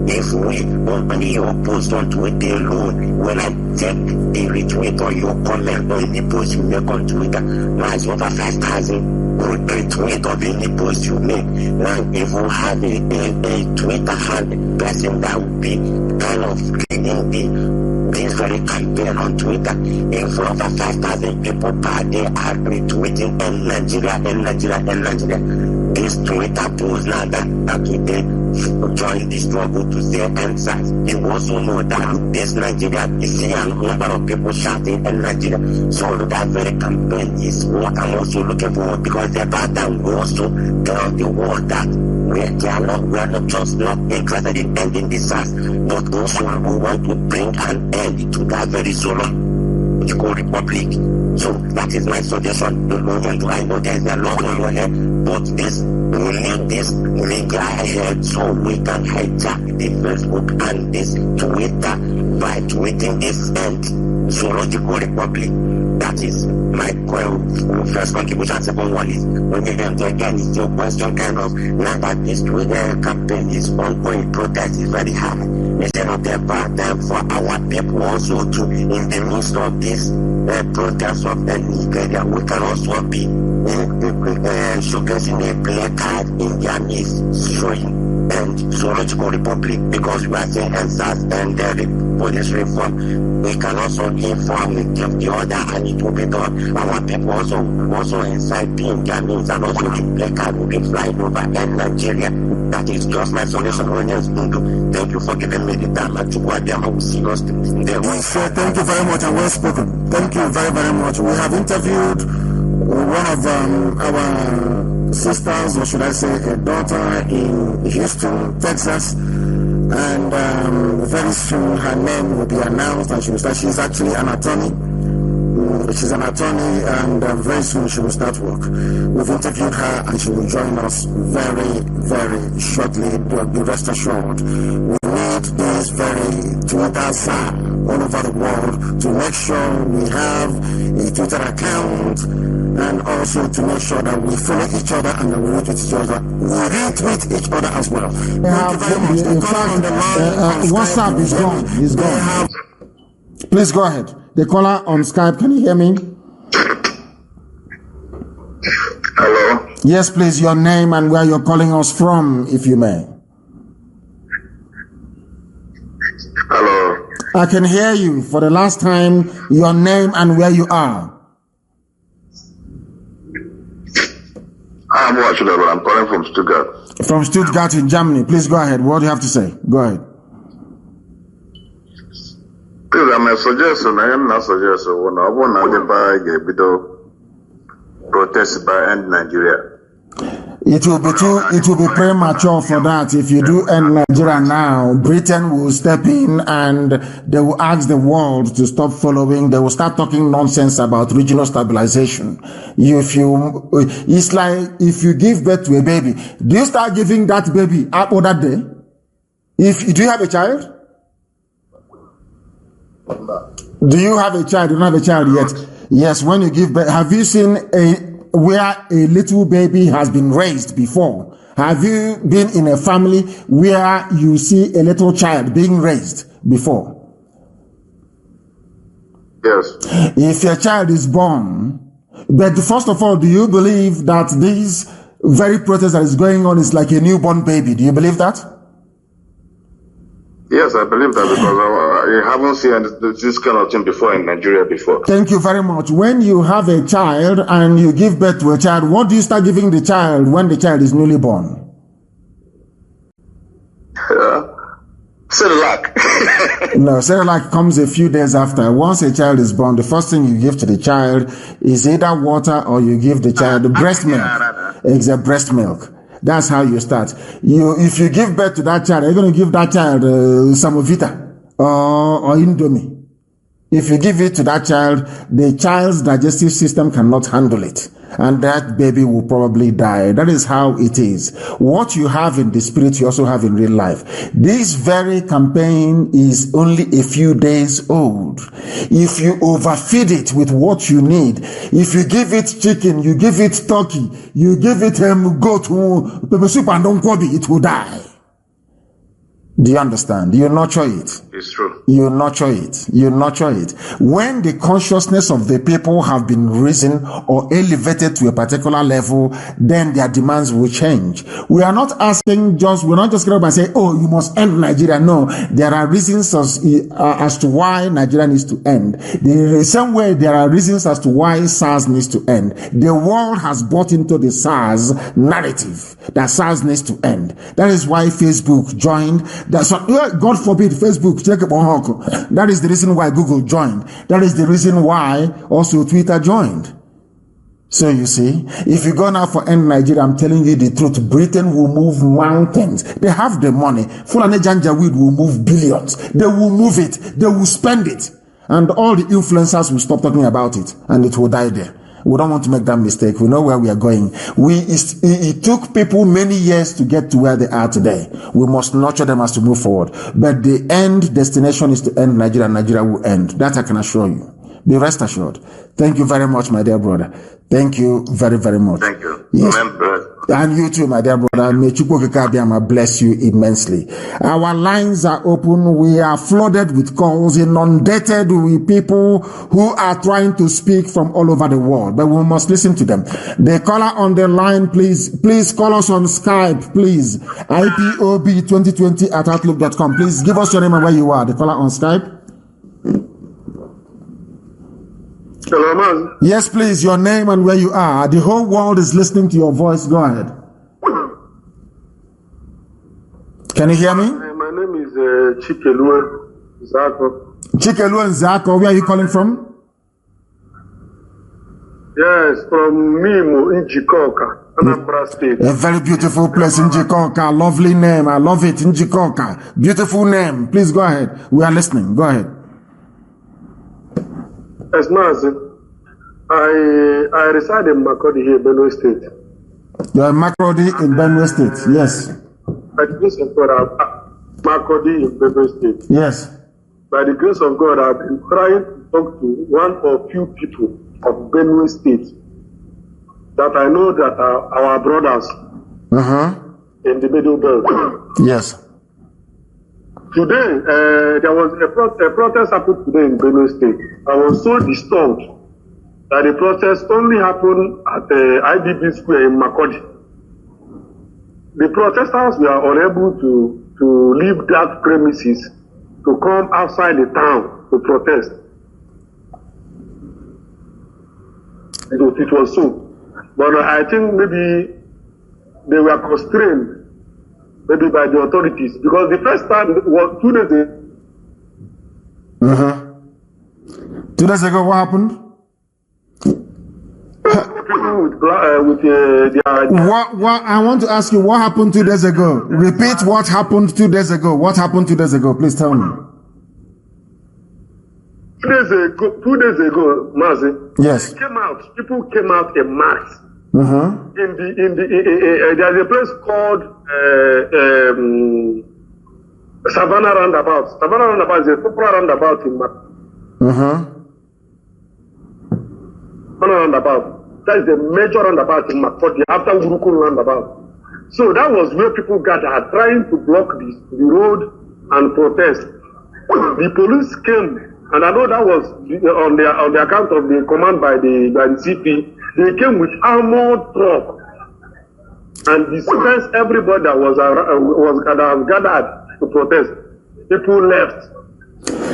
If we only your post on Twitter alone, when I take the retweet or your comment on the post you make on Twitter, now it's over 5,000 retweet of any post you make. Now if we have a Twitter hand person that would be kind of leading this very campaign on Twitter, if over 5,000 people per day are retweeting in Nigeria. This Twitter post now that we did join the struggle to say answers. You also know that this Nigeria is seeing a number of people shouting in Nigeria. So that very campaign is what I'm also looking for, because the bad time we also tell the world that we are not just not interested in ending this disaster, but also we want to bring an end to that very zoological republic. So that is my suggestion. I know there's a lot on your head, but we need this legal head so we can hijack the Facebook and this Twitter by tweeting this end zoological republic. That is my first contribution. Second one is, when you again, it's your question kind of, now that this Twitter campaign is ongoing, protest is very hard. It's not a bad time for our people also to, in the midst of this protest of Nigeria, we can also be showcasing a placard in their midst showing and zoological republic, because we are saying answers and the police reform. We can also inform the other, and it will be done. Our people also inside being their means, and also the placard will be flying over in Nigeria. That is just my solution. Thank you for giving me the time. Thank you very much, and well spoken. Thank you very, very much. We have interviewed one of our sisters, or should I say a daughter, in Houston, Texas, and very soon her name will be announced, and she will start. She's actually an attorney. She's an attorney, and very soon she will start work. We've interviewed her, and she will join us very, very shortly. Be rest assured. We need this this very Twitter site all over the world to make sure we have a Twitter account and also to make sure that we follow each other and that we retweet each other. We retweet each other as well. In fact, WhatsApp is gone. It's gone. Please go ahead. The caller on Skype, can you hear me? Hello. Yes, please, your name and where you're calling us from, if you may. Hello. I can hear you. For the last time, your name and where you are. I'm watching it, but I'm calling from Stuttgart. From Stuttgart in Germany. Please go ahead. What do you have to say? Go ahead. Please, I'm a suggestion. I am not suggestion. When I want to buy a video protest by end Nigeria. It will be premature for that. If you do end Nigeria now, Britain will step in and they will ask the world to stop following. They will start talking nonsense about regional stabilization. It's like if you give birth to a baby, do you start giving that baby apple that day? Do you have a child? Do you have a child? You don't have a child yet. Yes, when you give birth, have you seen where a little baby has been raised before? Have you been in a family where you see a little child being raised before? Yes. If your child is born, but first of all, do you believe that this very protest that is going on is like a newborn baby? Do you believe that? Yes, I believe that because I haven't seen this kind of thing before in Nigeria before. Thank you very much. When you have a child and you give birth to a child, what do you start giving the child when the child is newly born? Cerelac. No, Cerelac comes a few days after. Once a child is born, the first thing you give to the child is either water or you give the child breast milk. It's a breast milk. That's how you start. If you give birth to that child, you're going to give that child Samovita or Indomie. If you give it to that child, the child's digestive system cannot handle it. And that baby will probably die. That is how it is. What you have in the spirit, you also have in real life. This very campaign is only a few days old. If you overfeed it with what you need, if you give it chicken, you give it turkey, you give it goat, pepper soup and nkwobi, it will die. Do you understand? You nurture it. It's true. You nurture it. You nurture it. When the consciousness of the people have been risen or elevated to a particular level, then their demands will change. We're not just going to by say, oh, you must end Nigeria. No, there are reasons as to why Nigeria needs to end. The same way there are reasons as to why SARS needs to end. The world has bought into the SARS narrative that SARS needs to end. That is why Facebook joined. God forbid Facebook check up on Hawk. That is the reason why Google joined. That is the reason why also Twitter joined. So you see, if you go now for end Nigeria, I'm telling you the truth, Britain will move mountains. They have the money. Fulani Janjaweed will move billions. They will move it. They will spend it. And all the influencers will stop talking about it. And it will die there. We don't want to make that mistake. We know where we are going. It took people many years to get to where they are today. We must nurture them as to move forward. But the end destination is to end Nigeria. Nigeria will end. That I can assure you. Be rest assured. Thank you very much, my dear brother. Thank you very, very much. Thank you. Yes. Remember. And you too, my dear brother. May Chukwukabiyama bless you immensely. Our lines are open. We are flooded with calls, inundated with people who are trying to speak from all over the world, but we must listen to them. The caller on the line, please call us on Skype, please. IPOB2020@outlook.com. Please give us your name and where you are. The caller on Skype. Hello, man. Yes, please, your name and where you are. The whole world is listening to your voice. Go ahead. Can you hear me? My name is Chikelua Zako. Chikelua Zako, where are you calling from? Yes, from Mimo in Njikoka, Anambra State. A very beautiful place in Njikoka. Lovely name. I love it. In Njikoka. Beautiful name. Please go ahead. We are listening. Go ahead. As Mazi, I reside in Makurdi here, Benue State. You are in Makurdi in Benue State, yes. I listen for Makodi in Benue State. Yes. By the grace of God, I've been trying to talk to one or few people of Benue State that I know that are our brothers in the Middle Belt. Yes. Today, there was a protest happened today in Benue State. I was so disturbed that the protest only happened at the IDB Square in Makodi. The protesters were unable to leave that premises to come outside the town to protest. It was so. But I think maybe they were constrained maybe by the authorities, because the first time was 2 days ago. 2 days ago, what happened? What I want to ask you, what happened 2 days ago? Repeat what happened 2 days ago. What happened 2 days ago? Please tell me. 2 days ago, Mazi. Yes. People came out in mass. There's a place called Savannah Roundabout. Savannah Roundabout is a popular roundabout in Savannah Roundabout. That is a major roundabout in Makodi after Urukun Roundabout. So that was where people gathered trying to block the road and protest. The police came, and I know that was on the account of the command by the CP. They came with armored truck and dispensed everybody that was gathered to protest. People left.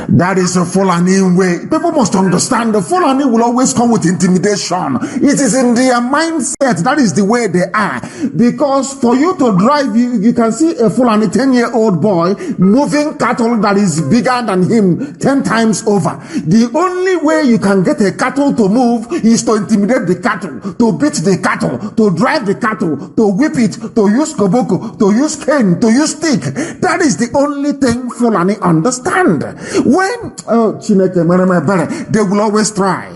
That is a Fulani way. People must understand the Fulani will always come with intimidation. It is in their mindset. That is the way they are. Because for you to drive, you can see a Fulani 10-year-old boy moving cattle that is bigger than him 10 times over. The only way you can get a cattle to move is to intimidate the cattle, to beat the cattle, to drive the cattle, to whip it, to use koboko, to use cane, to use stick. That is the only thing Fulani understand. When they will always try,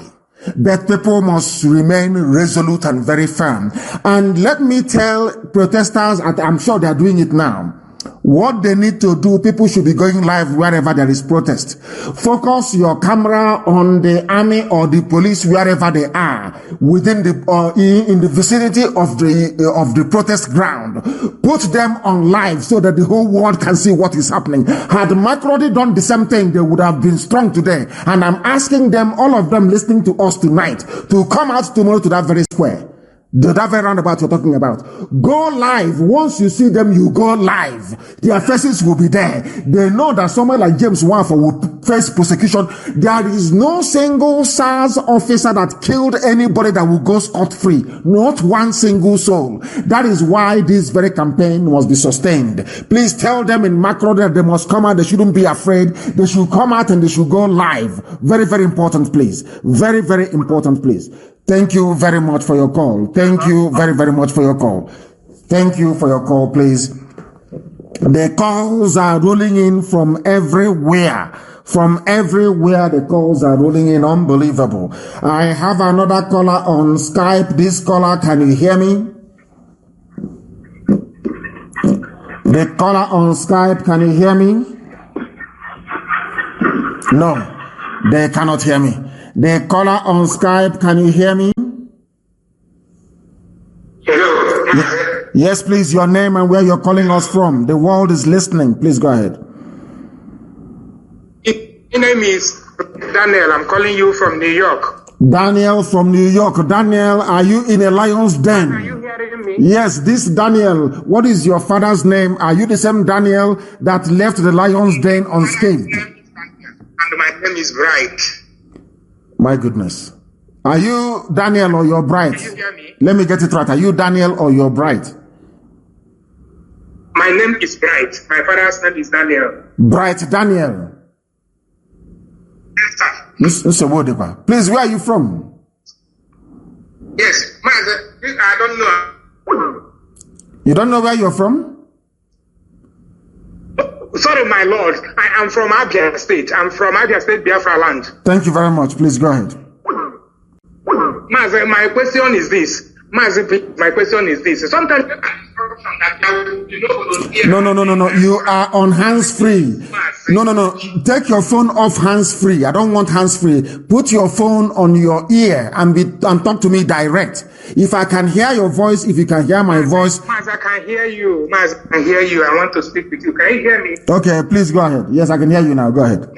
but people must remain resolute and very firm. And let me tell protesters, I'm sure they are doing it now, what they need to do. People should be going live wherever there is protest. Focus your camera on the army or the police wherever they are within the in the vicinity of the protest ground. Put them on live so that the whole world can see what is happening. Had Makrodi done the same thing, they would have been strong today. And I'm asking them, all of them listening to us tonight, to come out tomorrow to that very square. That very roundabout you're talking about. Go live. Once you see them, you go live. Their faces will be there. They know that someone like James Wanford will face prosecution. There is no single SARS officer that killed anybody that will go scot-free. Not one single soul. That is why this very campaign must be sustained. Please tell them in macro that they must come out. They shouldn't be afraid. They should come out and they should go live. Very, very important, please. Very, very important, please. Thank you very much for your call. Thank you very, very much for your call. Thank you for your call, please. The calls are rolling in from everywhere. From everywhere, the calls are rolling in. Unbelievable. I have another caller on Skype. This caller, can you hear me? The caller on Skype, can you hear me? No, they cannot hear me. The caller on Skype, can you hear me? Hello. Yes, please, your name and where you're calling us from. The world is listening. Please go ahead. My name is Daniel. I'm calling you from New York. Daniel from New York. Daniel, are you in a lion's den? Are you hearing me? Yes, this Daniel. What is your father's name? Are you the same Daniel that left the lion's den unscathed? And my name is Bright. My goodness. Are you Daniel or you're Bright? Can you hear me? Let me get it right. Are you Daniel or you're Bright? My name is Bright. My father's name is Daniel. Bright Daniel. Yes, sir. Please, where are you from? Yes, I don't know. You don't know where you're from? Sorry, my lord. I am from Abia State. I'm from Abia State, Biafra land. Thank you very much. Please go ahead. My question is this. My question is this. Sometimes No. You are on hands-free. No. Take your phone off hands-free. I don't want hands-free. Put your phone on your ear and talk to me direct. If I can hear your voice, if you can hear my voice. Maz, I can hear you. Maz, I can hear you. I want to speak with you. Can you hear me? Okay, please go ahead. Yes, I can hear you now. Go ahead.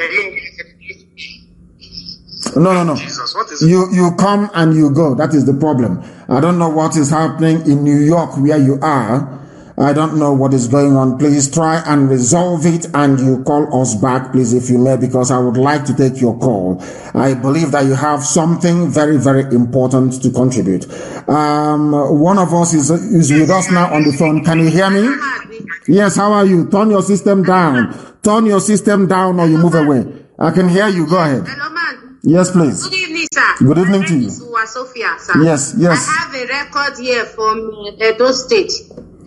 No. Jesus, what is you come and you go. That is the problem. I don't know what is happening in New York where you are. I don't know what is going on. Please try and resolve it, and you call us back, please, if you may, because I would like to take your call. I believe that you have something very, very important to contribute. One of us is with us now on the phone. Can you hear me? Yes, how are you? Turn your system down. Turn your system down or you move away. I can hear you. Go ahead. Hello, man. Yes, please. Good evening, sir. Good evening to you. Sophia, sir. Yes. I have a record here from Edo State.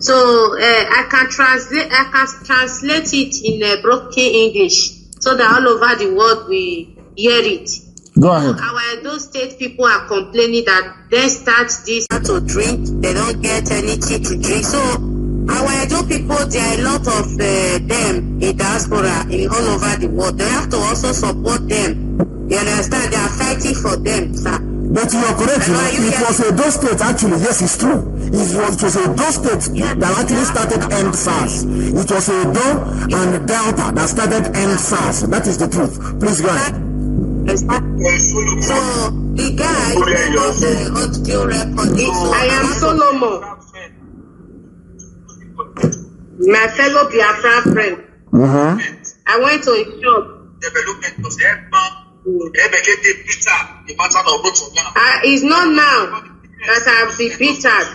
So I can translate it in broken English so that all over the world we hear it. Go ahead. Our Edo State people are complaining that they start this to drink, they don't get anything to drink. So our Edo people, there are a lot of them in diaspora in all over the world. They have to also support them. You understand? They are fighting for them, sir. But you are correct. It was Edo State, actually. Yes, it's true. It was Edo State that actually started End SARS. It was Edo and Delta that started End SARS. That is the truth. Please go ahead. So the guy audio recording. I am Solomon, my fellow Biafra friend. I went to a shop. It's not now that I've been beaten.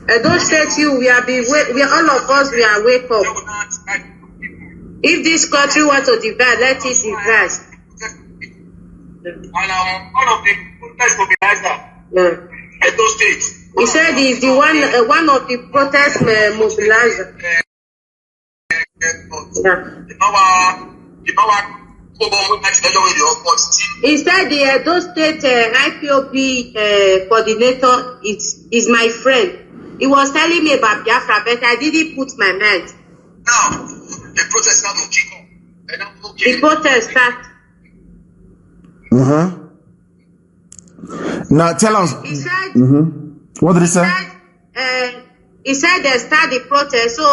I don't say to you, we all of us, we are wake up. If this country wants to divide, let it divide. He said he's the one of the protest mobilizer. He said the Edo State IPOB coordinator is my friend. He was telling me about Biafra, but I didn't put my mind. Now, the protest started to kick off. The protest started. Now tell us. He said, what did he say? He said they start the protest. So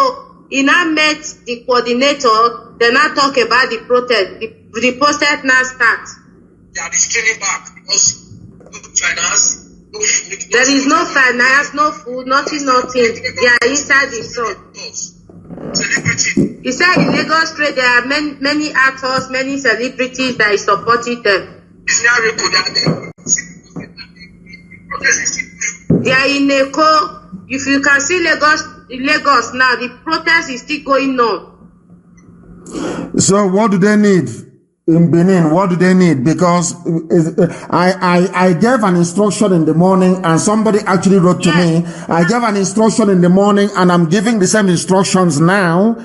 he now met the coordinator. They now talk about the protest. The protest now starts. They are scaling back because no finance. There is no finance, no food, nothing. They are inside the sun. Celebrity. He said in Lagos Street there are many actors, many celebrities that is supporting them. They are in Eko. If you can see Lagos now, the protest is still going on. So what do they need in Benin? What do they need? Because I gave an instruction in the morning and somebody actually wrote to me. I gave an instruction in the morning and I'm giving the same instructions now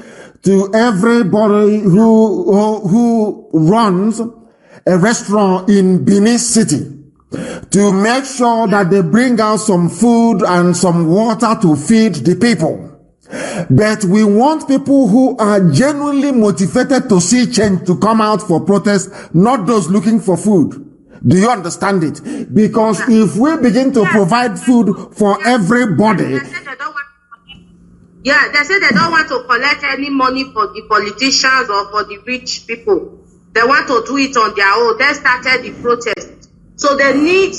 to everybody who runs a restaurant in Benin City to make sure that they bring out some food and some water to feed the people. But we want people who are genuinely motivated to see change to come out for protest, not those looking for food. Do you understand it? Because if we begin to provide food for everybody... They say they don't want to collect any money for the politicians or for the rich people. They want to do it on their own. They started the protest. So they need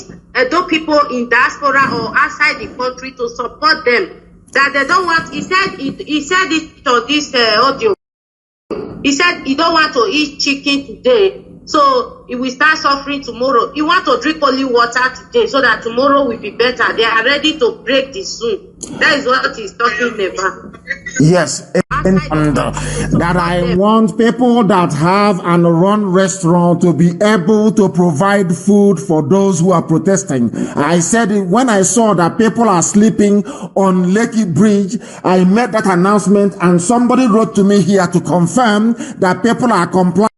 those people in diaspora or outside the country to support them. That they don't want, he said it on this audio. He said he don't want to eat chicken today, so he will start suffering tomorrow. He want to drink only water today, so that tomorrow will be better. They are ready to break the soon. That is what he's talking about. Yes, and that I want people that have and run restaurant to be able to provide food for those who are protesting. I said it when I saw that people are sleeping on Lekki Bridge. I made that announcement and somebody wrote to me here to confirm that people are complying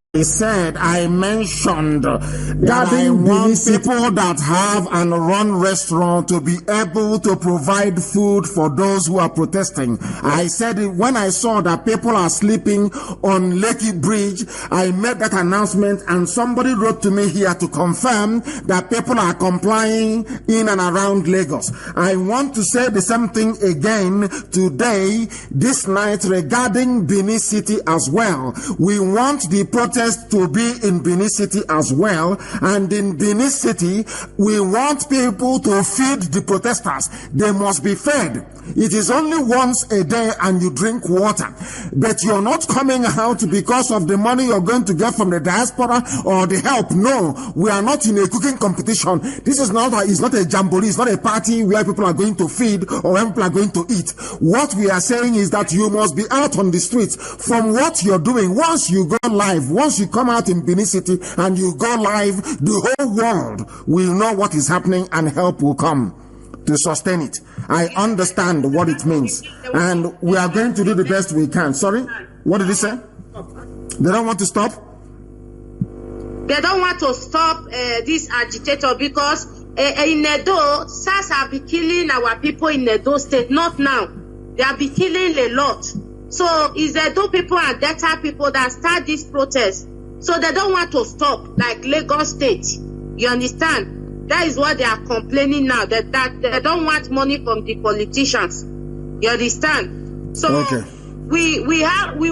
I mentioned that I want people that have and run restaurant to be able to provide food for those who are protesting. I said when I saw that people are sleeping on Lekki Bridge, I made that announcement, and somebody wrote to me here to confirm that people are complying in and around Lagos. I want to say the same thing again today, this night, regarding Benin City as well. We want the protest to be in Benin City as well, and in Benin City we want people to feed the protesters. They must be fed. It is only once a day and you drink water, but you're not coming out because of the money you're going to get from the diaspora or the help. No, we are not in a cooking competition. This is not it's not a jamboree, it's not a party where people are going to feed or where people are going to eat. What we are saying is that you must be out on the streets. From what you're doing, once you go live, once you come out in Benin City and you go live, the whole world will know what is happening and help will come to sustain it. I understand what it means, and we are going to do the best we can. Sorry, what did he say? They don't want to stop? They don't want to stop this agitator because in Edo, SARS have been killing our people in Edo State, not now. They have been killing a lot. So it's Edo people and Delta people that start this protest. So they don't want to stop, like Lagos State. You understand? That is what they are complaining now, that they don't want money from the politicians. You understand? So okay. we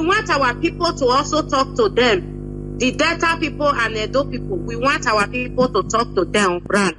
want our people to also talk to them. The Delta people and Edo people, we want our people to talk to them, Brand.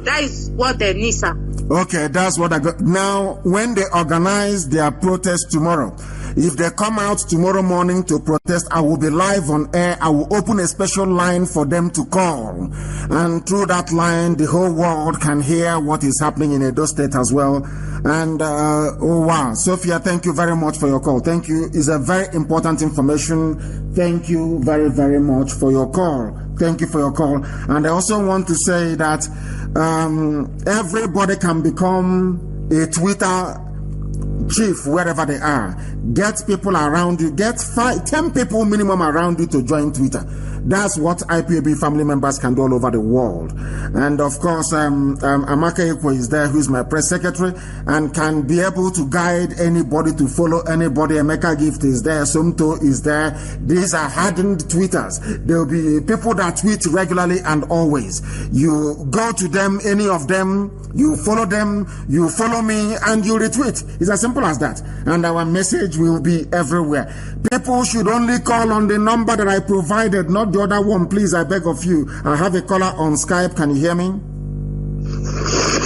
That is what they need, sir. Okay, that's what I got. Now, when they organize their protest tomorrow, if they come out tomorrow morning to protest, I will be live on air. I will open a special line for them to call. And through that line, the whole world can hear what is happening in Edo State as well. And, oh wow. Sophia, thank you very much for your call. Thank you. It's a very important information. Thank you very, very much for your call. Thank you for your call. And I also want to say that everybody can become a Twitter chief wherever they are. Get people around you. Get 10 people minimum around you to join Twitter. That's what IPOB family members can do all over the world. And of course, Amaka Ekwe is there, who is my press secretary, and can be able to guide anybody to follow anybody. Emeka Gift is there, Somto is there. These are hardened tweeters. There will be people that tweet regularly and always. You go to them, any of them, you follow them, you follow me, and you retweet. It's as simple as that. And our message will be everywhere. People should only call on the number that I provided, not the other one, please. I beg of you. I have a caller on Skype. Can you hear me?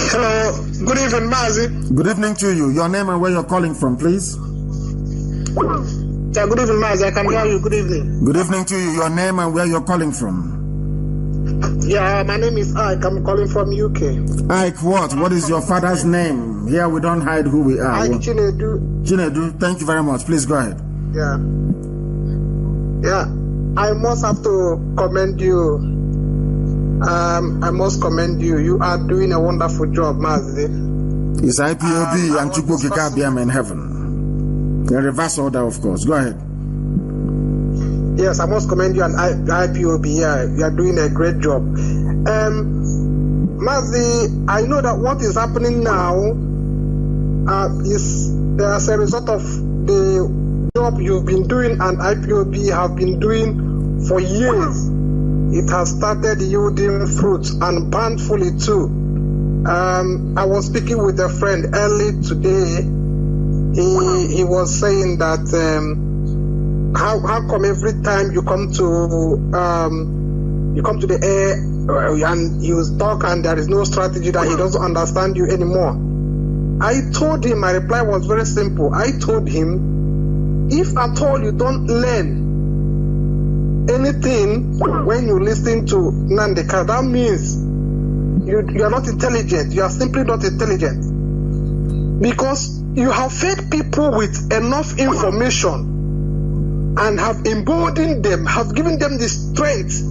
Hello. Good evening, Mazi. Good evening to you. Your name and where you're calling from, please. Yeah, good evening, Mazi. I can hear you. Good evening. Good evening to you. Your name and where you're calling from. Yeah, my name is Ike. I'm calling from UK. Ike, what? What is your father's name? Here we don't hide who we are. Ike Chinedu. Chinedu, thank you very much. Please go ahead. Yeah. Yeah. I must have to commend you. I must commend you. You are doing a wonderful job, Mazi. It's IPOB and Chukwu Kikabiam in heaven. The reverse order, of course. Go ahead. Yes, I must commend you and IPOB. Yeah, you are doing a great job. Mazi, I know that what is happening now is as a result of the job you've been doing and IPOB have been doing for years. It has started yielding fruits and bountifully too. I was speaking with a friend early today. He was saying that how come every time you come to the air and you talk and there is no strategy, that he doesn't understand you anymore. I told him, my reply was very simple. I told him, if at all you don't learn anything when you listen to Nnamdi Kanu, that means you are not intelligent. You are simply not intelligent. Because you have fed people with enough information and have emboldened them, have given them the strength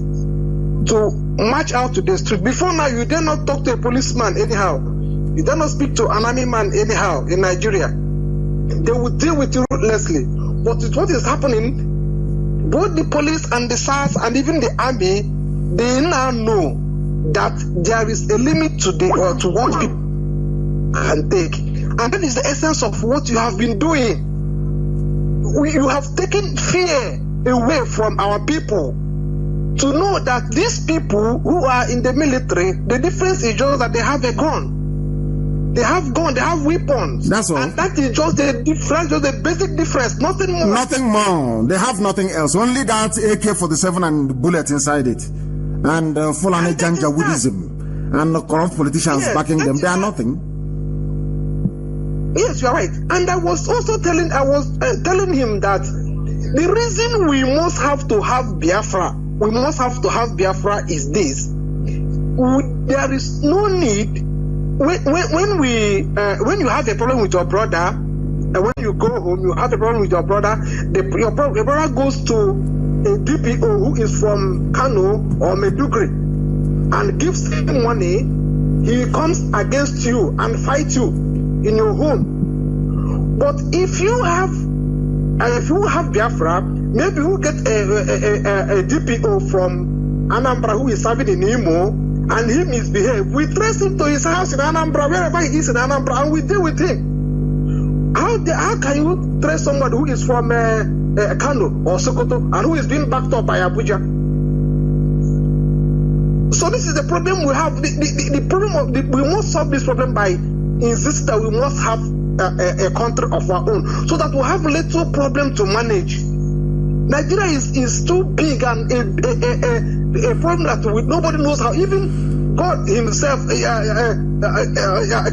to march out to the street. Before now, you dare not talk to a policeman anyhow. You dare not speak to an army man anyhow in Nigeria. They will deal with you ruthlessly. But with what is happening, both the police and the SARS and even the army, they now know that there is a limit to what people can take. And that is the essence of what you have been doing. You have taken fear away from our people to know that these people who are in the military, the difference is just that they have a gun. They have gun, they have weapons. That's all. And that is just the difference, just the basic difference, nothing more. Nothing more. They have nothing else. Only that AK-47 and bullet inside it. And Fulani Janjaweedism. And corrupt politicians backing them. They are nothing. Yes, you are right. And I was also telling him that the reason we must have to have Biafra, is this. There is no need when you have a problem with your brother, and when you go home, you have a problem with your brother. Your brother goes to a DPO who is from Kano or Medugri and gives him money. He comes against you and fights you in your home. But if you have Biafra, maybe you get a DPO from Anambra who is serving in Imo, and he misbehave. We trace him to his house in Anambra, wherever he is in Anambra, and we deal with him. How can you trace somebody who is from Kano or Sokoto and who is being backed up by Abuja? So this is the problem we have. The problem we must solve this problem by insisting that we must have a country of our own, so that we have little problem to manage. Nigeria is too big and a problem that nobody knows how. Even God Himself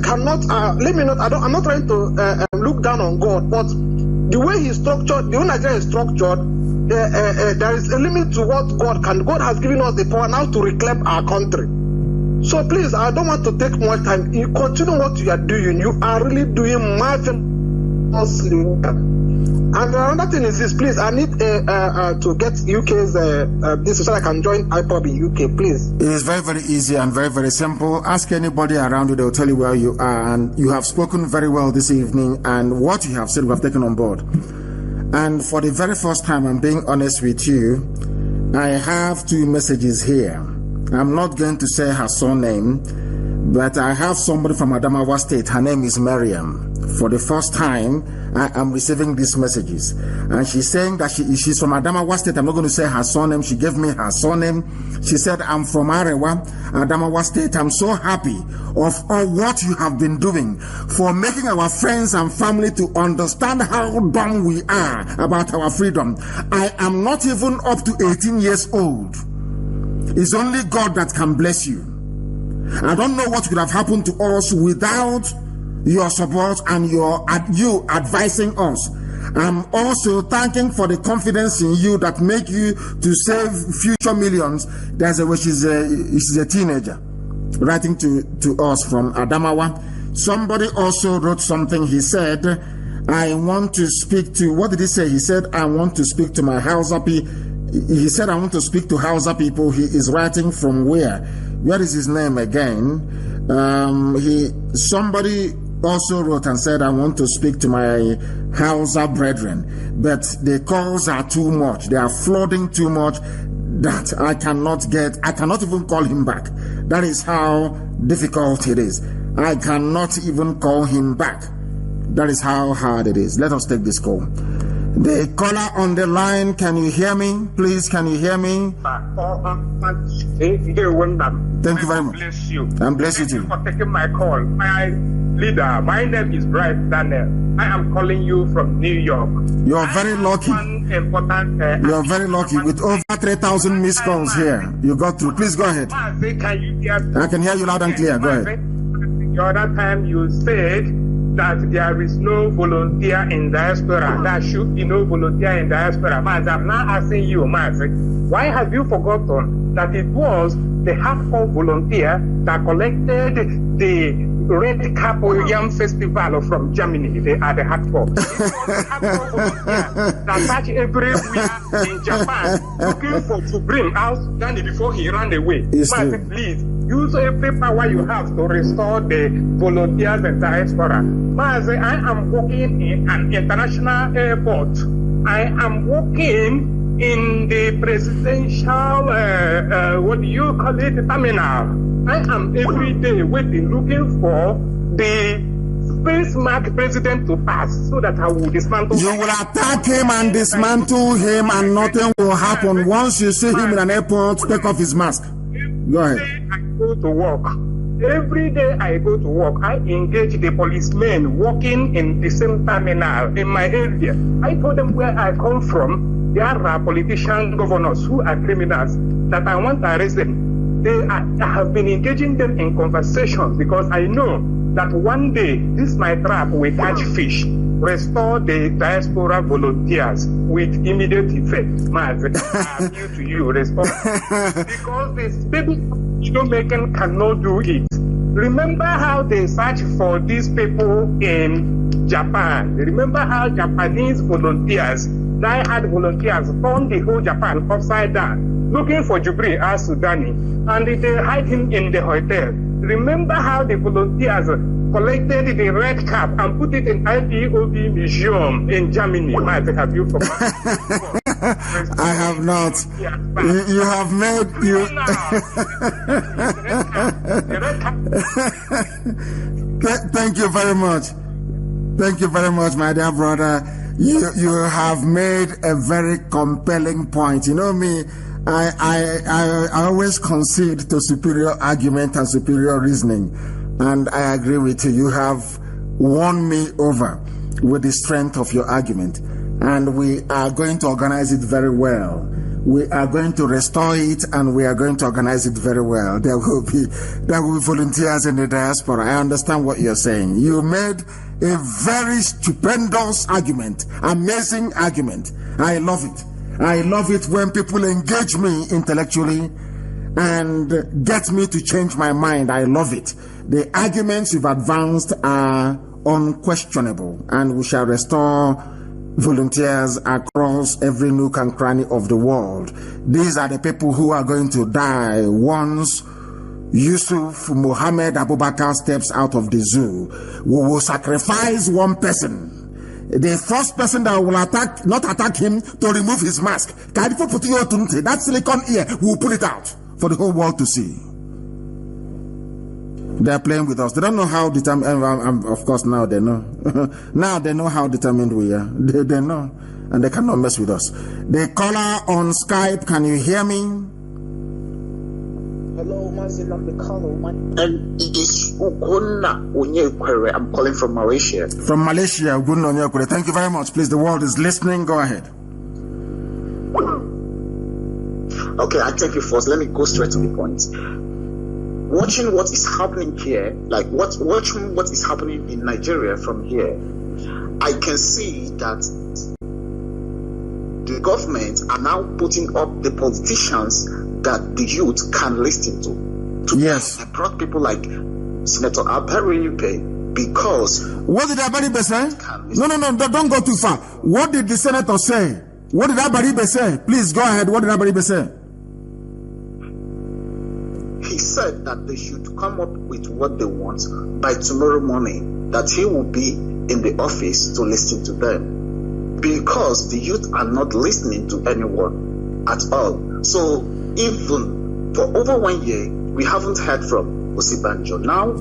cannot. I'm not trying to look down on God, but the way He's structured, the way Nigeria is structured, there is a limit to what God can. God has given us the power now to reclaim our country. So please, I don't want to take much time. You continue what you are doing. You are really doing marvelously. And another thing is this, please, I need to get UK's this so I can join IPOB in UK, please. It is very, very easy and very, very simple. Ask anybody around you, they'll tell you where you are. And you have spoken very well this evening, and what you have said, we have taken on board. And for the very first time, I'm being honest with you, I have 2 messages here. I'm not going to say her surname, but I have somebody from Adamawa State. Her name is Miriam. For the first time, I am receiving these messages. And she's saying that she's from Adamawa State. I'm not going to say her surname. She gave me her surname. She said, I'm from Arewa, Adamawa State. I'm so happy of all what you have been doing for making our friends and family to understand how dumb we are about our freedom. I am not even up to 18 years old. It's only God that can bless you. I don't know what could have happened to us without your support and you advising us. I'm also thanking for the confidence in you that make you to save future millions. She's a teenager writing to us from Adamawa. Somebody also wrote something. He said, I want to speak to, what did he say? He said, I want to speak to my Hausa people. He said, I want to speak to Hausa people. He is writing from where? Where is his name again? Somebody also wrote and said, I want to speak to my Hausa brethren. But the calls are too much. They are flooding too much that I cannot even call him back. That is how difficult it is. I cannot even call him back. That is how hard it is. Let us take this call. The caller on the line, can you hear me? Please, can you hear me? Thank you very much. Bless you. And bless you too. Thank you for taking my call. My leader, my name is Bryce Daniel. I am calling you from New York. You are very lucky. You are very lucky. With over 3,000 missed calls here, you got through. Please go ahead. Can you hear me? I can hear you loud and clear. Go ahead. The other time you said that there is no volunteer in diaspora. There should be no volunteer in diaspora. Mazi, I'm now asking you, Mazi, why have you forgotten that it was the hardcore volunteer that collected the Red Cap Yam Festival from Germany? They are the hardcore. It was the hardcore volunteer that searched everywhere in Japan looking to bring out Gandhi before he ran away. Mazi, please, use every power you have to restore the volunteers in diaspora. Mazi, I am working in an international airport. I am working in the presidential, what do you call it, terminal. I am every day waiting, looking for the space mark president to pass so that I will dismantle. You will attack him and dismantle him, and nothing will happen. Once you see him in an airport, take off his mask. Go ahead. I go to work. Every day I go to work, I engage the policemen working in the same terminal in my area. I told them where I come from. There are politician governors who are criminals that I want to arrest them. I have been engaging them in conversations because I know that one day this my trap will catch fish, restore the diaspora volunteers with immediate effect. Mazi, I appeal to you, restore. Because this baby making cannot do it. Remember how they search for these people in Japan. Remember how Japanese volunteers, die-hard volunteers, turned the whole Japan upside down, looking for Jubril al-Sudani, and they hide him in the hotel. Remember how the volunteers collected the red cap and put it in IPOB museum in Germany? Have you forgotten? I have not. You have made you. Thank you very much. Thank you very much, my dear brother. You have made a very compelling point. You know me, I always concede to superior argument and superior reasoning, and I agree with you. You have won me over with the strength of your argument, and we are going to organize it very well. We are going to restore it, and we are going to organize it very well. There will be volunteers in the diaspora. I understand what you're saying. You made a very stupendous argument, amazing argument. I love it. I love it when people engage me intellectually and get me to change my mind. I love it. The arguments you've advanced are unquestionable, and we shall restore volunteers across every nook and cranny of the world. These are the people who are going to die once Yusuf Muhammad Abubakar steps out of the zoo. We will sacrifice one person. The first person that will not attack him, to remove his mask. That silicon ear, we will put it out for the whole world to see. They are playing with us. They don't know how determined. Of course, now they know. Now they know how determined we are. They know, and they cannot mess with us. The caller on Skype, can you hear me? Hello, Mazi Nnamdi Kanu. And it is Ugonna Onyekwere. I'm calling from Malaysia. From Malaysia, Ugonna Onyekwere. Thank you very much. Please, the world is listening. Go ahead. Okay, I take you first. Let me go straight to the point. Watching what is happening here, like watching what is happening in Nigeria from here, I can see that the government are now putting up the politicians that the youth can listen to. Yes. They brought people like Senator Abaribe because... What did Abaribe say? No, don't go too far. What did the senator say? What did Abaribe say? Please go ahead. What did Abaribe say? He said that they should come up with what they want by tomorrow morning, that he will be in the office to listen to them. Because the youth are not listening to anyone at all. So even for over 1 year, we haven't heard from Osibanjo. Now,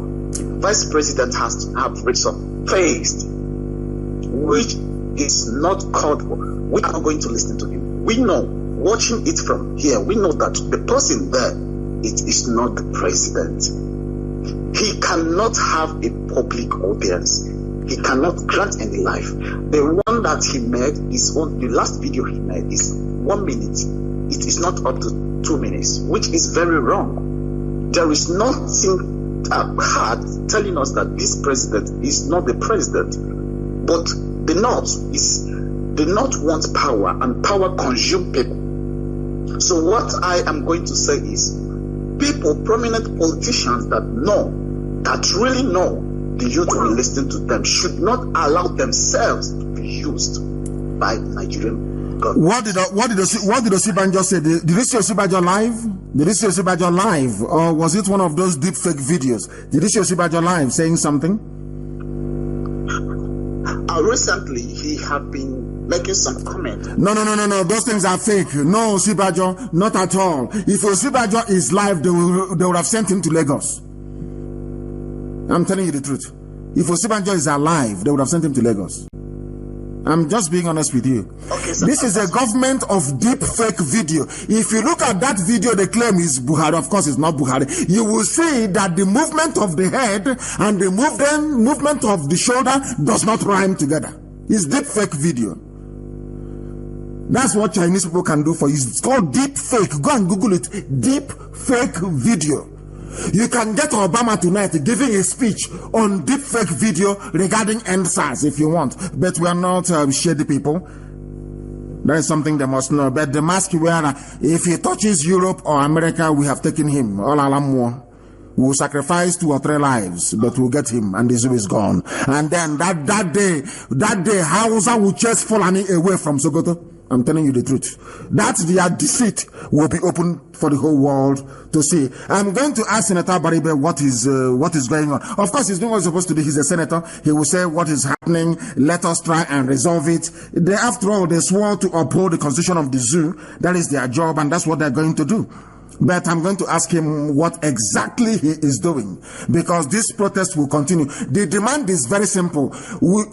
Vice President has to have reached some phase, which is not called for. We are not going to listen to him. We know, watching it from here, we know that the person there, it is not the president. He cannot have a public audience. He cannot grant any life. The one that he made, the last video he made is 1 minute. It is not up to 2 minutes, which is very wrong. There is nothing hard telling us that this president is not the president. But the North wants power, and power consumes people. So what I am going to say is, people, prominent politicians that really know the youth will listen to them, should not allow themselves to be used by the Nigerian government. What did Osibanjo say? Did you see Osibanjo live? Did you see Osibanjo live? Or was it one of those deep fake videos? Did you see Osibanjo live saying something? Recently, he had been making some comment. No. Those things are fake. No, Osibajo, not at all. If Osibajo is live, they would have sent him to Lagos. I'm telling you the truth. If Osibajo is alive, they would have sent him to Lagos. I'm just being honest with you. Okay, so this is a government of deep fake video. If you look at that video, they claim is Buhari. Of course, it's not Buhari. You will see that the movement of the head and the movement of the shoulder does not rhyme together. It's deep fake video. That's what Chinese people can do for you. It's called deep fake. Go and Google it. Deep fake video. You can get Obama tonight giving a speech on deep fake video regarding EndSARS if you want. But we are not shady people. That is something they must know. But the mask wearer, if he touches Europe or America, we have taken him. All alam. We'll sacrifice 2 or 3 lives, but we'll get him, and the zoo is gone. And then that day, Hausa will chase Fulani away from Sokoto. I'm telling you the truth. That their deceit will be open for the whole world to see. I'm going to ask Senator Baribe what is going on. Of course, he's doing what he's supposed to do. He's a senator. He will say what is happening. Let us try and resolve it. After all, they swore to uphold the constitution of the zoo. That is their job, and that's what they're going to do. But I'm going to ask him what exactly he is doing, because this protest will continue. The demand is very simple.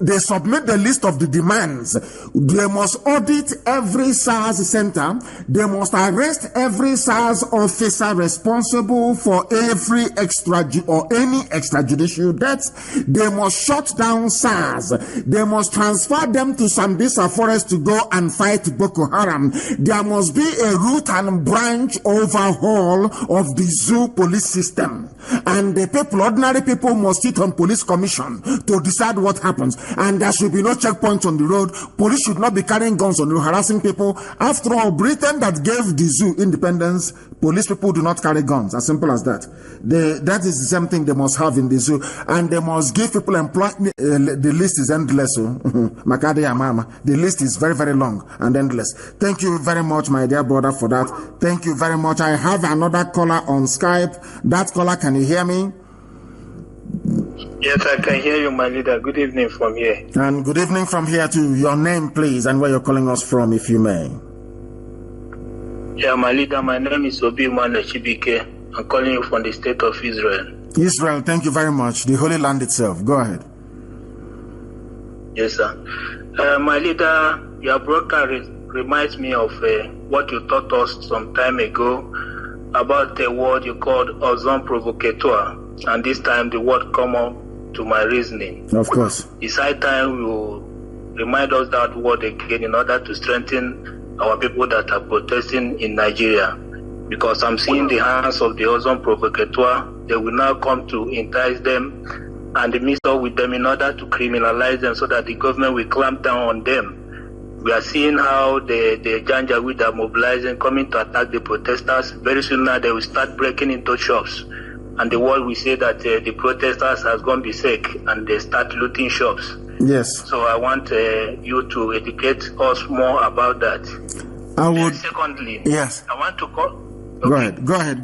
They submit the list of the demands. They must audit every SARS center. They must arrest every SARS officer responsible for every any extrajudicial deaths. They must shut down SARS. They must transfer them to Sambisa Forest to go and fight Boko Haram. There must be a root and branch overhaul of the zoo police system, and the people, ordinary people, must sit on police commission to decide what happens. And there should be no checkpoints on the road. Police should not be carrying guns on the road, harassing people. After all, Britain that gave the zoo independence, police people do not carry guns. As simple as that. That is the same thing they must have in the zoo, and they must give people employment. The list is endless. Makade Amama. The list is very, very long and endless. Thank you very much, my dear brother, for that. Thank you very much. I have another caller on Skype. That caller, can you hear me? Yes, I can hear you, my leader. Good evening from here. And good evening from here too. Your name, please, and where you're calling us from, if you may. Yeah, my leader, my name is Obi Mane Chibike. I'm calling you from the state of Israel. Israel, thank you very much. The Holy Land itself. Go ahead. Yes, sir. My leader, your broadcast reminds me of what you taught us some time ago about the word you called ozone provocateur, and this time the word come up to my reasoning. Of course. It's high time you remind us that word again in order to strengthen our people that are protesting in Nigeria, because I'm seeing the hands of the ozone provocateur. They will now come to entice them and mix up with them in order to criminalize them so that the government will clamp down on them. We are seeing how the Janjaweed are mobilizing, coming to attack the protesters. Very soon now they will start breaking into shops. And the world will say that the protesters has gone berserk and they start looting shops. Yes. So I want you to educate us more about that. I would. Secondly, yes. I want to call. Okay. Go ahead.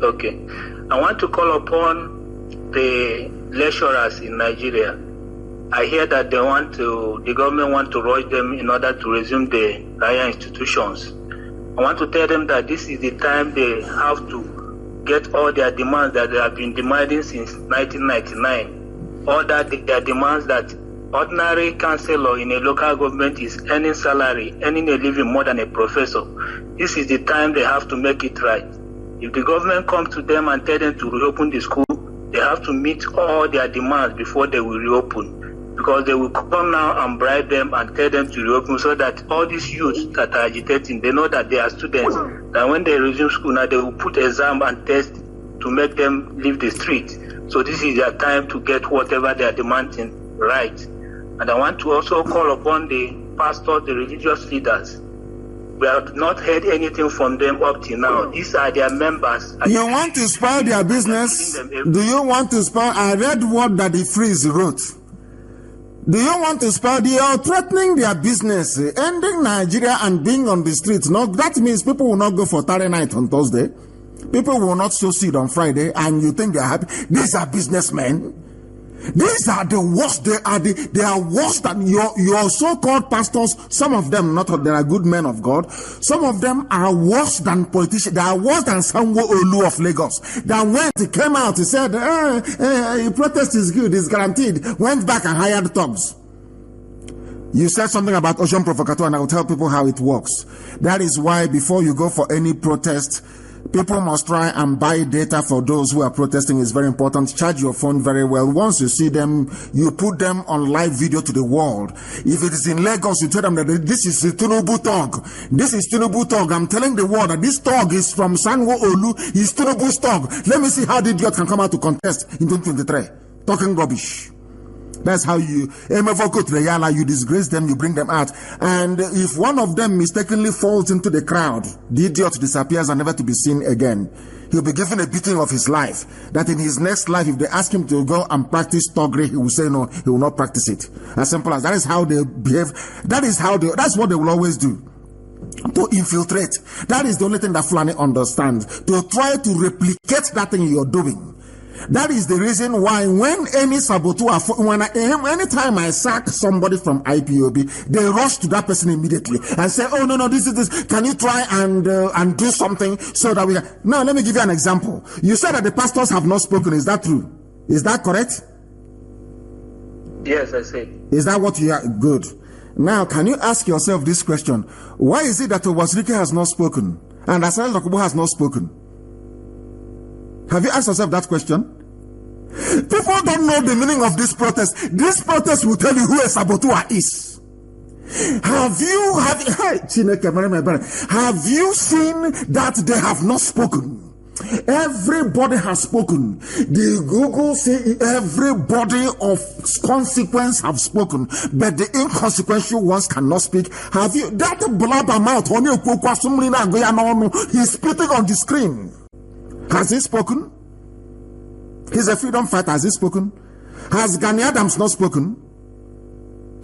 Okay. I want to call upon the lecturers in Nigeria. I hear that the government want to rush them in order to resume the higher institutions. I want to tell them that this is the time they have to get all their demands that they have been demanding since 1999. All that their demands that ordinary councillor in a local government is earning salary, earning a living more than a professor. This is the time they have to make it right. If the government comes to them and tell them to reopen the school, they have to meet all their demands before they will reopen. Because they will come now and bribe them and tell them to reopen, so that all these youths that are agitating, they know that they are students, that when they resume school now, they will put exam and test to make them leave the street. So this is their time to get whatever they are demanding right. And I want to also call upon the pastors, the religious leaders. We have not heard anything from them up till now. These are their members. You want to spoil their business? Do you want to spoil? I read what Daddy Freeze wrote. Do you want to spoil? They are threatening their business, ending Nigeria and being on the streets. No, that means people will not go for Saturday night on Thursday. People will not sow seed on Friday, and you think they are happy. These are businessmen. These are the worst. They are worse than your so-called pastors. Some of them, they are good men of God. Some of them are worse than politicians. They are worse than Sanwo-Olu of Lagos. That when he came out, he said, protest is good, it's guaranteed. Went back and hired thugs. You said something about Ocean Provocateur, and I will tell people how it works. That is why before you go for any protest, people must try and buy data for those who are protesting. Is very important. Charge your phone very well. Once you see them, you put them on live video to the world. If it is in Lagos, you tell them that this is a Tinubu thug. This is Tinubu thug. I'm telling the world that this thug is from Sanwo-Olu. He's Tinubu's thug. Let me see how the idiot can come out to contest in 2023. Talking rubbish. That's how you you disgrace them, you bring them out. And if one of them mistakenly falls into the crowd, the idiot disappears and never to be seen again. He'll be given a beating of his life. That in his next life, if they ask him to go and practice thuggery, he will say no, he will not practice it. As simple as that. Is how they behave. That's what they will always do. To infiltrate. That is the only thing that Fulani understands. To try to replicate that thing you're doing. That is the reason why when any saboteur, anytime I sack somebody from IPOB, they rush to that person immediately and say, oh, no, this is this. Can you try and do something so that we can... Now, let me give you an example. You said that the pastors have not spoken. Is that true? Is that correct? Yes, I say. Is that what you are? Good. Now, can you ask yourself this question? Why is it that Owasrike has not spoken and Asari Dokubo has not spoken? Have you asked yourself that question? People don't know the meaning of this protest. This protest will tell you who a saboteur is. Have you seen that they have not spoken? Everybody has spoken. The Google say everybody of consequence have spoken, but the inconsequential ones cannot speak. Have you that blabber mouth? He's spitting on the screen. Has he spoken? He's a freedom fighter. Has he spoken? Has Gani Adams not spoken?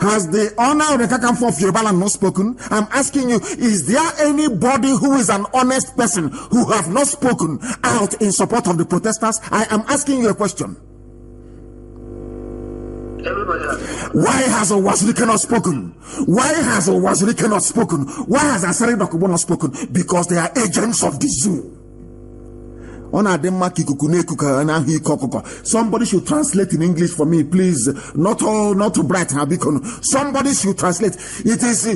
Has the honor of the Kakamfo of Yorubaland not spoken? I'm asking you, is there anybody who is an honest person who have not spoken out in support of the protesters? I am asking you a question. Why has Owasrike not spoken? Why has Owasrike not spoken? Why has Asari Dokubo not spoken? Because they are agents of the zoo. Somebody should translate in English for me, please. Not too bright. Somebody should translate. It is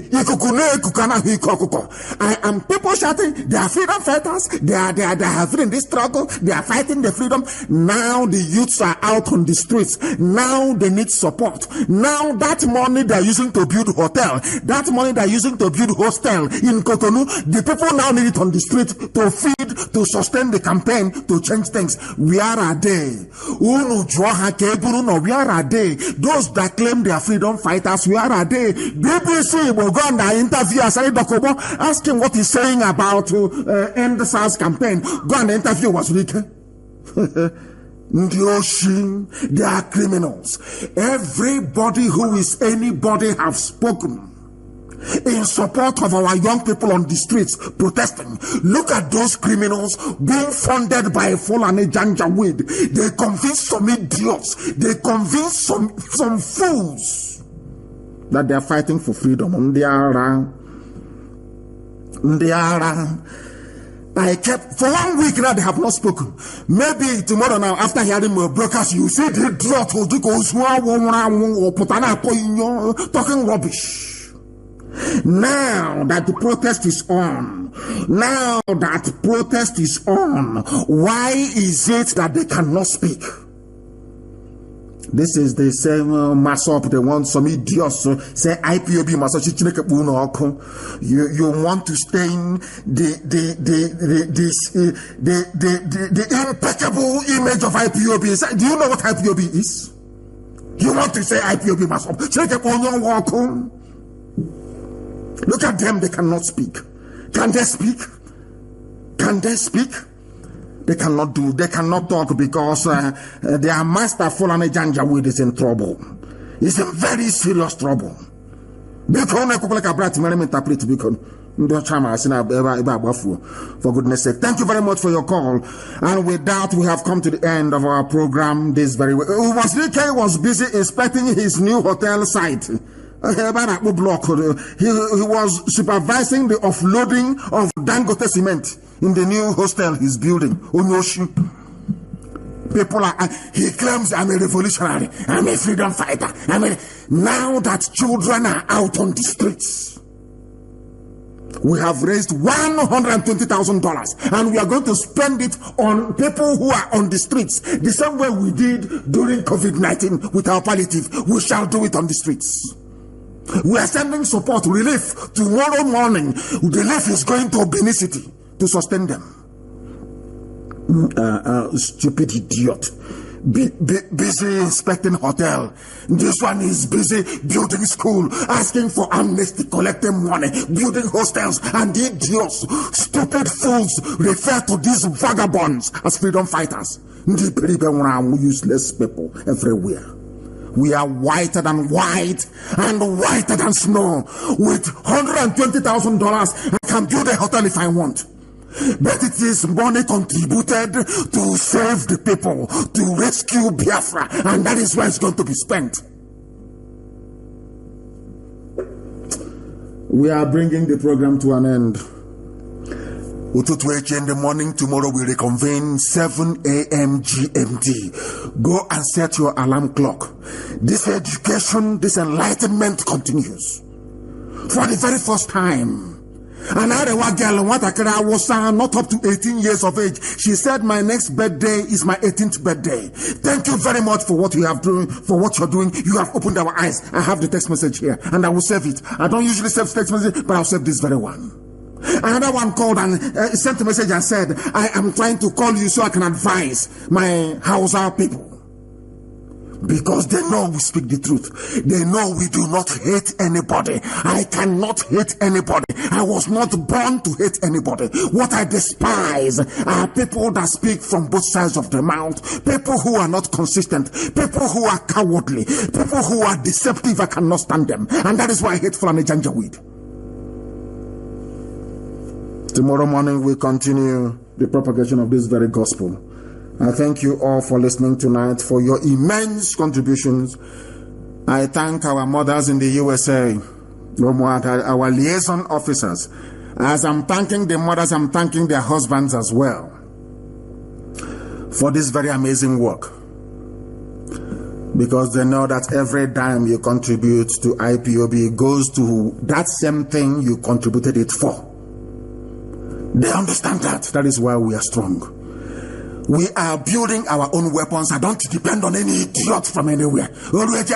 I am people shouting. They are freedom fighters. They are in this struggle. They are fighting the freedom. Now the youths are out on the streets. Now they need support. Now that money they are using to build hotel, that money they are using to build hostel in Cotonou, the people now need it on the street to feed, to sustain the campaign, to change things. Where are they? Where are they? Those that claim they are freedom fighters, where are they? BBC will go and interview Asari Dokubo, ask him what he's saying about end the SARS campaign. Go and interview Owasrike. They are criminals. Everybody who is anybody have spoken in support of our young people on the streets protesting. Look at those criminals being funded by Fulani Janjaweed. They convince some idiots, they convince some fools that they are fighting for freedom. I kept for 1 week now, they have not spoken. Maybe tomorrow now, after hearing my broadcast, you say the drought will talking rubbish. Now that the protest is on, why is it that they cannot speak? This is the same mass up. They want some idiots say IPOB mass. You want to stain the impeccable image of IPOB. Do you know what IPOB is? You want to say IPOB mass up? Look at them, they cannot speak. Can they speak? Can they speak? They cannot talk because their master Fulani Janjaweed is in trouble. He's in very serious trouble. For goodness sake. Thank you very much for your call. And with that, we have come to the end of our program this very way. Wazirike was busy inspecting his new hotel site. He was supervising the offloading of Dangote cement in the new hostel he's building. Onyoshi. People are, he claims I'm a revolutionary, I'm a freedom fighter. Now that children are out on the streets, we have raised $120,000 and we are going to spend it on people who are on the streets. The same way we did during COVID-19 with our palliative, we shall do it on the streets. We are sending support, relief. Tomorrow morning, relief is going to Benin City to sustain them. Stupid idiot. Busy inspecting hotel. This one is busy building school, asking for amnesty, collecting money, building hostels, and the idiots, stupid fools, refer to these vagabonds as freedom fighters. Useless people everywhere. We are whiter than white and whiter than snow. With $120,000, I can build a hotel if I want. But it is money contributed to save the people, to rescue Biafra, and that is where it's going to be spent. We are bringing the program to an end. Ututueche in the morning, tomorrow we reconvene 7 a.m. GMT. Go and set your alarm clock. This education, this enlightenment continues. For the very first time. And I girl was not up to 18 years of age. She said, my next birthday is my 18th birthday. Thank you very much for what you have doing, for what you're doing. You have opened our eyes. I have the text message here and I will save it. I don't usually save text message, but I'll save this very one. Another one called and sent a message and said, I am trying to call you so I can advise my Hausa people. Because they know we speak the truth. They know we do not hate anybody. I cannot hate anybody. I was not born to hate anybody. What I despise are people that speak from both sides of the mouth. People who are not consistent. People who are cowardly. People who are deceptive. I cannot stand them. And that is why I hate Fulani Janjaweed. Tomorrow morning we continue the propagation of this very gospel. I thank you all for listening tonight, for your immense contributions. I thank our mothers in the USA, our liaison officers. As I'm thanking the mothers, I'm thanking their husbands as well for this very amazing work. Because they know that every dime you contribute to IPOB goes to that same thing you contributed it for. They understand that. That is why we are strong. We are building our own weapons. I don't depend on any idiot from anywhere. Where is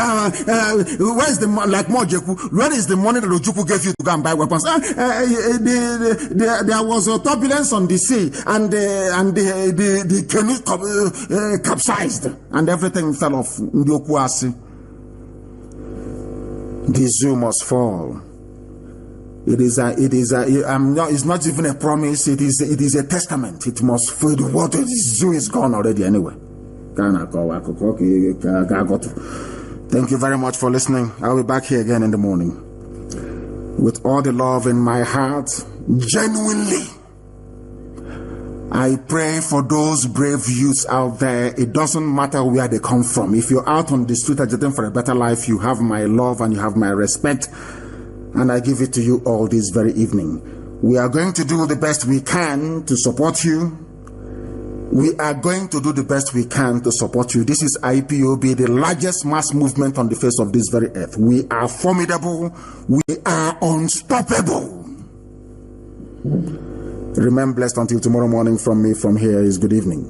the money? Like Mojeku, where is the money that Ojuku gave you to go and buy weapons? There was a turbulence on the sea, and the canoe capsized, and everything fell off. The zoo must fall. It's not even a promise. It is a testament. It must fall. The water, the zoo is gone already anyway. Thank you very much for listening. I'll be back here again in the morning. With all the love in my heart, genuinely, I pray for those brave youths out there. It doesn't matter where they come from. If you're out on the street agitating for a better life, you have my love and you have my respect. And I give it to you all this very evening. We are going to do the best we can to support you. We are going to do the best we can to support you. This is IPOB, the largest mass movement on the face of this very earth. We are formidable. We are unstoppable. Remain blessed until tomorrow morning. From me, from here is good evening.